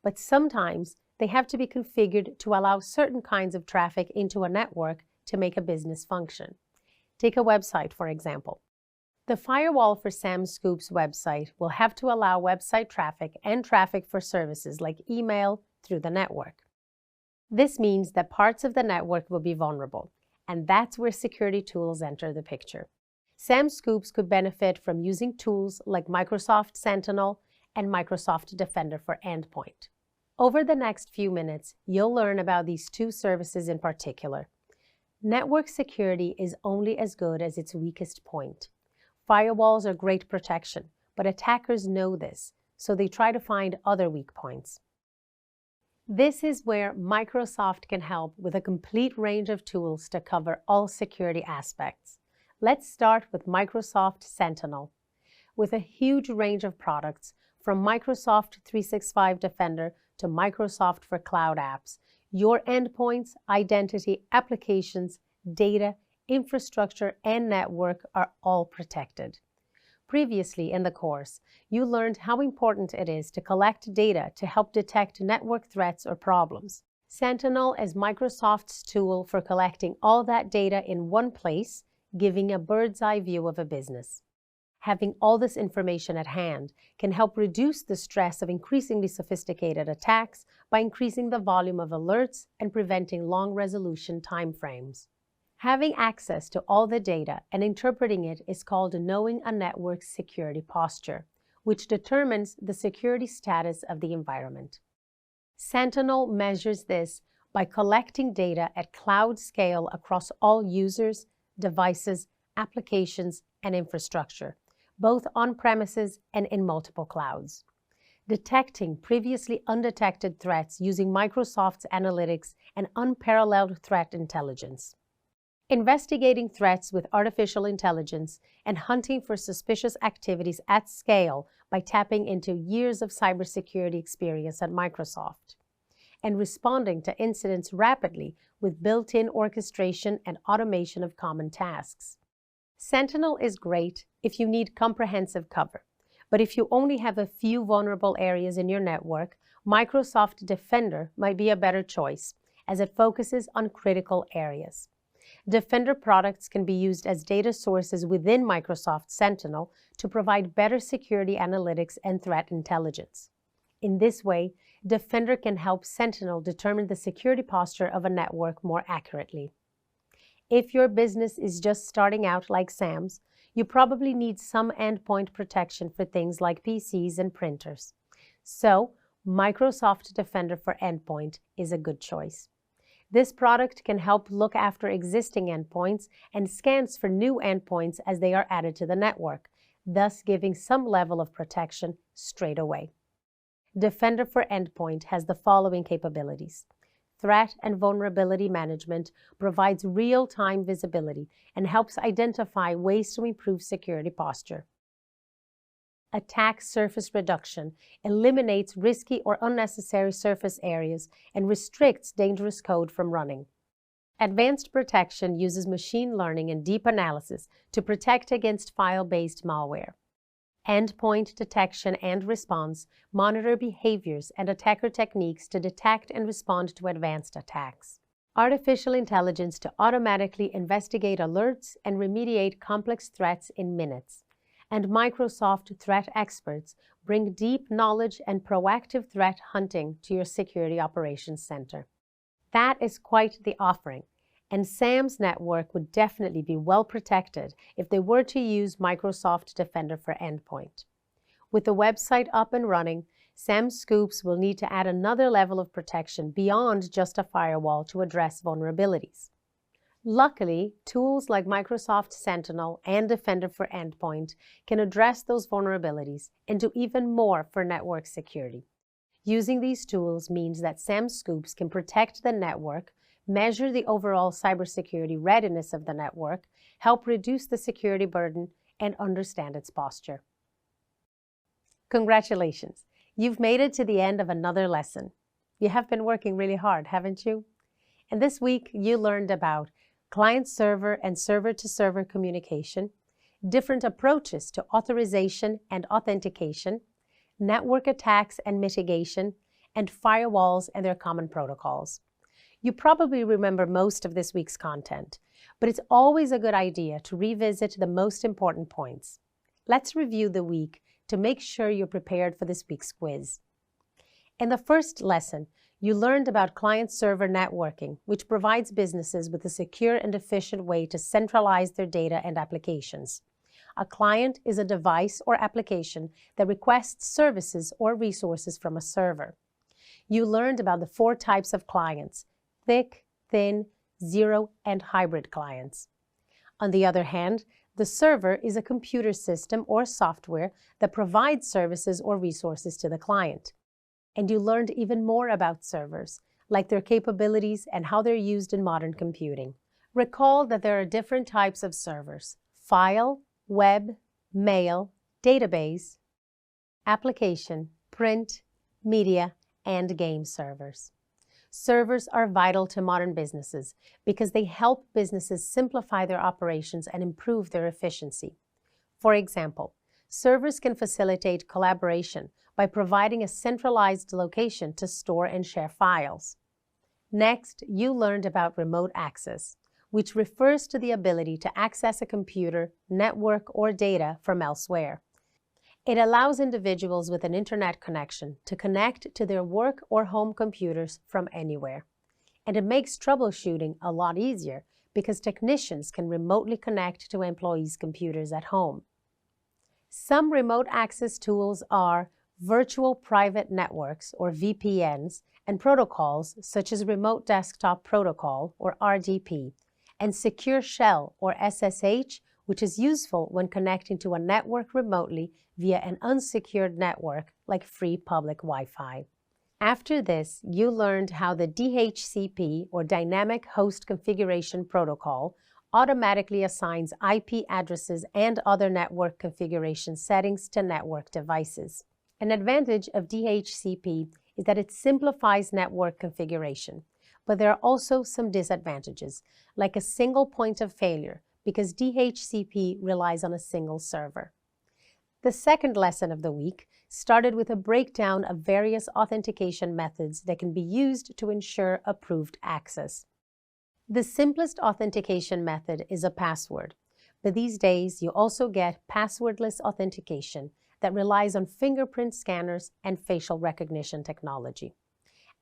but sometimes they have to be configured to allow certain kinds of traffic into a network to make a business function. Take a website, for example. The firewall for Sam Scoop's website will have to allow website traffic and traffic for services like email through the network. This means that parts of the network will be vulnerable, and that's where security tools enter the picture. Sam Scoops could benefit from using tools like Microsoft Sentinel and Microsoft Defender for Endpoint. Over the next few minutes, you'll learn about these two services in particular. Network security is only as good as its weakest point. Firewalls are great protection, but attackers know this, so they try to find other weak points. This is where Microsoft can help with a complete range of tools to cover all security aspects. Let's start with Microsoft Sentinel. With a huge range of products, from Microsoft 365 Defender to Microsoft for Cloud Apps, your endpoints, identity, applications, data, infrastructure, and network are all protected. Previously in the course, you learned how important it is to collect data to help detect network threats or problems. Sentinel is Microsoft's tool for collecting all that data in one place, giving a bird's-eye view of a business. Having all this information at hand can help reduce the stress of increasingly sophisticated attacks by increasing the volume of alerts and preventing long resolution timeframes. Having access to all the data and interpreting it is called knowing a network's security posture, which determines the security status of the environment. Sentinel measures this by collecting data at cloud scale across all users, devices, applications, and infrastructure, both on-premises and in multiple clouds. Detecting previously undetected threats using Microsoft's analytics and unparalleled threat intelligence. Investigating threats with artificial intelligence and hunting for suspicious activities at scale by tapping into years of cybersecurity experience at Microsoft. And responding to incidents rapidly with built-in orchestration and automation of common tasks. Sentinel is great if you need comprehensive cover, but if you only have a few vulnerable areas in your network, Microsoft Defender might be a better choice, as it focuses on critical areas. Defender products can be used as data sources within Microsoft Sentinel to provide better security analytics and threat intelligence. In this way, Defender can help Sentinel determine the security posture of a network more accurately. If your business is just starting out like Sam's, you probably need some endpoint protection for things like PCs and printers. So, Microsoft Defender for Endpoint is a good choice. This product can help look after existing endpoints and scans for new endpoints as they are added to the network, thus giving some level of protection straight away. Defender for Endpoint has the following capabilities. Threat and vulnerability management provides real-time visibility and helps identify ways to improve security posture. Attack surface reduction eliminates risky or unnecessary surface areas and restricts dangerous code from running. Advanced protection uses machine learning and deep analysis to protect against file-based malware. Endpoint detection and response monitor behaviors and attacker techniques to detect and respond to advanced attacks. Artificial intelligence to automatically investigate alerts and remediate complex threats in minutes. And Microsoft threat experts bring deep knowledge and proactive threat hunting to your Security Operations Center. That is quite the offering, and Sam's network would definitely be well protected if they were to use Microsoft Defender for Endpoint. With the website up and running, Sam Scoops will need to add another level of protection beyond just a firewall to address vulnerabilities. Luckily, tools like Microsoft Sentinel and Defender for Endpoint can address those vulnerabilities and do even more for network security. Using these tools means that Sam Scoops can protect the network, measure the overall cybersecurity readiness of the network, help reduce the security burden, and understand its posture. Congratulations! You've made it to the end of another lesson. You have been working really hard, haven't you? And this week, you learned about client-server and server-to-server communication, different approaches to authorization and authentication, network attacks and mitigation, and firewalls and their common protocols. You probably remember most of this week's content, but it's always a good idea to revisit the most important points. Let's review the week to make sure you're prepared for this week's quiz. In the first lesson, You learned about client-server networking, which provides businesses with a secure and efficient way to centralize their data and applications. A client is a device or application that requests services or resources from a server. You learned about the 4 types of clients: thick, thin, zero, and hybrid clients. On the other hand, the server is a computer system or software that provides services or resources to the client. And you learned even more about servers, like their capabilities and how they're used in modern computing. Recall that there are different types of servers: file, web, mail, database, application, print, media, and game servers. Servers are vital to modern businesses because they help businesses simplify their operations and improve their efficiency. For example, servers can facilitate collaboration by providing a centralized location to store and share files. Next, you learned about remote access, which refers to the ability to access a computer, network, or data from elsewhere. It allows individuals with an internet connection to connect to their work or home computers from anywhere. And it makes troubleshooting a lot easier because technicians can remotely connect to employees' computers at home. Some remote access tools are virtual private networks, or VPNs, and protocols such as Remote Desktop Protocol, or RDP, and Secure Shell, or SSH, which is useful when connecting to a network remotely via an unsecured network like free public Wi-Fi. After this, you learned how the DHCP, or Dynamic Host Configuration Protocol, automatically assigns IP addresses and other network configuration settings to network devices. An advantage of DHCP is that it simplifies network configuration, but there are also some disadvantages, like a single point of failure, because DHCP relies on a single server. The second lesson of the week started with a breakdown of various authentication methods that can be used to ensure approved access. The simplest authentication method is a password, but these days you also get passwordless authentication that relies on fingerprint scanners and facial recognition technology.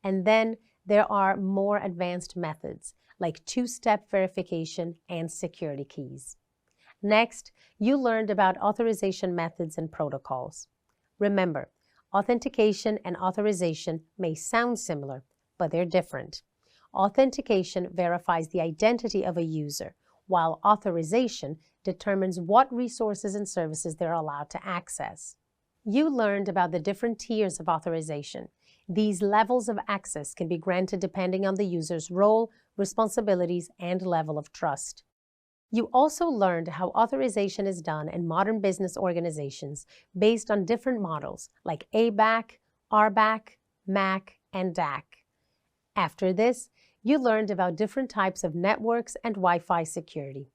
And then there are more advanced methods like two-step verification and security keys. Next, you learned about authorization methods and protocols. Remember, authentication and authorization may sound similar, but they're different. Authentication verifies the identity of a user, while authorization determines what resources and services they're allowed to access. You learned about the different tiers of authorization. These levels of access can be granted depending on the user's role, responsibilities, and level of trust. You also learned how authorization is done in modern business organizations based on different models like ABAC, RBAC, MAC, and DAC. After this, you learned about different types of networks and Wi-Fi security.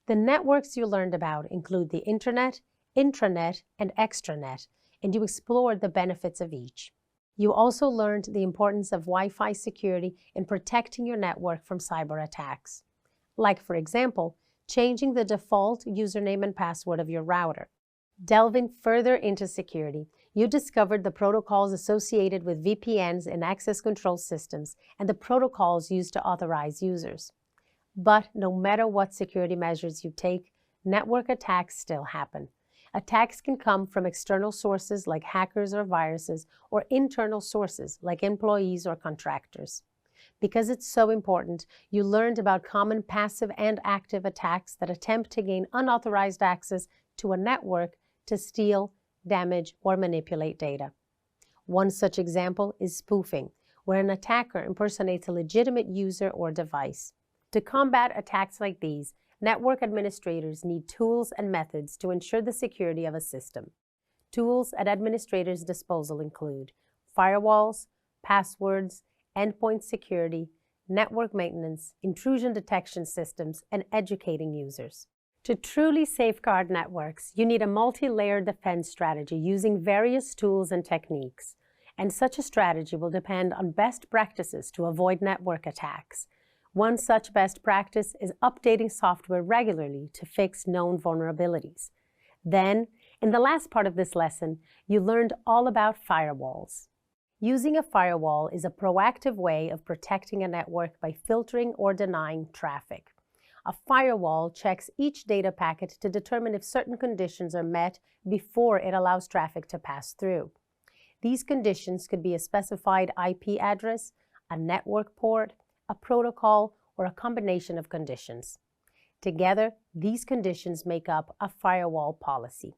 The networks you learned about include the Internet, intranet, and extranet, and you explored the benefits of each. You also learned the importance of Wi-Fi security in protecting your network from cyber attacks. Like, for example, changing the default username and password of your router. Delving further into security, you discovered the protocols associated with VPNs and access control systems and the protocols used to authorize users. But no matter what security measures you take, network attacks still happen. Attacks can come from external sources like hackers or viruses, or internal sources like employees or contractors. Because it's so important, you learned about common passive and active attacks that attempt to gain unauthorized access to a network to steal, damage, or manipulate data. One such example is spoofing, where an attacker impersonates a legitimate user or device. To combat attacks like these, network administrators need tools and methods to ensure the security of a system. Tools at administrators' disposal include firewalls, passwords, endpoint security, network maintenance, intrusion detection systems, and educating users. To truly safeguard networks, you need a multi-layered defense strategy using various tools and techniques. And such a strategy will depend on best practices to avoid network attacks. One such best practice is updating software regularly to fix known vulnerabilities. Then, in the last part of this lesson, you learned all about firewalls. Using a firewall is a proactive way of protecting a network by filtering or denying traffic. A firewall checks each data packet to determine if certain conditions are met before it allows traffic to pass through. These conditions could be a specified IP address, a network port, a protocol, or a combination of conditions. Together, these conditions make up a firewall policy.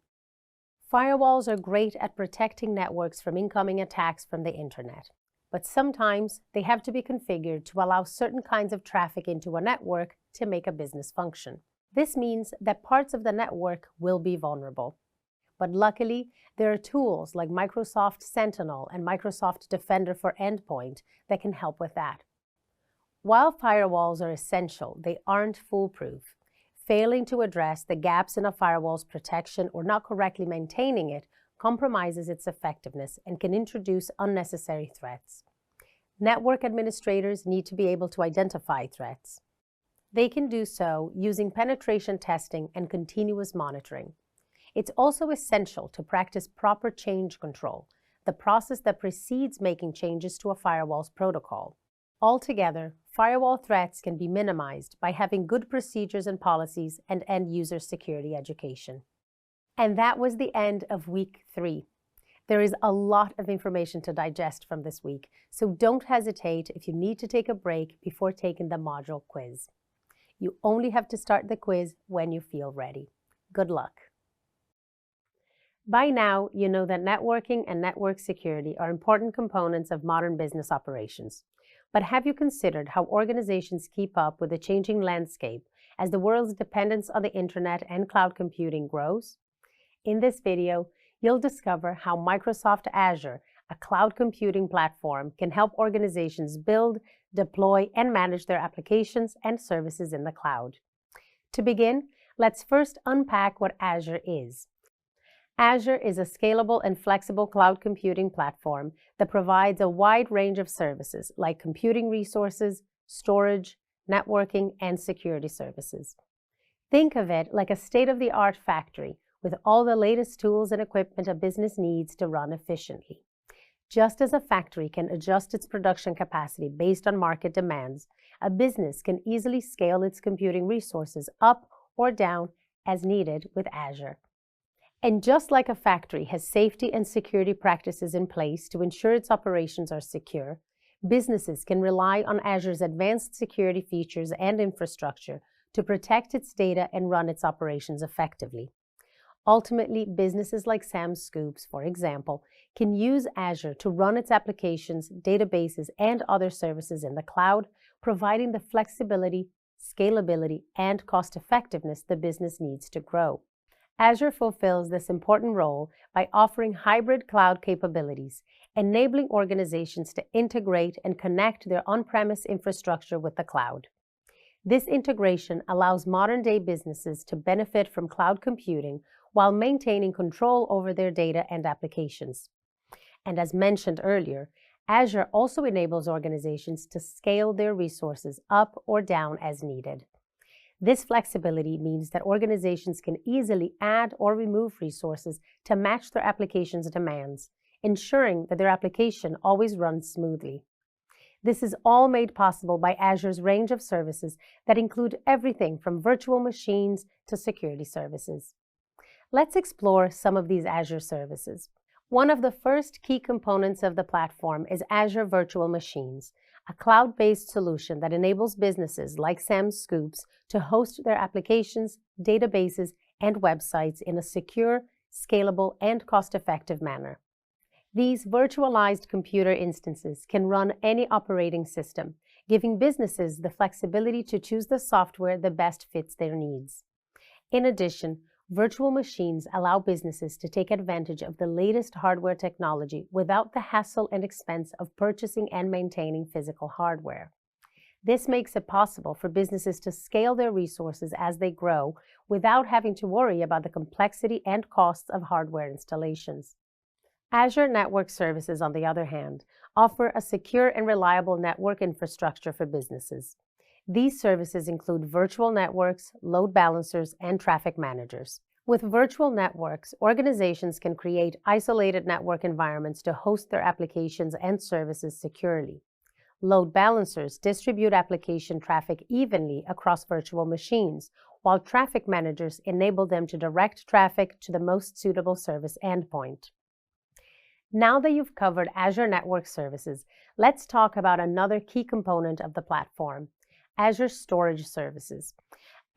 Firewalls are great at protecting networks from incoming attacks from the internet, but sometimes they have to be configured to allow certain kinds of traffic into a network to make a business function. This means that parts of the network will be vulnerable. But luckily, there are tools like Microsoft Sentinel and Microsoft Defender for Endpoint that can help with that. While firewalls are essential, they aren't foolproof. Failing to address the gaps in a firewall's protection or not correctly maintaining it compromises its effectiveness and can introduce unnecessary threats. Network administrators need to be able to identify threats. They can do so using penetration testing and continuous monitoring. It's also essential to practice proper change control, the process that precedes making changes to a firewall's protocol. Altogether, firewall threats can be minimized by having good procedures and policies and end-user security education. And that was the end of week 3. There is a lot of information to digest from this week, so don't hesitate if you need to take a break before taking the module quiz. You only have to start the quiz when you feel ready. Good luck. By now, you know that networking and network security are important components of modern business operations. But have you considered how organizations keep up with the changing landscape as the world's dependence on the internet and cloud computing grows? In this video, you'll discover how Microsoft Azure, a cloud computing platform, can help organizations build, deploy, and manage their applications and services in the cloud. To begin, let's first unpack what Azure is. Azure is a scalable and flexible cloud computing platform that provides a wide range of services like computing resources, storage, networking, and security services. Think of it like a state-of-the-art factory with all the latest tools and equipment a business needs to run efficiently. Just as a factory can adjust its production capacity based on market demands, a business can easily scale its computing resources up or down as needed with Azure. And just like a factory has safety and security practices in place to ensure its operations are secure, businesses can rely on Azure's advanced security features and infrastructure to protect its data and run its operations effectively. Ultimately, businesses like Sam's Scoops, for example, can use Azure to run its applications, databases, and other services in the cloud, providing the flexibility, scalability, and cost-effectiveness the business needs to grow. Azure fulfills this important role by offering hybrid cloud capabilities, enabling organizations to integrate and connect their on-premise infrastructure with the cloud. This integration allows modern-day businesses to benefit from cloud computing while maintaining control over their data and applications. And as mentioned earlier, Azure also enables organizations to scale their resources up or down as needed. This flexibility means that organizations can easily add or remove resources to match their application's demands, ensuring that their application always runs smoothly. This is all made possible by Azure's range of services that include everything from virtual machines to security services. Let's explore some of these Azure services. One of the first key components of the platform is Azure Virtual Machines, a cloud-based solution that enables businesses like Sam's Scoops to host their applications, databases, and websites in a secure, scalable, and cost-effective manner. These virtualized computer instances can run any operating system, giving businesses the flexibility to choose the software that best fits their needs. In addition, virtual machines allow businesses to take advantage of the latest hardware technology without the hassle and expense of purchasing and maintaining physical hardware. This makes it possible for businesses to scale their resources as they grow without having to worry about the complexity and costs of hardware installations. Azure Network Services, on the other hand, offer a secure and reliable network infrastructure for businesses. These services include virtual networks, load balancers, and traffic managers. With virtual networks, organizations can create isolated network environments to host their applications and services securely. Load balancers distribute application traffic evenly across virtual machines, while traffic managers enable them to direct traffic to the most suitable service endpoint. Now that you've covered Azure Network Services, let's talk about another key component of the platform, Azure Storage Services.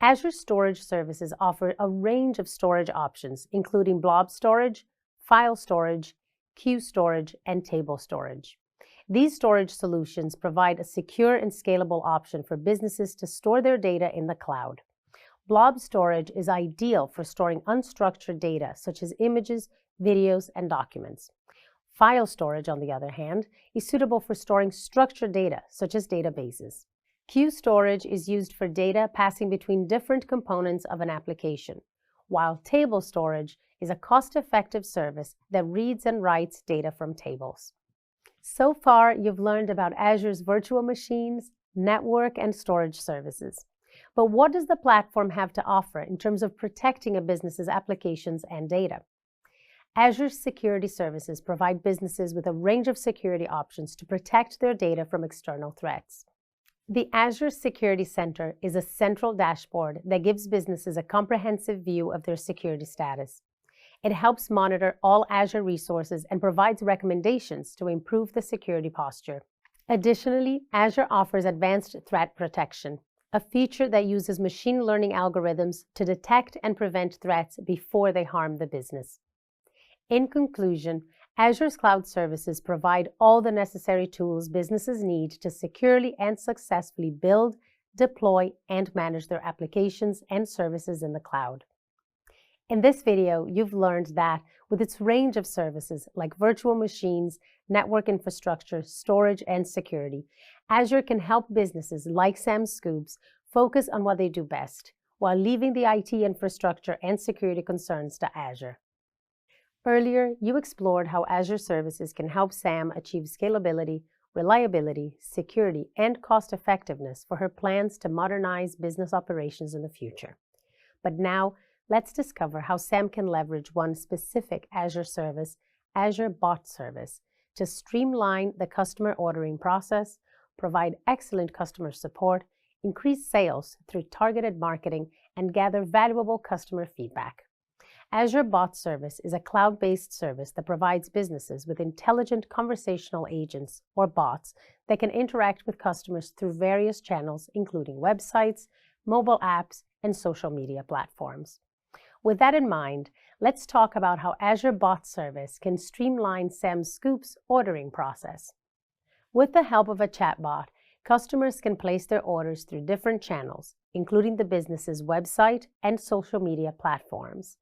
Azure Storage Services offer a range of storage options, including blob storage, file storage, queue storage, and table storage. These storage solutions provide a secure and scalable option for businesses to store their data in the cloud. Blob storage is ideal for storing unstructured data, such as images, videos, and documents. File storage, on the other hand, is suitable for storing structured data, such as databases. Queue storage is used for data passing between different components of an application, while table storage is a cost-effective service that reads and writes data from tables. So far, you've learned about Azure's virtual machines, network, and storage services. But what does the platform have to offer in terms of protecting a business's applications and data? Azure's security services provide businesses with a range of security options to protect their data from external threats. The Azure Security Center is a central dashboard that gives businesses a comprehensive view of their security status. It helps monitor all Azure resources and provides recommendations to improve the security posture. Additionally, Azure offers advanced threat protection, a feature that uses machine learning algorithms to detect and prevent threats before they harm the business. In conclusion, Azure's cloud services provide all the necessary tools businesses need to securely and successfully build, deploy, and manage their applications and services in the cloud. In this video, you've learned that with its range of services like virtual machines, network infrastructure, storage, and security, Azure can help businesses like Sam Scoops focus on what they do best, while leaving the IT infrastructure and security concerns to Azure. Earlier, you explored how Azure services can help Sam achieve scalability, reliability, security, and cost-effectiveness for her plans to modernize business operations in the future. But now, let's discover how Sam can leverage one specific Azure service, Azure Bot Service, to streamline the customer ordering process, provide excellent customer support, increase sales through targeted marketing, and gather valuable customer feedback. Azure Bot Service is a cloud-based service that provides businesses with intelligent conversational agents, or bots, that can interact with customers through various channels, including websites, mobile apps, and social media platforms. With that in mind, let's talk about how Azure Bot Service can streamline Sam Scoop's ordering process. With the help of a chatbot, customers can place their orders through different channels, including the business's website and social media platforms.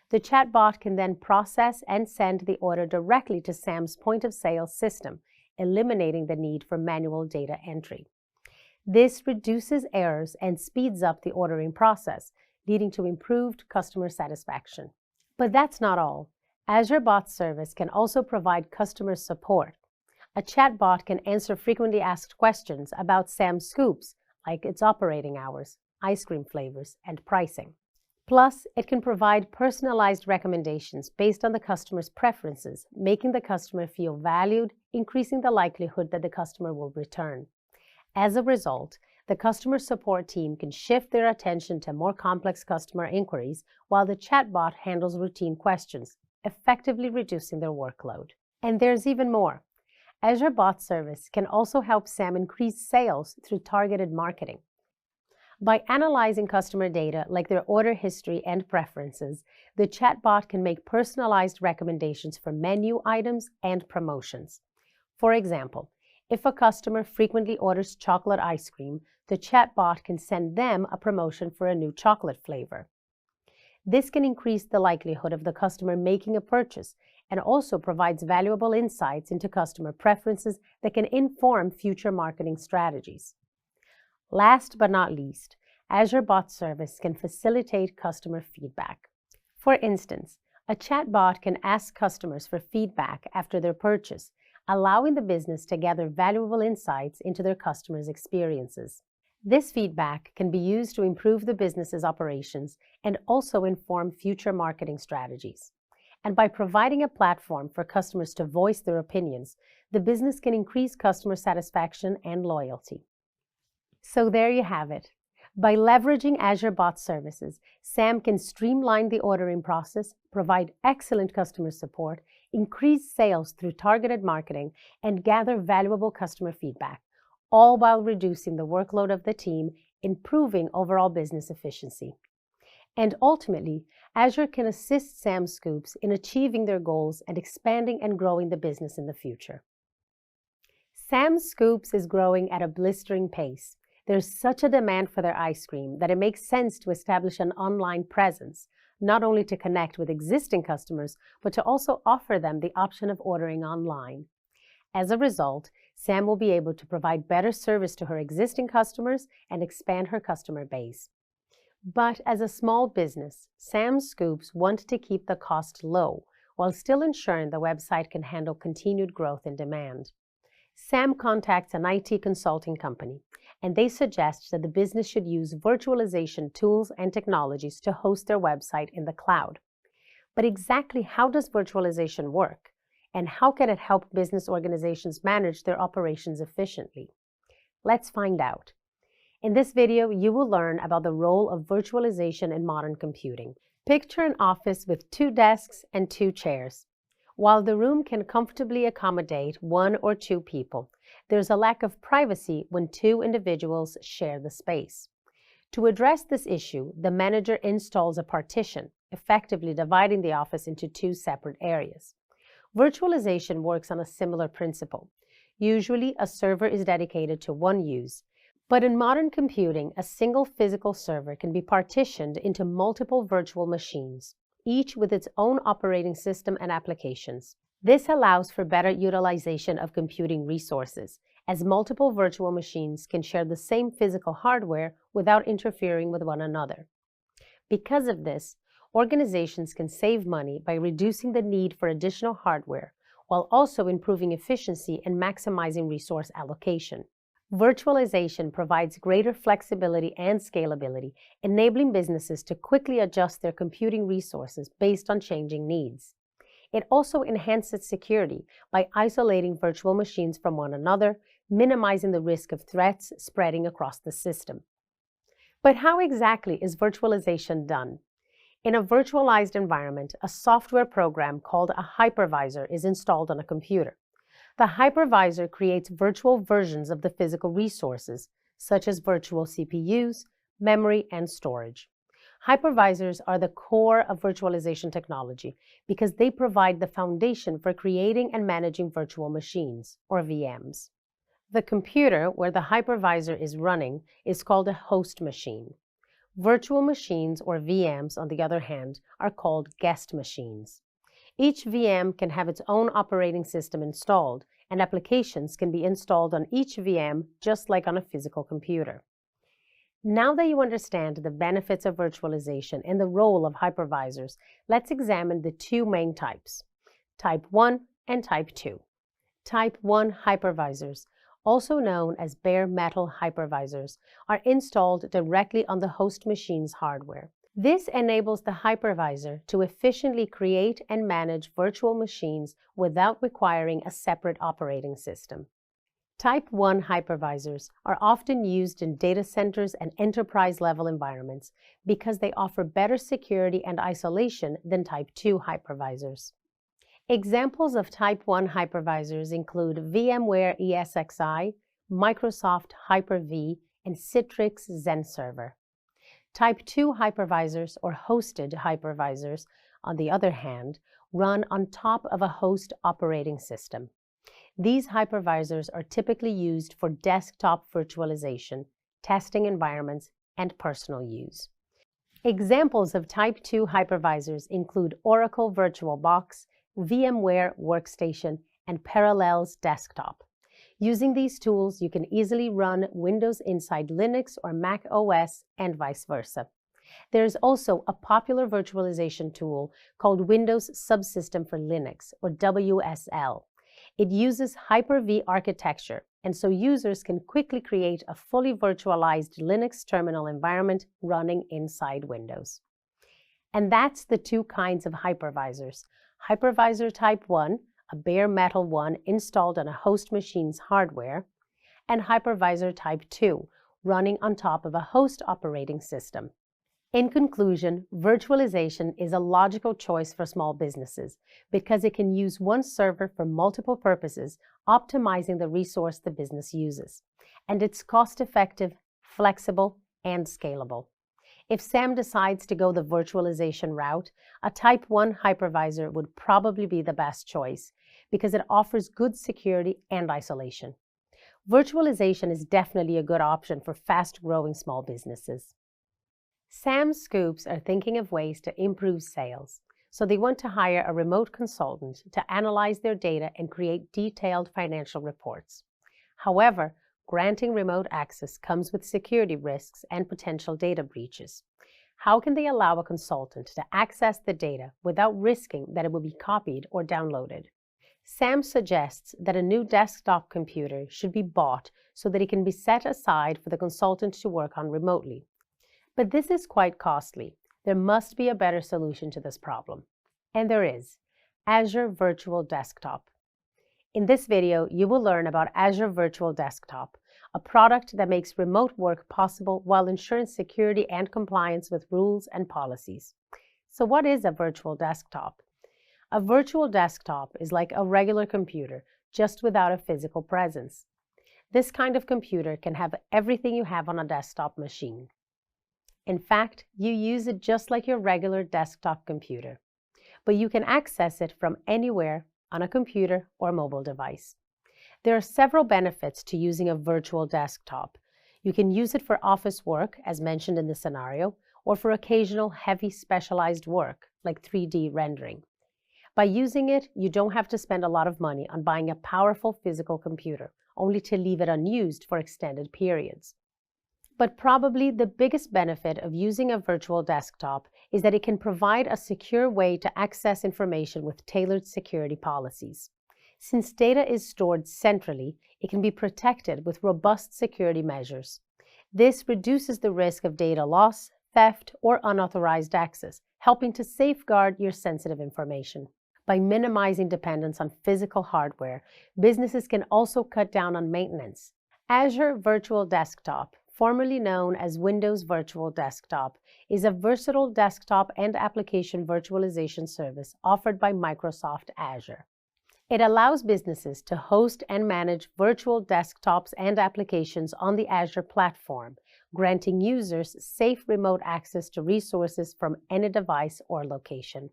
The chatbot can then process and send the order directly to Sam's point-of-sale system, eliminating the need for manual data entry. This reduces errors and speeds up the ordering process, leading to improved customer satisfaction. But that's not all. Azure Bot Service can also provide customer support. A chatbot can answer frequently asked questions about Sam Scoops, like its operating hours, ice cream flavors, and pricing. Plus, it can provide personalized recommendations based on the customer's preferences, making the customer feel valued, increasing the likelihood that the customer will return. As a result, the customer support team can shift their attention to more complex customer inquiries while the chatbot handles routine questions, effectively reducing their workload. And there's even more. Azure Bot Service can also help Sam increase sales through targeted marketing. By analyzing customer data like their order history and preferences, the chatbot can make personalized recommendations for menu items and promotions. For example, if a customer frequently orders chocolate ice cream, the chatbot can send them a promotion for a new chocolate flavor. This can increase the likelihood of the customer making a purchase and also provides valuable insights into customer preferences that can inform future marketing strategies. Last but not least, Azure Bot Service can facilitate customer feedback. For instance, a chatbot can ask customers for feedback after their purchase, allowing the business to gather valuable insights into their customers' experiences. This feedback can be used to improve the business's operations and also inform future marketing strategies. And by providing a platform for customers to voice their opinions, the business can increase customer satisfaction and loyalty. So there you have it. By leveraging Azure Bot Services, SAM can streamline the ordering process, provide excellent customer support, increase sales through targeted marketing, and gather valuable customer feedback, all while reducing the workload of the team, improving overall business efficiency. And ultimately, Azure can assist SAM Scoops in achieving their goals and expanding and growing the business in the future. SAM Scoops is growing at a blistering pace. There's such a demand for their ice cream that it makes sense to establish an online presence, not only to connect with existing customers, but to also offer them the option of ordering online. As a result, SAM will be able to provide better service to her existing customers and expand her customer base. But as a small business, SAM Scoops want to keep the cost low while still ensuring the website can handle continued growth and demand. SAM contacts an IT consulting company, and they suggest that the business should use virtualization tools and technologies to host their website in the cloud. But exactly how does virtualization work? And how can it help business organizations manage their operations efficiently? Let's find out. In this video, you will learn about the role of virtualization in modern computing. Picture an office with 2 desks and 2 chairs. While the room can comfortably accommodate 1 or 2 people, there's a lack of privacy when 2 individuals share the space. To address this issue, the manager installs a partition, effectively dividing the office into 2 separate areas. Virtualization works on a similar principle. Usually, a server is dedicated to one use, but in modern computing, a single physical server can be partitioned into multiple virtual machines, each with its own operating system and applications. This allows for better utilization of computing resources, as multiple virtual machines can share the same physical hardware without interfering with one another. Because of this, organizations can save money by reducing the need for additional hardware, while also improving efficiency and maximizing resource allocation. Virtualization provides greater flexibility and scalability, enabling businesses to quickly adjust their computing resources based on changing needs. It also enhances security by isolating virtual machines from one another, minimizing the risk of threats spreading across the system. But how exactly is virtualization done? In a virtualized environment, a software program called a hypervisor is installed on a computer. The hypervisor creates virtual versions of the physical resources, such as virtual CPUs, memory, and storage. Hypervisors are the core of virtualization technology because they provide the foundation for creating and managing virtual machines, or VMs. The computer where the hypervisor is running is called a host machine. Virtual machines, or VMs, on the other hand, are called guest machines. Each VM can have its own operating system installed, and applications can be installed on each VM just like on a physical computer. Now that you understand the benefits of virtualization and the role of hypervisors, let's examine the 2 main types, Type 1 and Type 2. Type 1 hypervisors, also known as bare metal hypervisors, are installed directly on the host machine's hardware. This enables the hypervisor to efficiently create and manage virtual machines without requiring a separate operating system. Type 1 hypervisors are often used in data centers and enterprise-level environments because they offer better security and isolation than Type 2 hypervisors. Examples of Type 1 hypervisors include VMware ESXi, Microsoft Hyper-V, and Citrix XenServer. Type 2 hypervisors, or hosted hypervisors, on the other hand, run on top of a host operating system. These hypervisors are typically used for desktop virtualization, testing environments, and personal use. Examples of Type 2 hypervisors include Oracle VirtualBox, VMware Workstation, and Parallels Desktop. Using these tools, you can easily run Windows inside Linux or Mac OS and vice versa. There is also a popular virtualization tool called Windows Subsystem for Linux, or WSL. It uses Hyper-V architecture, and so users can quickly create a fully virtualized Linux terminal environment running inside Windows. And that's the two kinds of hypervisors. Hypervisor Type 1, a bare metal one installed on a host machine's hardware, and Hypervisor Type 2, running on top of a host operating system. In conclusion, virtualization is a logical choice for small businesses because it can use one server for multiple purposes, optimizing the resource the business uses. And it's cost-effective, flexible, and scalable. If Sam decides to go the virtualization route, a Type 1 hypervisor would probably be the best choice because it offers good security and isolation. Virtualization is definitely a good option for fast-growing small businesses. Sam's Scoops are thinking of ways to improve sales, so they want to hire a remote consultant to analyze their data and create detailed financial reports. However, granting remote access comes with security risks and potential data breaches. How can they allow a consultant to access the data without risking that it will be copied or downloaded? Sam suggests that a new desktop computer should be bought so that it can be set aside for the consultant to work on remotely. But this is quite costly. There must be a better solution to this problem. And there is. Azure Virtual Desktop. In this video, you will learn about Azure Virtual Desktop, a product that makes remote work possible while ensuring security and compliance with rules and policies. So what is a virtual desktop? A virtual desktop is like a regular computer, just without a physical presence. This kind of computer can have everything you have on a desktop machine. In fact, you use it just like your regular desktop computer, but you can access it from anywhere on a computer or mobile device. There are several benefits to using a virtual desktop. You can use it for office work, as mentioned in the scenario, or for occasional heavy specialized work, like 3D rendering. By using it, you don't have to spend a lot of money on buying a powerful physical computer, only to leave it unused for extended periods. But probably the biggest benefit of using a virtual desktop is that it can provide a secure way to access information with tailored security policies. Since data is stored centrally, it can be protected with robust security measures. This reduces the risk of data loss, theft, or unauthorized access, helping to safeguard your sensitive information. By minimizing dependence on physical hardware, businesses can also cut down on maintenance. Azure Virtual Desktop, formerly known as Windows Virtual Desktop, is a versatile desktop and application virtualization service offered by Microsoft Azure. It allows businesses to host and manage virtual desktops and applications on the Azure platform, granting users safe remote access to resources from any device or location.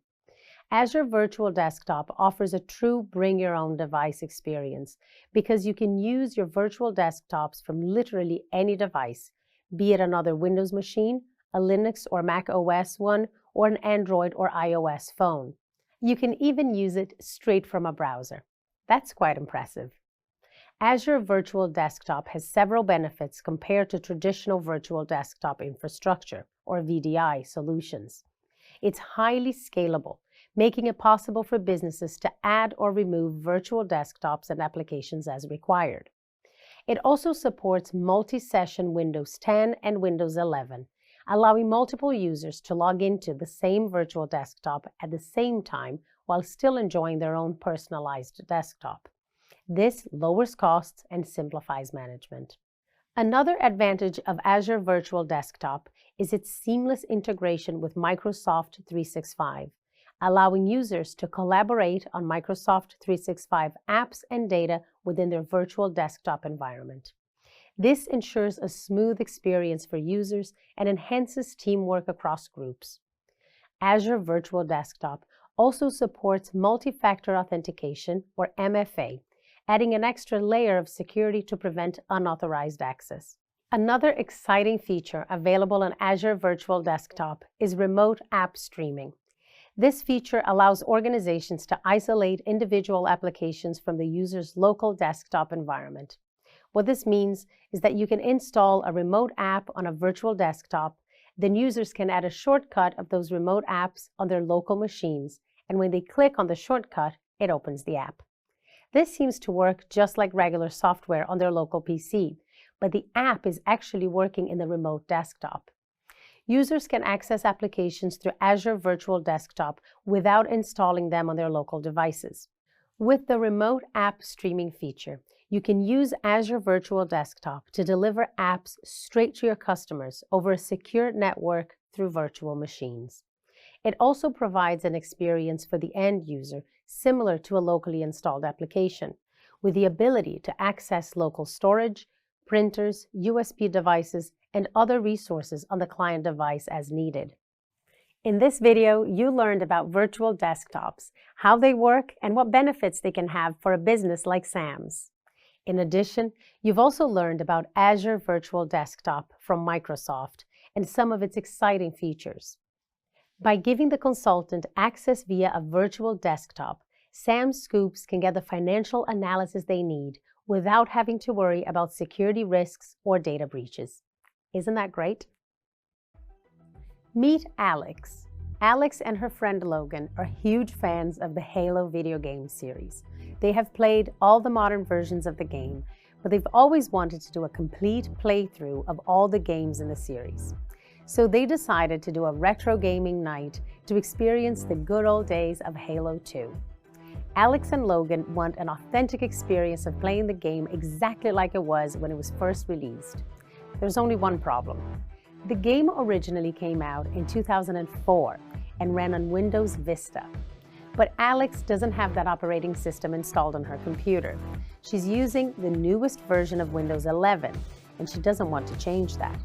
Azure Virtual Desktop offers a true bring-your-own-device experience because you can use your virtual desktops from literally any device, be it another Windows machine, a Linux or Mac OS one, or an Android or iOS phone. You can even use it straight from a browser. That's quite impressive. Azure Virtual Desktop has several benefits compared to traditional virtual desktop infrastructure, or VDI, solutions. It's highly scalable, making it possible for businesses to add or remove virtual desktops and applications as required. It also supports multi-session Windows 10 and Windows 11, allowing multiple users to log into the same virtual desktop at the same time while still enjoying their own personalized desktop. This lowers costs and simplifies management. Another advantage of Azure Virtual Desktop is its seamless integration with Microsoft 365, allowing users to collaborate on Microsoft 365 apps and data within their virtual desktop environment. This ensures a smooth experience for users and enhances teamwork across groups. Azure Virtual Desktop also supports multi-factor authentication, or MFA, adding an extra layer of security to prevent unauthorized access. Another exciting feature available on Azure Virtual Desktop is remote app streaming. This feature allows organizations to isolate individual applications from the user's local desktop environment. What this means is that you can install a remote app on a virtual desktop, then users can add a shortcut of those remote apps on their local machines, and when they click on the shortcut, it opens the app. This seems to work just like regular software on their local PC, but the app is actually working in the remote desktop. Users can access applications through Azure Virtual Desktop without installing them on their local devices. With the remote app streaming feature, you can use Azure Virtual Desktop to deliver apps straight to your customers over a secure network through virtual machines. It also provides an experience for the end user similar to a locally installed application, with the ability to access local storage, printers, USB devices, and other resources on the client device as needed. In this video, you learned about virtual desktops, how they work, and what benefits they can have for a business like Sam's. In addition, you've also learned about Azure Virtual Desktop from Microsoft and some of its exciting features. By giving the consultant access via a virtual desktop, Sam's Scoops can get the financial analysis they need without having to worry about security risks or data breaches. Isn't that great? Meet Alex. Alex and her friend Logan are huge fans of the Halo video game series. They have played all the modern versions of the game, but they've always wanted to do a complete playthrough of all the games in the series. So they decided to do a retro gaming night to experience the good old days of Halo 2. Alex and Logan want an authentic experience of playing the game exactly like it was when it was first released. There's only one problem. The game originally came out in 2004 and ran on Windows Vista. But Alex doesn't have that operating system installed on her computer. She's using the newest version of Windows 11, and she doesn't want to change that.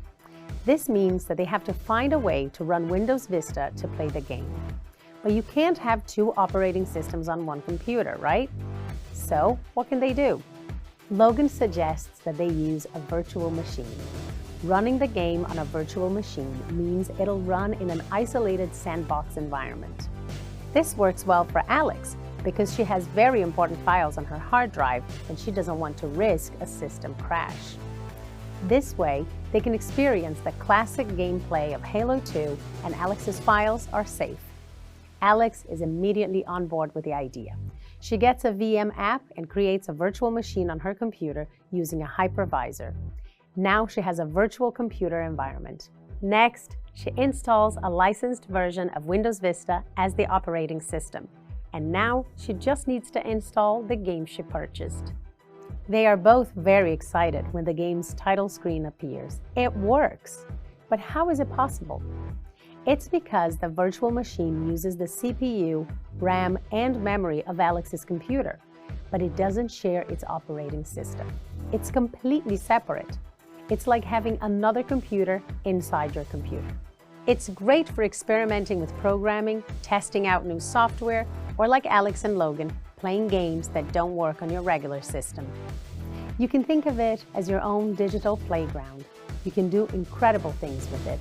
This means that they have to find a way to run Windows Vista to play the game. But you can't have two operating systems on one computer, right? So, what can they do? Logan suggests that they use a virtual machine. Running the game on a virtual machine means it'll run in an isolated sandbox environment. This works well for Alex because she has very important files on her hard drive and she doesn't want to risk a system crash. This way, they can experience the classic gameplay of Halo 2 and Alex's files are safe. Alex is immediately on board with the idea. She gets a VM app and creates a virtual machine on her computer using a hypervisor. Now she has a virtual computer environment. Next, she installs a licensed version of Windows Vista as the operating system. And now she just needs to install the game she purchased. They are both very excited when the game's title screen appears. It works! But how is it possible? It's because the virtual machine uses the CPU, RAM, and memory of Alex's computer, but it doesn't share its operating system. It's completely separate. It's like having another computer inside your computer. It's great for experimenting with programming, testing out new software, or like Alex and Logan, playing games that don't work on your regular system. You can think of it as your own digital playground. You can do incredible things with it.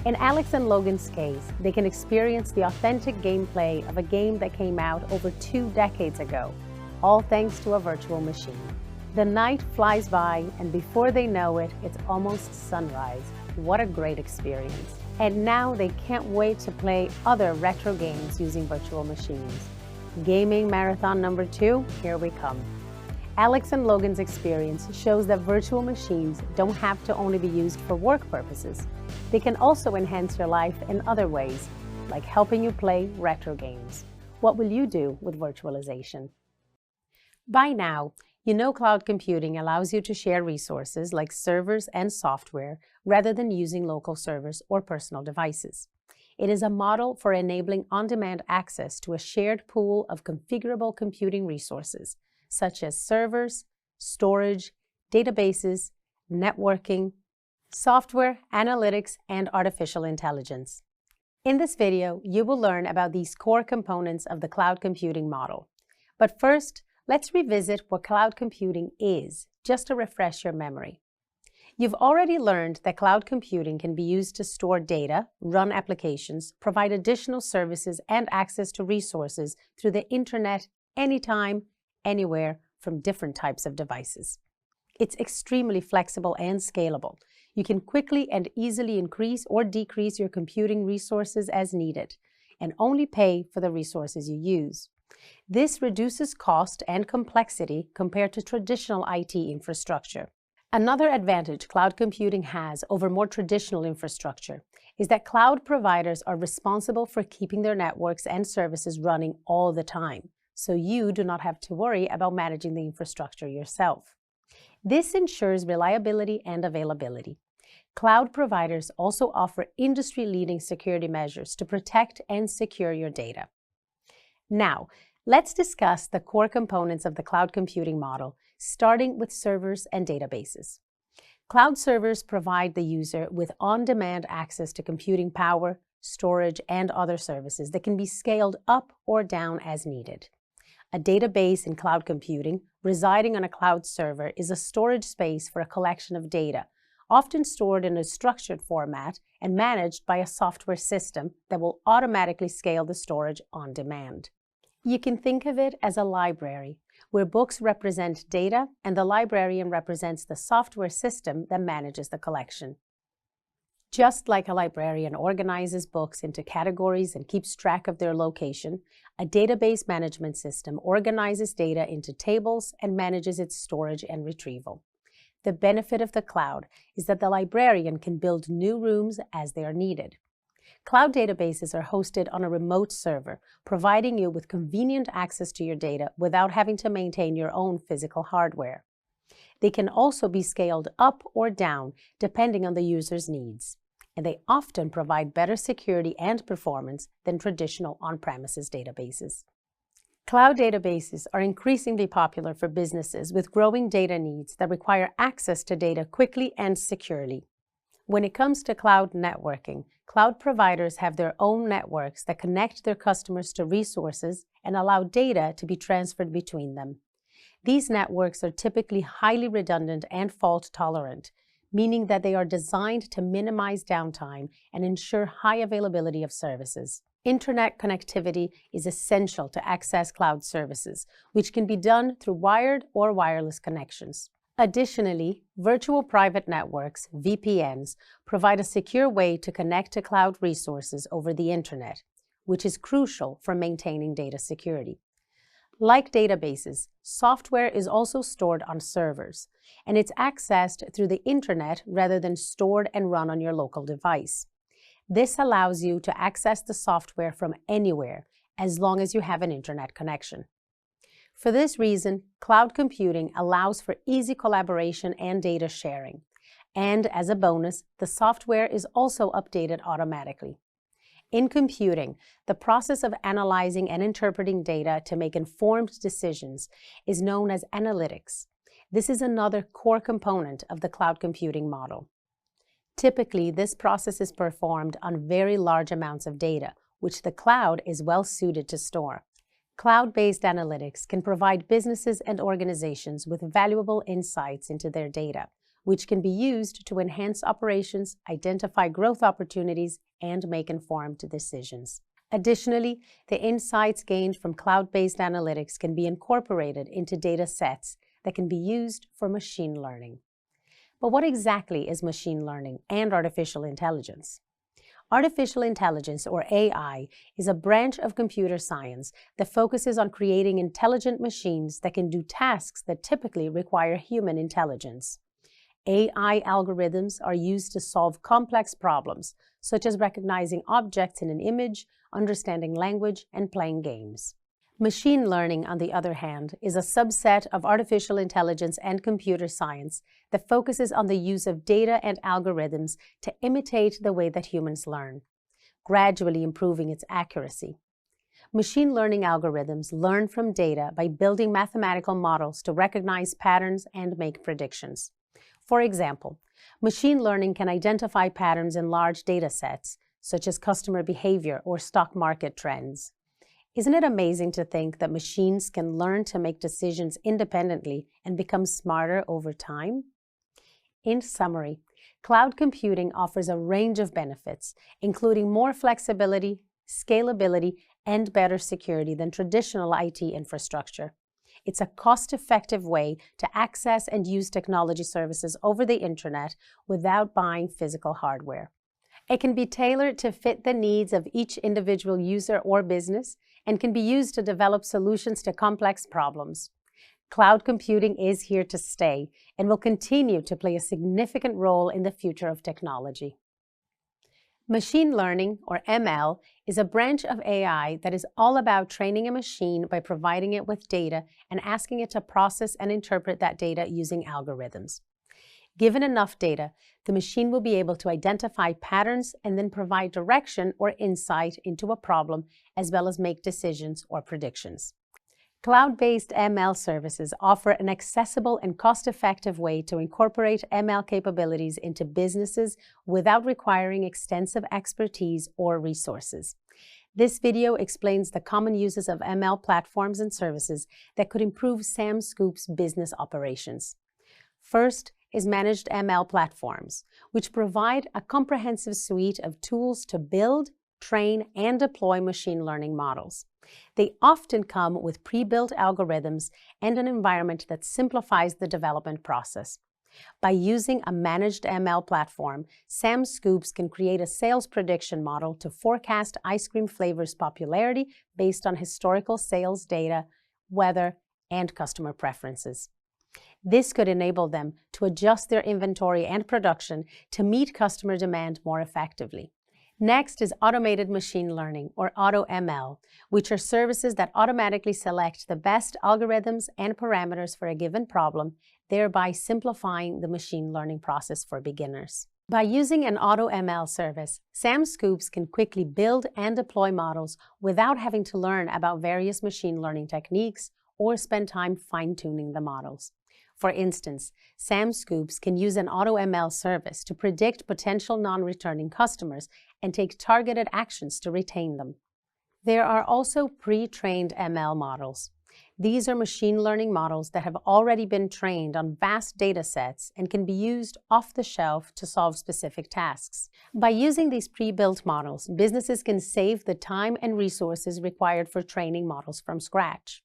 In Alex and Logan's case, they can experience the authentic gameplay of a game that came out over 2 decades ago, all thanks to a virtual machine. The night flies by, and before they know it, it's almost sunrise. What a great experience. And now they can't wait to play other retro games using virtual machines. Gaming Marathon number 2, here we come. Alex and Logan's experience shows that virtual machines don't have to only be used for work purposes. They can also enhance your life in other ways, like helping you play retro games. What will you do with virtualization? By now, you know cloud computing allows you to share resources like servers and software rather than using local servers or personal devices. It is a model for enabling on-demand access to a shared pool of configurable computing resources, such as servers, storage, databases, networking, software, analytics, and artificial intelligence. In this video, you will learn about these core components of the cloud computing model. But first, let's revisit what cloud computing is, just to refresh your memory. You've already learned that cloud computing can be used to store data, run applications, provide additional services, and access to resources through the internet anytime, anywhere, from different types of devices. It's extremely flexible and scalable. You can quickly and easily increase or decrease your computing resources as needed, and only pay for the resources you use. This reduces cost and complexity compared to traditional IT infrastructure. Another advantage cloud computing has over more traditional infrastructure is that cloud providers are responsible for keeping their networks and services running all the time, so you do not have to worry about managing the infrastructure yourself. This ensures reliability and availability. Cloud providers also offer industry-leading security measures to protect and secure your data. Now, let's discuss the core components of the cloud computing model, starting with servers and databases. Cloud servers provide the user with on-demand access to computing power, storage, and other services that can be scaled up or down as needed. A database in cloud computing residing on a cloud server is a storage space for a collection of data, often stored in a structured format and managed by a software system that will automatically scale the storage on demand. You can think of it as a library, where books represent data and the librarian represents the software system that manages the collection. Just like a librarian organizes books into categories and keeps track of their location, a database management system organizes data into tables and manages its storage and retrieval. The benefit of the cloud is that the librarian can build new rooms as they are needed. Cloud databases are hosted on a remote server, providing you with convenient access to your data without having to maintain your own physical hardware. They can also be scaled up or down depending on the user's needs, and they often provide better security and performance than traditional on-premises databases. Cloud databases are increasingly popular for businesses with growing data needs that require access to data quickly and securely. When it comes to cloud networking, cloud providers have their own networks that connect their customers to resources and allow data to be transferred between them. These networks are typically highly redundant and fault-tolerant, meaning that they are designed to minimize downtime and ensure high availability of services. Internet connectivity is essential to access cloud services, which can be done through wired or wireless connections. Additionally, virtual private networks, VPNs, provide a secure way to connect to cloud resources over the Internet, which is crucial for maintaining data security. Like databases, software is also stored on servers, and it's accessed through the Internet rather than stored and run on your local device. This allows you to access the software from anywhere, as long as you have an Internet connection. For this reason, cloud computing allows for easy collaboration and data sharing. And as a bonus, the software is also updated automatically. In computing, the process of analyzing and interpreting data to make informed decisions is known as analytics. This is another core component of the cloud computing model. Typically, this process is performed on very large amounts of data, which the cloud is well suited to store. Cloud-based analytics can provide businesses and organizations with valuable insights into their data, which can be used to enhance operations, identify growth opportunities, and make informed decisions. Additionally, the insights gained from cloud-based analytics can be incorporated into data sets that can be used for machine learning. But what exactly is machine learning and artificial intelligence? Artificial intelligence, or AI, is a branch of computer science that focuses on creating intelligent machines that can do tasks that typically require human intelligence. AI algorithms are used to solve complex problems, such as recognizing objects in an image, understanding language, and playing games. Machine learning, on the other hand, is a subset of artificial intelligence and computer science that focuses on the use of data and algorithms to imitate the way that humans learn, gradually improving its accuracy. Machine learning algorithms learn from data by building mathematical models to recognize patterns and make predictions. For example, machine learning can identify patterns in large data sets, such as customer behavior or stock market trends. Isn't it amazing to think that machines can learn to make decisions independently and become smarter over time? In summary, cloud computing offers a range of benefits, including more flexibility, scalability, and better security than traditional IT infrastructure. It's a cost-effective way to access and use technology services over the Internet without buying physical hardware. It can be tailored to fit the needs of each individual user or business, and can be used to develop solutions to complex problems. Cloud computing is here to stay and will continue to play a significant role in the future of technology. Machine learning, or ML, is a branch of AI that is all about training a machine by providing it with data and asking it to process and interpret that data using algorithms. Given enough data, the machine will be able to identify patterns and then provide direction or insight into a problem, as well as make decisions or predictions. Cloud-based ML services offer an accessible and cost-effective way to incorporate ML capabilities into businesses without requiring extensive expertise or resources. This video explains the common uses of ML platforms and services that could improve Sam Scoop's business operations. First is managed ML platforms, which provide a comprehensive suite of tools to build, train, and deploy machine learning models. They often come with pre-built algorithms and an environment that simplifies the development process. By using a managed ML platform, Sam Scoops can create a sales prediction model to forecast ice cream flavors' popularity based on historical sales data, weather, and customer preferences. This could enable them to adjust their inventory and production to meet customer demand more effectively. Next is automated machine learning, or AutoML, which are services that automatically select the best algorithms and parameters for a given problem, thereby simplifying the machine learning process for beginners. By using an AutoML service, Sam Scoops can quickly build and deploy models without having to learn about various machine learning techniques or spend time fine-tuning the models. For instance, Sam Scoops can use an AutoML service to predict potential non-returning customers and take targeted actions to retain them. There are also pre-trained ML models. These are machine learning models that have already been trained on vast data sets and can be used off the shelf to solve specific tasks. By using these pre-built models, businesses can save the time and resources required for training models from scratch.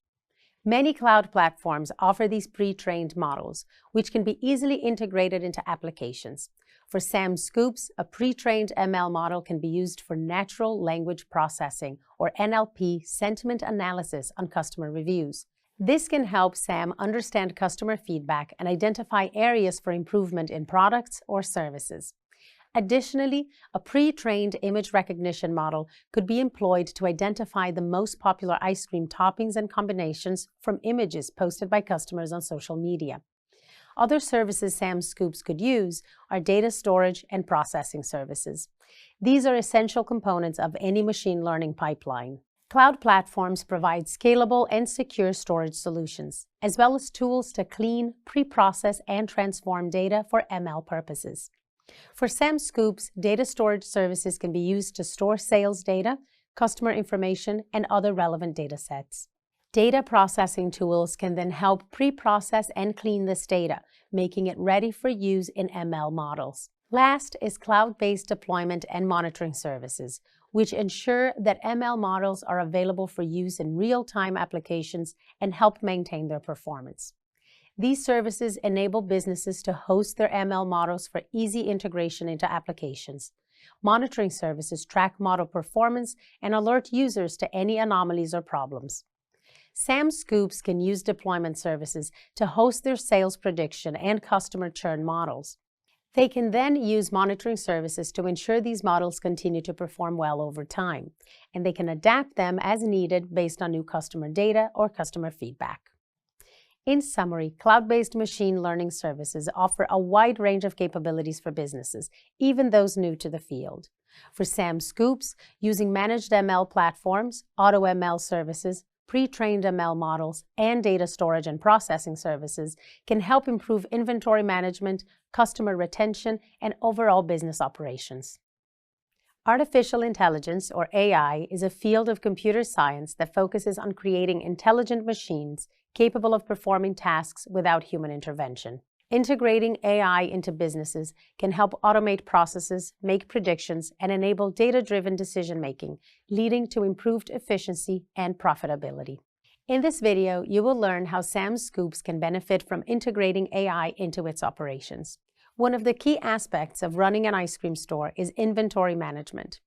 Many cloud platforms offer these pre-trained models, which can be easily integrated into applications. For Sam Scoops, a pre-trained ML model can be used for natural language processing, or NLP, sentiment analysis on customer reviews. This can help Sam understand customer feedback and identify areas for improvement in products or services. Additionally, a pre-trained image recognition model could be employed to identify the most popular ice cream toppings and combinations from images posted by customers on social media. Other services Sam Scoops could use are data storage and processing services. These are essential components of any machine learning pipeline. Cloud platforms provide scalable and secure storage solutions, as well as tools to clean, pre-process, and transform data for ML purposes. For Sam Scoops, data storage services can be used to store sales data, customer information, and other relevant data sets. Data processing tools can then help pre-process and clean this data, making it ready for use in ML models. Last is cloud-based deployment and monitoring services, which ensure that ML models are available for use in real-time applications and help maintain their performance. These services enable businesses to host their ML models for easy integration into applications. Monitoring services track model performance and alert users to any anomalies or problems. Sam Scoops can use deployment services to host their sales prediction and customer churn models. They can then use monitoring services to ensure these models continue to perform well over time, and they can adapt them as needed based on new customer data or customer feedback. In summary, cloud-based machine learning services offer a wide range of capabilities for businesses, even those new to the field. For Sam Scoops, using managed ML platforms, AutoML services, pre-trained ML models, and data storage and processing services can help improve inventory management, customer retention, and overall business operations. Artificial intelligence, or AI, is a field of computer science that focuses on creating intelligent machines capable of performing tasks without human intervention. Integrating AI into businesses can help automate processes, make predictions, and enable data-driven decision-making, leading to improved efficiency and profitability. In this video, you will learn how Sam Scoops can benefit from integrating AI into its operations. One of the key aspects of running an ice cream store is inventory management.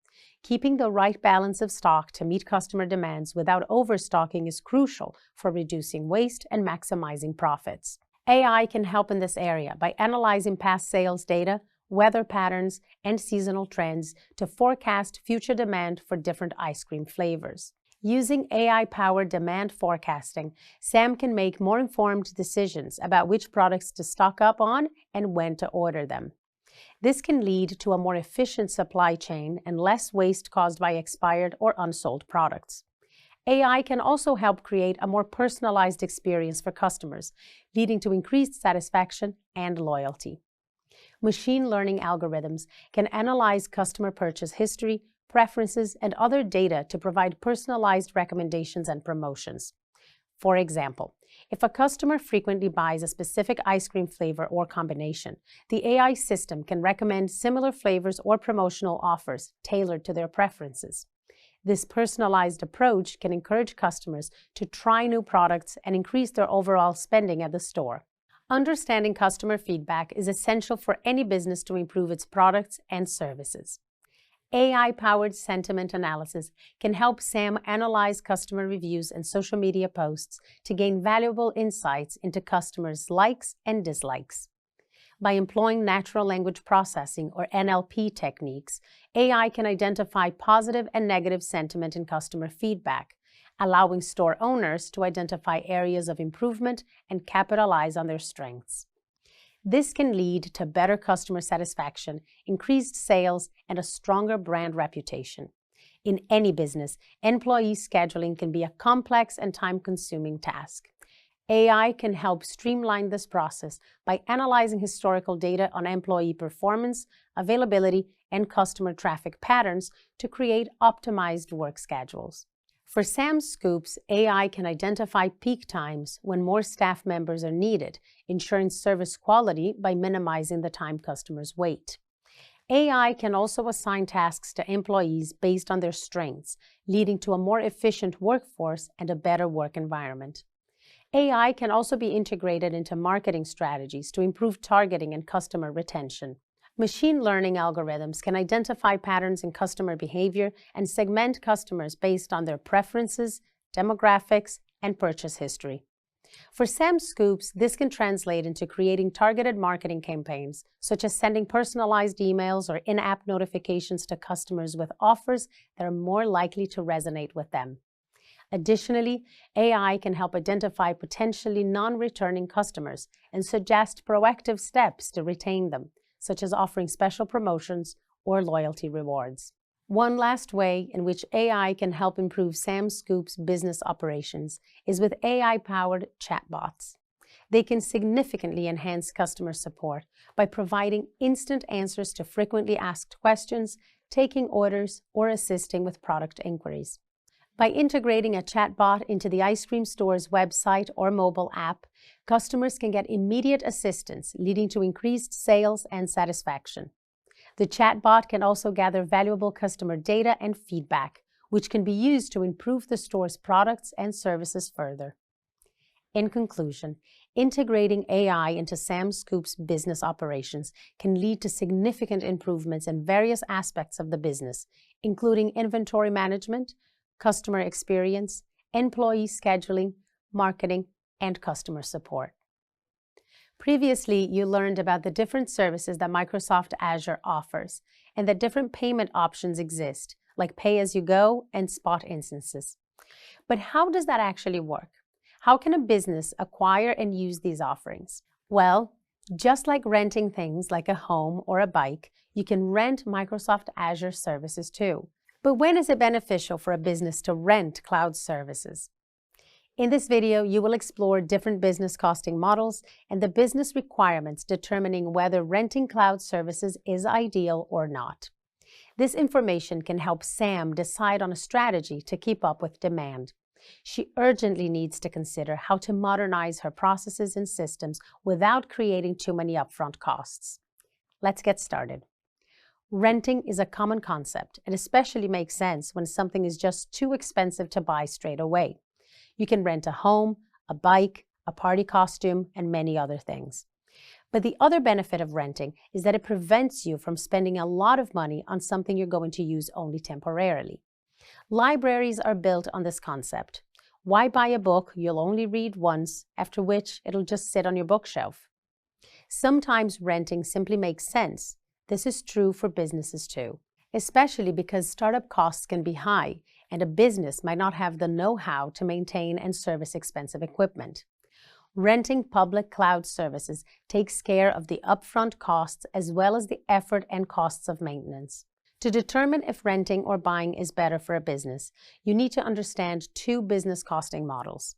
Keeping the right balance of stock to meet customer demands without overstocking is crucial for reducing waste and maximizing profits. AI can help in this area by analyzing past sales data, weather patterns, and seasonal trends to forecast future demand for different ice cream flavors. Using AI-powered demand forecasting, Sam can make more informed decisions about which products to stock up on and when to order them. This can lead to a more efficient supply chain and less waste caused by expired or unsold products. AI can also help create a more personalized experience for customers, leading to increased satisfaction and loyalty. Machine learning algorithms can analyze customer purchase history, preferences, and other data to provide personalized recommendations and promotions. For example, if a customer frequently buys a specific ice cream flavor or combination, the AI system can recommend similar flavors or promotional offers tailored to their preferences. This personalized approach can encourage customers to try new products and increase their overall spending at the store. Understanding customer feedback is essential for any business to improve its products and services. AI-powered sentiment analysis can help Sam analyze customer reviews and social media posts to gain valuable insights into customers' likes and dislikes. By employing natural language processing, or NLP techniques, AI can identify positive and negative sentiment in customer feedback, allowing store owners to identify areas of improvement and capitalize on their strengths. This can lead to better customer satisfaction, increased sales, and a stronger brand reputation. In any business, employee scheduling can be a complex and time-consuming task. AI can help streamline this process by analyzing historical data on employee performance, availability, and customer traffic patterns to create optimized work schedules. For Sam Scoops, AI can identify peak times when more staff members are needed, ensuring service quality by minimizing the time customers wait. AI can also assign tasks to employees based on their strengths, leading to a more efficient workforce and a better work environment. AI can also be integrated into marketing strategies to improve targeting and customer retention. Machine learning algorithms can identify patterns in customer behavior and segment customers based on their preferences, demographics, and purchase history. For Sam Scoops, this can translate into creating targeted marketing campaigns, such as sending personalized emails or in-app notifications to customers with offers that are more likely to resonate with them. Additionally, AI can help identify potentially non-returning customers and suggest proactive steps to retain them, such as offering special promotions or loyalty rewards. One last way in which AI can help improve Sam Scoops' business operations is with AI-powered chatbots. They can significantly enhance customer support by providing instant answers to frequently asked questions, taking orders, or assisting with product inquiries. By integrating a chatbot into the ice cream store's website or mobile app, customers can get immediate assistance, leading to increased sales and satisfaction. The chatbot can also gather valuable customer data and feedback, which can be used to improve the store's products and services further. In conclusion, integrating AI into Sam Scoops' business operations can lead to significant improvements in various aspects of the business, including inventory management, customer experience, employee scheduling, marketing, and customer support. Previously, you learned about the different services that Microsoft Azure offers and that different payment options exist, like pay-as-you-go and spot instances. But how does that actually work? How can a business acquire and use these offerings? Well, just like renting things like a home or a bike, you can rent Microsoft Azure services too. But when is it beneficial for a business to rent cloud services? In this video, you will explore different business costing models and the business requirements determining whether renting cloud services is ideal or not. This information can help Sam decide on a strategy to keep up with demand. She urgently needs to consider how to modernize her processes and systems without creating too many upfront costs. Let's get started. Renting is a common concept and especially makes sense when something is just too expensive to buy straight away. You can rent a home, a bike, a party costume, and many other things. But the other benefit of renting is that it prevents you from spending a lot of money on something you're going to use only temporarily. Libraries are built on this concept. Why buy a book you'll only read once, after which it'll just sit on your bookshelf? Sometimes renting simply makes sense. This is true for businesses too, especially because startup costs can be high and a business might not have the know-how to maintain and service expensive equipment. Renting public cloud services takes care of the upfront costs as well as the effort and costs of maintenance. To determine if renting or buying is better for a business, you need to understand two business costing models: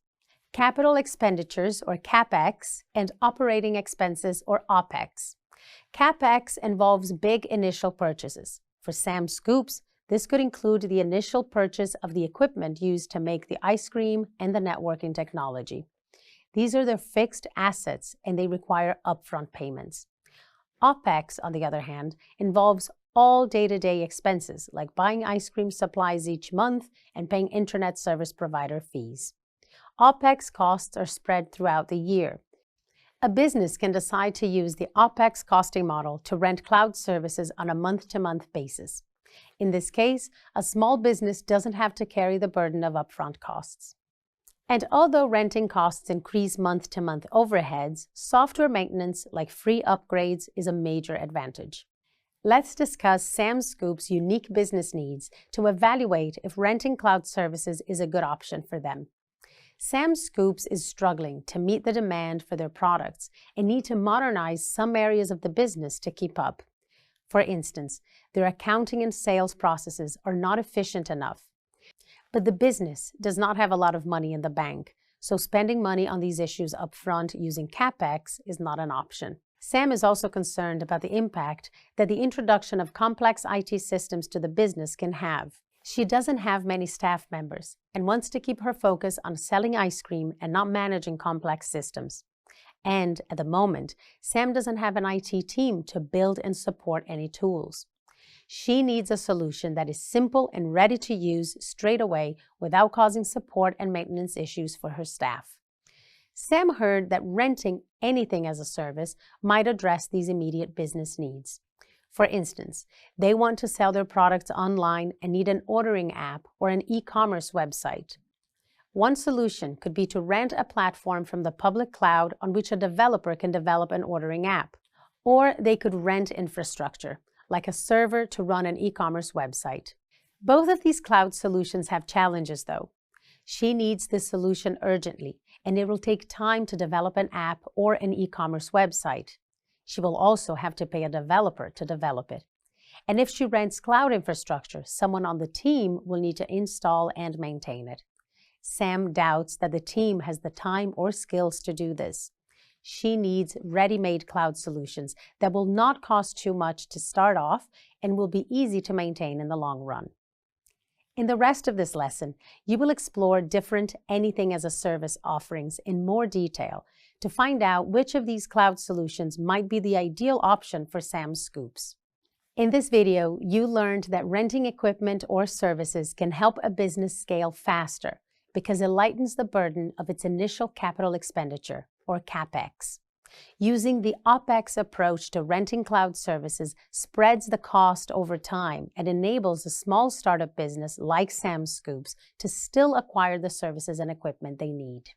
capital expenditures, or CapEx, and operating expenses, or OpEx. CapEx involves big initial purchases. For Sam Scoops, this could include the initial purchase of the equipment used to make the ice cream and the networking technology. These are their fixed assets and they require upfront payments. OpEx, on the other hand, involves all day-to-day expenses like buying ice cream supplies each month and paying internet service provider fees. OpEx costs are spread throughout the year. A business can decide to use the OpEx costing model to rent cloud services on a month-to-month basis. In this case, a small business doesn't have to carry the burden of upfront costs. And although renting costs increase month-to-month overheads, software maintenance like free upgrades is a major advantage. Let's discuss Sam Scoop's unique business needs to evaluate if renting cloud services is a good option for them. Sam Scoops is struggling to meet the demand for their products and need to modernize some areas of the business to keep up. For instance, their accounting and sales processes are not efficient enough. But the business does not have a lot of money in the bank, so spending money on these issues upfront using CapEx is not an option. Sam is also concerned about the impact that the introduction of complex IT systems to the business can have. She doesn't have many staff members and wants to keep her focus on selling ice cream and not managing complex systems. And at the moment, Sam doesn't have an IT team to build and support any tools. She needs a solution that is simple and ready to use straight away without causing support and maintenance issues for her staff. Sam heard that renting anything as a service might address these immediate business needs. For instance, they want to sell their products online and need an ordering app or an e-commerce website. One solution could be to rent a platform from the public cloud on which a developer can develop an ordering app. Or they could rent infrastructure, like a server to run an e-commerce website. Both of these cloud solutions have challenges, though. She needs this solution urgently, and it will take time to develop an app or an e-commerce website. She will also have to pay a developer to develop it. And if she rents cloud infrastructure, someone on the team will need to install and maintain it. Sam doubts that the team has the time or skills to do this. She needs ready-made cloud solutions that will not cost too much to start off and will be easy to maintain in the long run. In the rest of this lesson, you will explore different anything-as-a-service offerings in more detail to find out which of these cloud solutions might be the ideal option for Sam Scoops. In this video, you learned that renting equipment or services can help a business scale faster because it lightens the burden of its initial capital expenditure, or CapEx. Using the OpEx approach to renting cloud services spreads the cost over time and enables a small startup business like Sam Scoops to still acquire the services and equipment they need.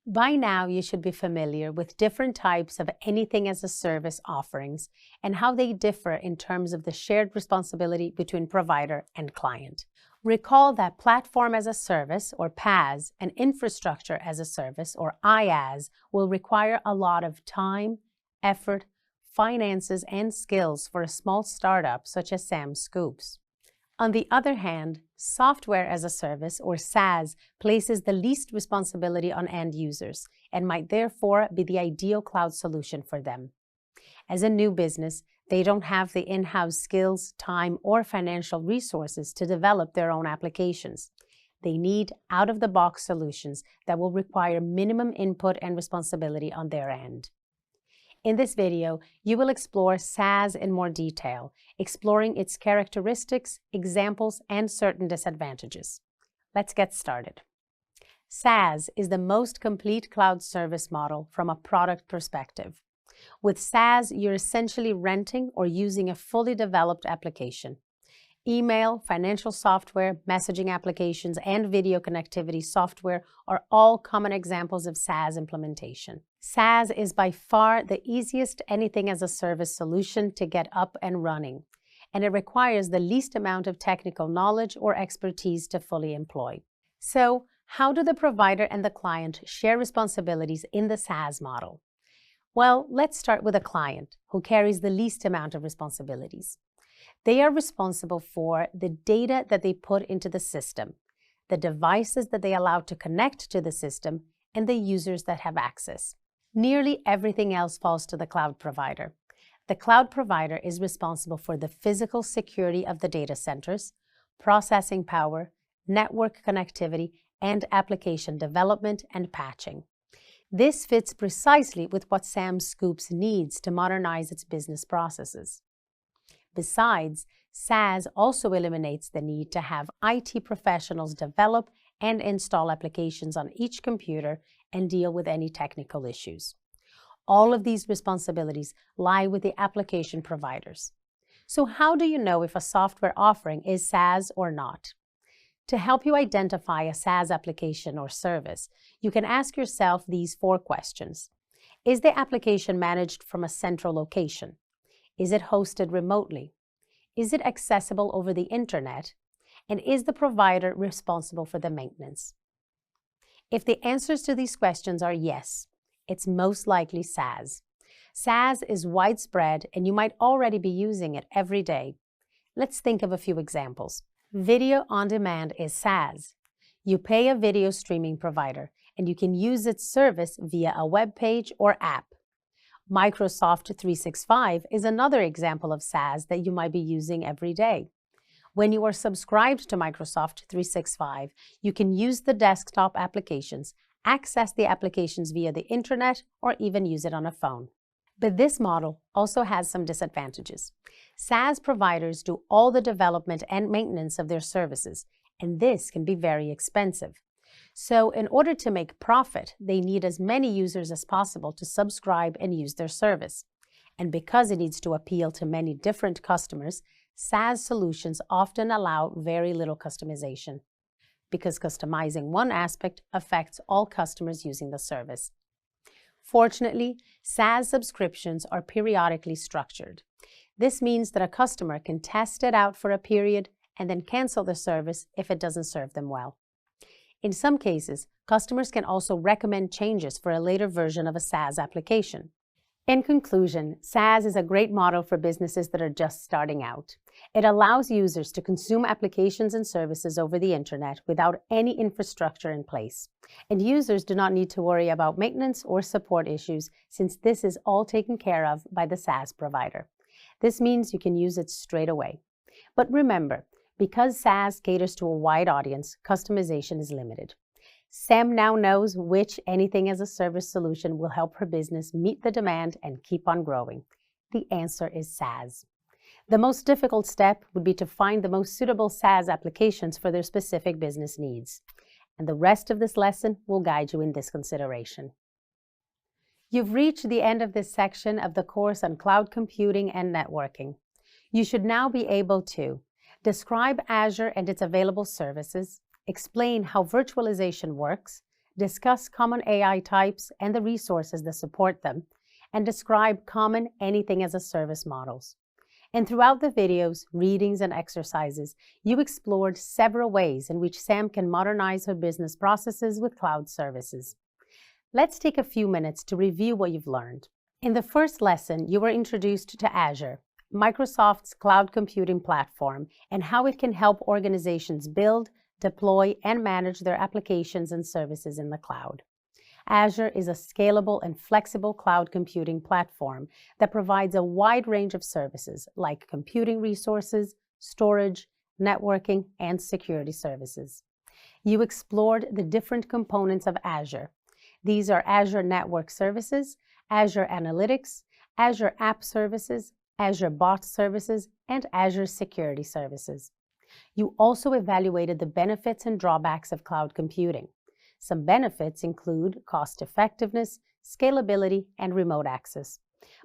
By now, you should be familiar with different types of anything-as-a-service offerings and how they differ in terms of the shared responsibility between provider and client. Recall that Platform as a Service, or PaaS, and Infrastructure as a Service, or IaaS, will require a lot of time, effort, finances, and skills for a small startup such as Sam Scoops. On the other hand, Software as a Service, or SaaS, places the least responsibility on end users and might therefore be the ideal cloud solution for them. As a new business, they don't have the in-house skills, time, or financial resources to develop their own applications. They need out-of-the-box solutions that will require minimum input and responsibility on their end. In this video, you will explore SaaS in more detail, exploring its characteristics, examples, and certain disadvantages. Let's get started. SaaS is the most complete cloud service model from a product perspective. With SaaS, you're essentially renting or using a fully developed application. Email, financial software, messaging applications, and video connectivity software are all common examples of SaaS implementation. SaaS is by far the easiest anything-as-a-service solution to get up and running, and it requires the least amount of technical knowledge or expertise to fully employ. So, how do the provider and the client share responsibilities in the SaaS model? Well, let's start with a client who carries the least amount of responsibilities. They are responsible for the data that they put into the system, the devices that they allow to connect to the system, and the users that have access. Nearly everything else falls to the cloud provider. The cloud provider is responsible for the physical security of the data centers, processing power, network connectivity, and application development and patching. This fits precisely with what Sam Scoops needs to modernize its business processes. Besides, SaaS also eliminates the need to have IT professionals develop and install applications on each computer and deal with any technical issues. All of these responsibilities lie with the application providers. So how do you know if a software offering is SaaS or not? To help you identify a SaaS application or service, you can ask yourself these 4 questions. Is the application managed from a central location? Is it hosted remotely? Is it accessible over the internet? And is the provider responsible for the maintenance? If the answers to these questions are yes, it's most likely SaaS. SaaS is widespread and you might already be using it every day. Let's think of a few examples. Video on demand is SaaS. You pay a video streaming provider and you can use its service via a web page or app. Microsoft 365 is another example of SaaS that you might be using every day. When you are subscribed to Microsoft 365, you can use the desktop applications, access the applications via the internet, or even use it on a phone. But this model also has some disadvantages. SaaS providers do all the development and maintenance of their services, and this can be very expensive. So in order to make profit, they need as many users as possible to subscribe and use their service. And because it needs to appeal to many different customers, SaaS solutions often allow very little customization, because customizing one aspect affects all customers using the service. Fortunately, SaaS subscriptions are periodically structured. This means that a customer can test it out for a period and then cancel the service if it doesn't serve them well. In some cases, customers can also recommend changes for a later version of a SaaS application. In conclusion, SaaS is a great model for businesses that are just starting out. It allows users to consume applications and services over the internet without any infrastructure in place. And users do not need to worry about maintenance or support issues, since this is all taken care of by the SaaS provider. This means you can use it straight away. But remember, because SaaS caters to a wide audience, customization is limited. Sam now knows which anything-as-a-service solution will help her business meet the demand and keep on growing. The answer is SaaS. The most difficult step would be to find the most suitable SaaS applications for their specific business needs. And the rest of this lesson will guide you in this consideration. You've reached the end of this section of the course on cloud computing and networking. You should now be able to describe Azure and its available services, explain how virtualization works, discuss common AI types and the resources that support them, and describe common anything-as-a-service models. And throughout the videos, readings, and exercises, you explored several ways in which Sam can modernize her business processes with cloud services. Let's take a few minutes to review what you've learned. In the first lesson, you were introduced to Azure, Microsoft's cloud computing platform, and how it can help organizations build, deploy, and manage their applications and services in the cloud. Azure is a scalable and flexible cloud computing platform that provides a wide range of services like computing resources, storage, networking, and security services. You explored the different components of Azure. These are Azure Network Services, Azure Analytics, Azure App Services, Azure Bot Services, and Azure Security Services. You also evaluated the benefits and drawbacks of cloud computing. Some benefits include cost effectiveness, scalability, and remote access.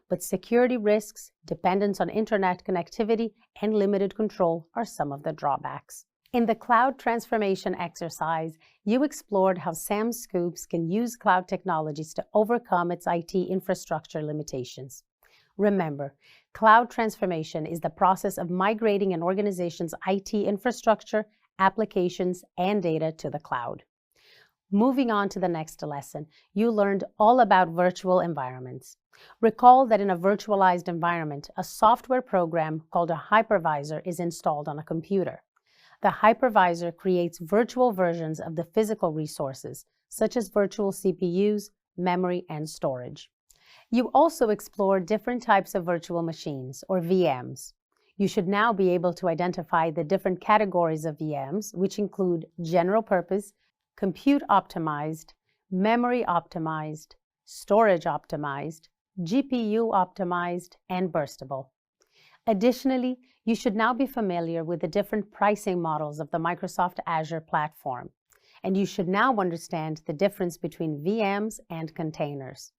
But security risks, dependence on internet connectivity, and limited control are some of the drawbacks. In the cloud transformation exercise, you explored how Sam Scoops can use cloud technologies to overcome its IT infrastructure limitations. Remember, cloud transformation is the process of migrating an organization's IT infrastructure, applications, and data to the cloud. Moving on to the next lesson, you learned all about virtual environments. Recall that in a virtualized environment, a software program called a hypervisor is installed on a computer. The hypervisor creates virtual versions of the physical resources, such as virtual CPUs, memory, and storage. You also explore different types of virtual machines, or VMs. You should now be able to identify the different categories of VMs, which include general purpose, compute optimized, memory optimized, storage optimized, GPU optimized, and burstable. Additionally, you should now be familiar with the different pricing models of the Microsoft Azure platform, and you should now understand the difference between VMs and containers.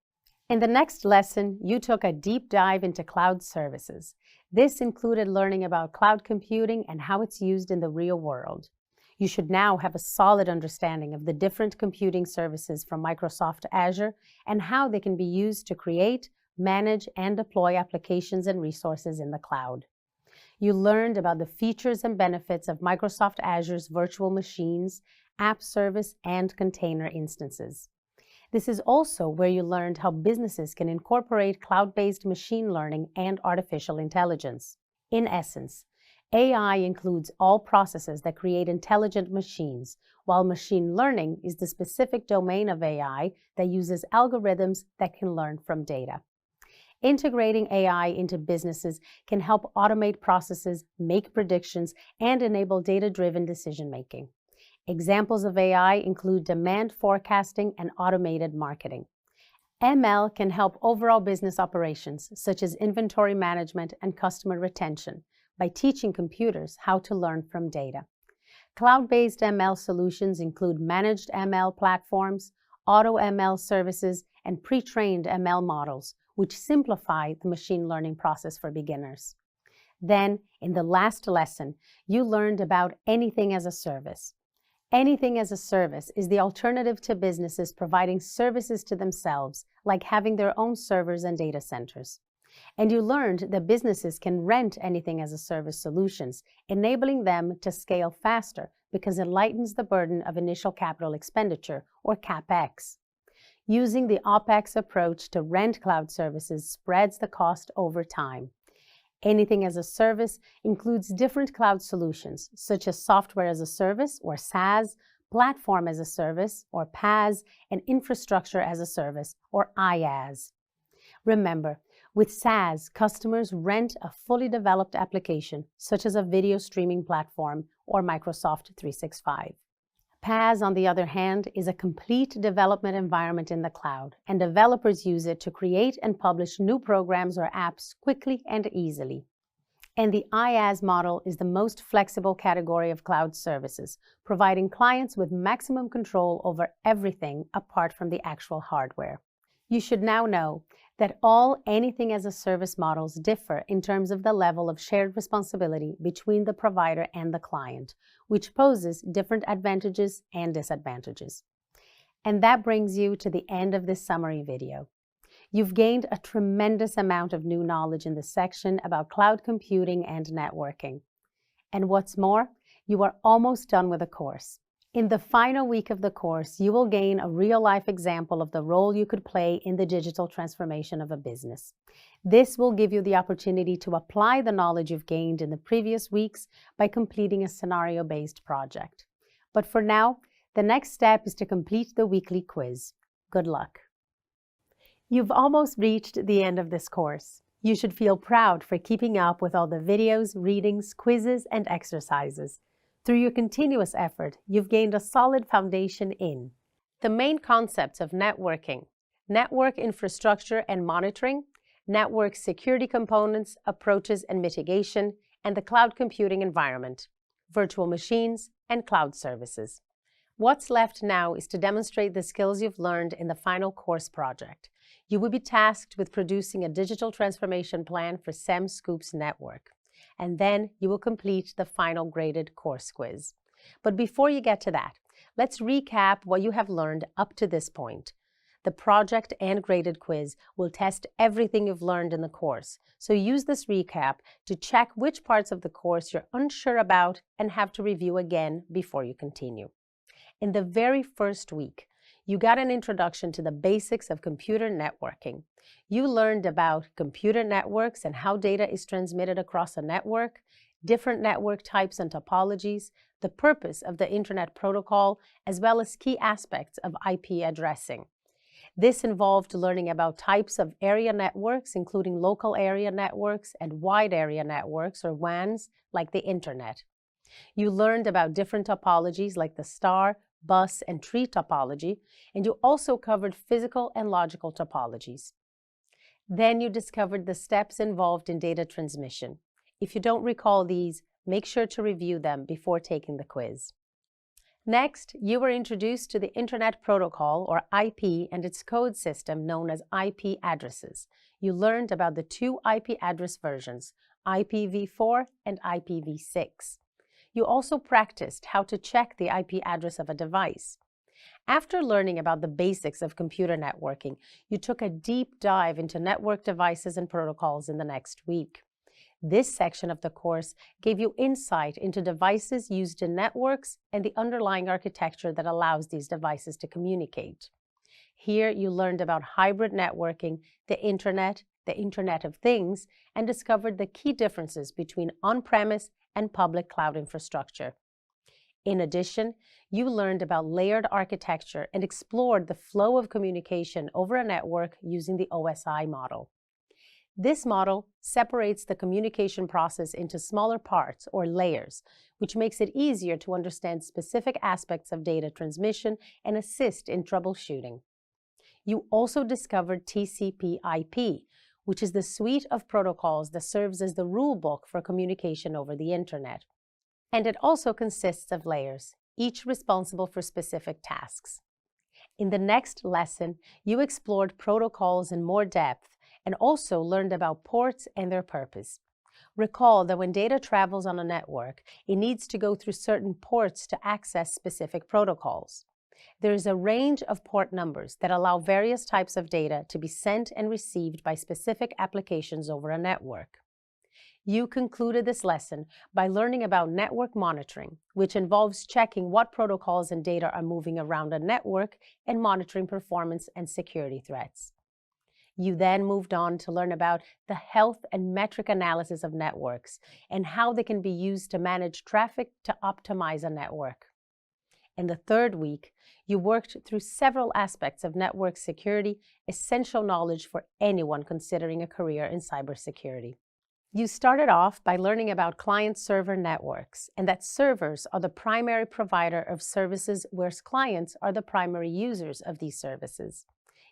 In the next lesson, you took a deep dive into cloud services. This included learning about cloud computing and how it's used in the real world. You should now have a solid understanding of the different computing services from Microsoft Azure and how they can be used to create, manage, and deploy applications and resources in the cloud. You learned about the features and benefits of Microsoft Azure's virtual machines, app service, and container instances. This is also where you learned how businesses can incorporate cloud-based machine learning and artificial intelligence. In essence, AI includes all processes that create intelligent machines, while machine learning is the specific domain of AI that uses algorithms that can learn from data. Integrating AI into businesses can help automate processes, make predictions, and enable data-driven decision-making. Examples of AI include demand forecasting and automated marketing. ML can help overall business operations, such as inventory management and customer retention, by teaching computers how to learn from data. Cloud-based ML solutions include managed ML platforms, auto ML services, and pre-trained ML models, which simplify the machine learning process for beginners. Then, in the last lesson, you learned about anything as a service. Anything as a service is the alternative to businesses providing services to themselves, like having their own servers and data centers. And you learned that businesses can rent anything as a service solutions, enabling them to scale faster because it lightens the burden of initial capital expenditure, or CapEx. Using the OpEx approach to rent cloud services spreads the cost over time. Anything as a service includes different cloud solutions, such as software as a service, or SaaS, platform as a service, or PaaS, and infrastructure as a service, or IaaS. Remember, with SaaS, customers rent a fully developed application, such as a video streaming platform or Microsoft 365. PaaS, on the other hand, is a complete development environment in the cloud, and developers use it to create and publish new programs or apps quickly and easily. And the IaaS model is the most flexible category of cloud services, providing clients with maximum control over everything apart from the actual hardware. You should now know that all anything-as-a-service models differ in terms of the level of shared responsibility between the provider and the client, which poses different advantages and disadvantages. And that brings you to the end of this summary video. You've gained a tremendous amount of new knowledge in this section about cloud computing and networking. And what's more, you are almost done with the course. In the final week of the course, you will gain a real-life example of the role you could play in the digital transformation of a business. This will give you the opportunity to apply the knowledge you've gained in the previous weeks by completing a scenario-based project. But for now, the next step is to complete the weekly quiz. Good luck. You've almost reached the end of this course. You should feel proud for keeping up with all the videos, readings, quizzes, and exercises. Through your continuous effort, you've gained a solid foundation in the main concepts of networking, network infrastructure and monitoring, network security components, approaches and mitigation, and the cloud computing environment, virtual machines, and cloud services. What's left now is to demonstrate the skills you've learned in the final course project. You will be tasked with producing a digital transformation plan for SEM Scoop's network, and then you will complete the final graded course quiz. But before you get to that, let's recap what you have learned up to this point. The project and graded quiz will test everything you've learned in the course, so use this recap to check which parts of the course you're unsure about and have to review again before you continue. In the very first week, you got an introduction to the basics of computer networking. You learned about computer networks and how data is transmitted across a network, different network types and topologies, the purpose of the Internet Protocol, as well as key aspects of IP addressing. This involved learning about types of area networks, including local area networks and wide area networks, or WANs, like the Internet. You learned about different topologies like the star, bus, and tree topology, and you also covered physical and logical topologies. Then you discovered the steps involved in data transmission. If you don't recall these, make sure to review them before taking the quiz. Next, you were introduced to the Internet Protocol, or IP, and its code system known as IP addresses. You learned about the two IP address versions, IPv4 and IPv6. You also practiced how to check the IP address of a device. After learning about the basics of computer networking, you took a deep dive into network devices and protocols in the next week. This section of the course gave you insight into devices used in networks and the underlying architecture that allows these devices to communicate. Here you learned about hybrid networking, the Internet of Things, and discovered the key differences between on-premise and public cloud infrastructure. In addition, you learned about layered architecture and explored the flow of communication over a network using the OSI model. This model separates the communication process into smaller parts, or layers, which makes it easier to understand specific aspects of data transmission and assist in troubleshooting. You also discovered TCP/IP, which is the suite of protocols that serves as the rulebook for communication over the Internet. And it also consists of layers, each responsible for specific tasks. In the next lesson, you explored protocols in more depth and also learned about ports and their purpose. Recall that when data travels on a network, it needs to go through certain ports to access specific protocols. There is a range of port numbers that allow various types of data to be sent and received by specific applications over a network. You concluded this lesson by learning about network monitoring, which involves checking what protocols and data are moving around a network and monitoring performance and security threats. You then moved on to learn about the health and metric analysis of networks and how they can be used to manage traffic to optimize a network. In the third week, you worked through several aspects of network security, essential knowledge for anyone considering a career in cybersecurity. You started off by learning about client-server networks and that servers are the primary provider of services, whereas clients are the primary users of these services.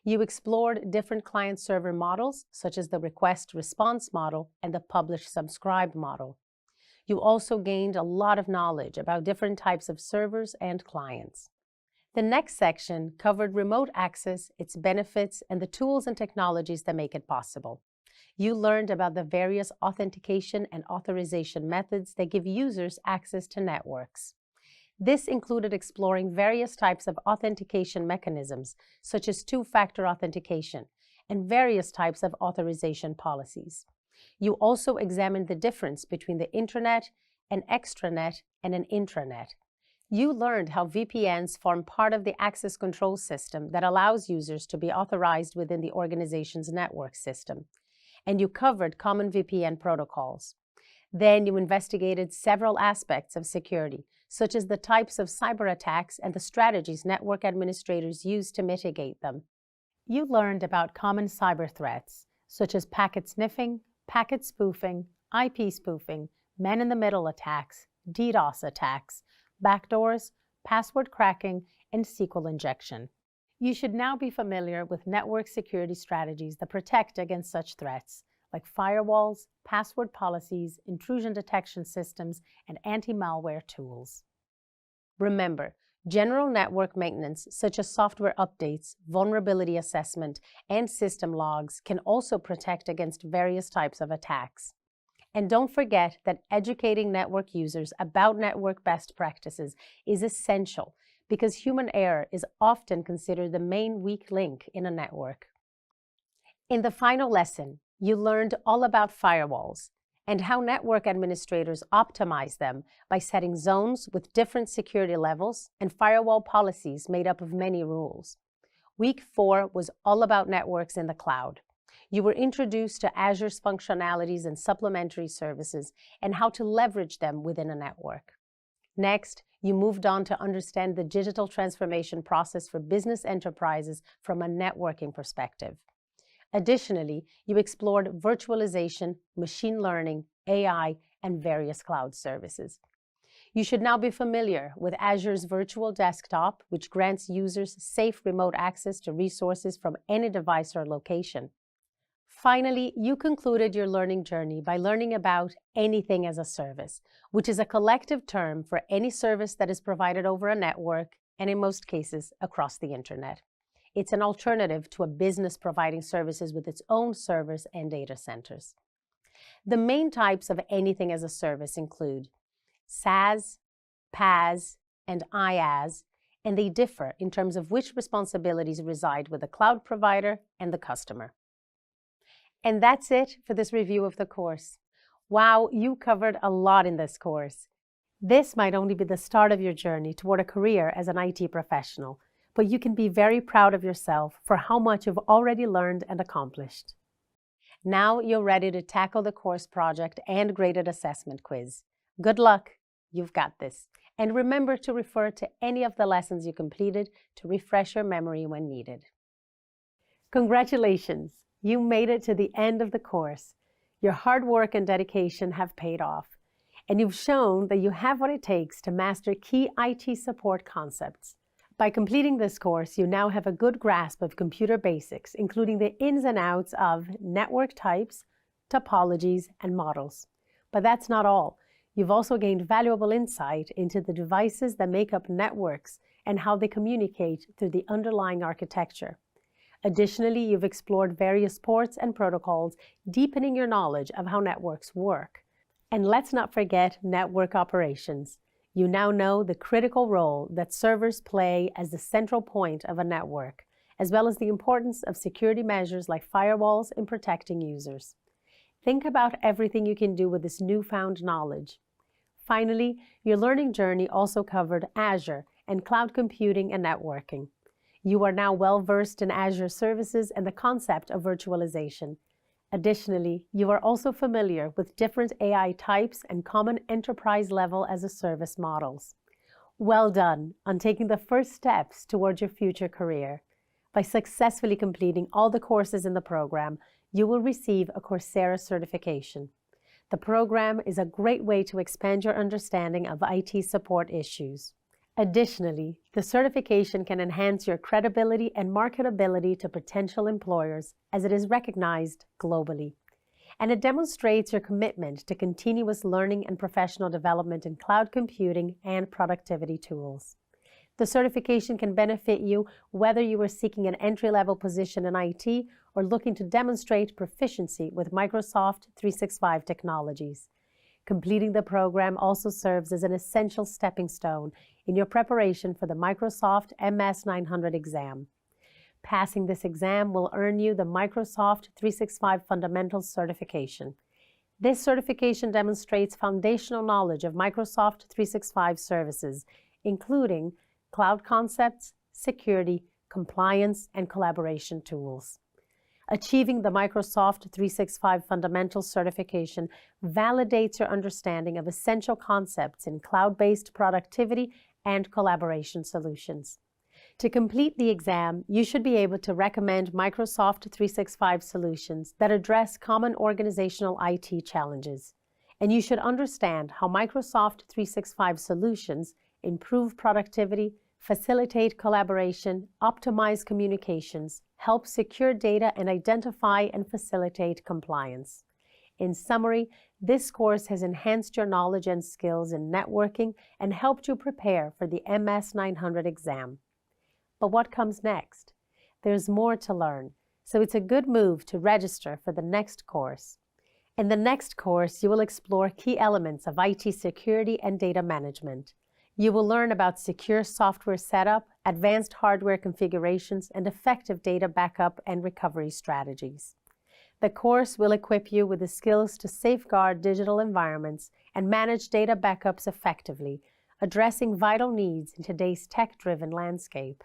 You explored different client-server models, such as the request-response model and the publish-subscribe model. You also gained a lot of knowledge about different types of servers and clients. The next section covered remote access, its benefits, and the tools and technologies that make it possible. You learned about the various authentication and authorization methods that give users access to networks. This included exploring various types of authentication mechanisms, such as two-factor authentication, and various types of authorization policies. You also examined the difference between the intranet, an extranet, and an intranet. You learned how VPNs form part of the access control system that allows users to be authorized within the organization's network system. And you covered common VPN protocols. Then you investigated several aspects of security, such as the types of cyber attacks and the strategies network administrators use to mitigate them. You learned about common cyber threats, such as packet sniffing, packet spoofing, IP spoofing, man-in-the-middle attacks, DDoS attacks, backdoors, password cracking, and SQL injection. You should now be familiar with network security strategies that protect against such threats, like firewalls, password policies, intrusion detection systems, and anti-malware tools. Remember, General network maintenance, such as software updates, vulnerability assessment, and system logs, can also protect against various types of attacks. And don't forget that educating network users about network best practices is essential because human error is often considered the main weak link in a network. In the final lesson, you learned all about firewalls and how network administrators optimize them by setting zones with different security levels and firewall policies made up of many rules. Week 4 was all about networks in the cloud. You were introduced to Azure's functionalities and supplementary services and how to leverage them within a network. Next, you moved on to understand the digital transformation process for business enterprises from a networking perspective. Additionally, you explored virtualization, machine learning, AI, and various cloud services. You should now be familiar with Azure's Virtual Desktop, which grants users safe remote access to resources from any device or location. Finally, you concluded your learning journey by learning about anything as a service, which is a collective term for any service that is provided over a network and, in most cases, across the internet. It's an alternative to a business providing services with its own servers and data centers. The main types of anything as a service include SaaS, PaaS, and IaaS, and they differ in terms of which responsibilities reside with the cloud provider and the customer. And that's it for this review of the course. Wow, you covered a lot in this course. This might only be the start of your journey toward a career as an IT professional, but you can be very proud of yourself for how much you've already learned and accomplished. Now you're ready to tackle the course project and graded assessment quiz. Good luck, you've got this. And remember to refer to any of the lessons you completed to refresh your memory when needed. Congratulations, you made it to the end of the course. Your hard work and dedication have paid off, and you've shown that you have what it takes to master key IT support concepts. By completing this course, you now have a good grasp of computer basics, including the ins and outs of network types, topologies, and models. But that's not all. You've also gained valuable insight into the devices that make up networks and how they communicate through the underlying architecture. Additionally, you've explored various ports and protocols, deepening your knowledge of how networks work. And let's not forget network operations. You now know the critical role that servers play as the central point of a network, as well as the importance of security measures like firewalls in protecting users. Think about everything you can do with this newfound knowledge. Finally, your learning journey also covered Azure and cloud computing and networking. You are now well-versed in Azure services and the concept of virtualization. Additionally, you are also familiar with different AI types and common enterprise-level as-a-service models. Well done on taking the first steps towards your future career. By successfully completing all the courses in the program, you will receive a Coursera certification. The program is a great way to expand your understanding of IT support issues. Additionally, the certification can enhance your credibility and marketability to potential employers as it is recognized globally. And it demonstrates your commitment to continuous learning and professional development in cloud computing and productivity tools. The certification can benefit you whether you are seeking an entry-level position in IT or looking to demonstrate proficiency with Microsoft 365 technologies. Completing the program also serves as an essential stepping stone in your preparation for the Microsoft MS 900 exam. Passing this exam will earn you the Microsoft 365 Fundamentals certification. This certification demonstrates foundational knowledge of Microsoft 365 services, including cloud concepts, security, compliance, and collaboration tools. Achieving the Microsoft 365 Fundamentals certification validates your understanding of essential concepts in cloud-based productivity and collaboration solutions. To complete the exam, you should be able to recommend Microsoft 365 solutions that address common organizational IT challenges. And you should understand how Microsoft 365 solutions improve productivity, facilitate collaboration, optimize communications, help secure data, and identify and facilitate compliance. In summary, This course has enhanced your knowledge and skills in networking and helped you prepare for the MS 900 exam. But what comes next? There's more to learn, so it's a good move to register for the next course. In the next course, you will explore key elements of IT security and data management. You will learn about secure software setup, advanced hardware configurations, and effective data backup and recovery strategies. The course will equip you with the skills to safeguard digital environments and manage data backups effectively, addressing vital needs in today's tech-driven landscape.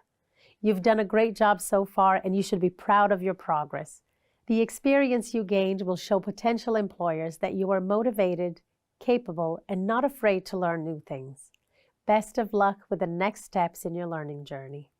You've done a great job so far, and you should be proud of your progress. The experience you gained will show potential employers that you are motivated, capable, and not afraid to learn new things. Best of luck with the next steps in your learning journey.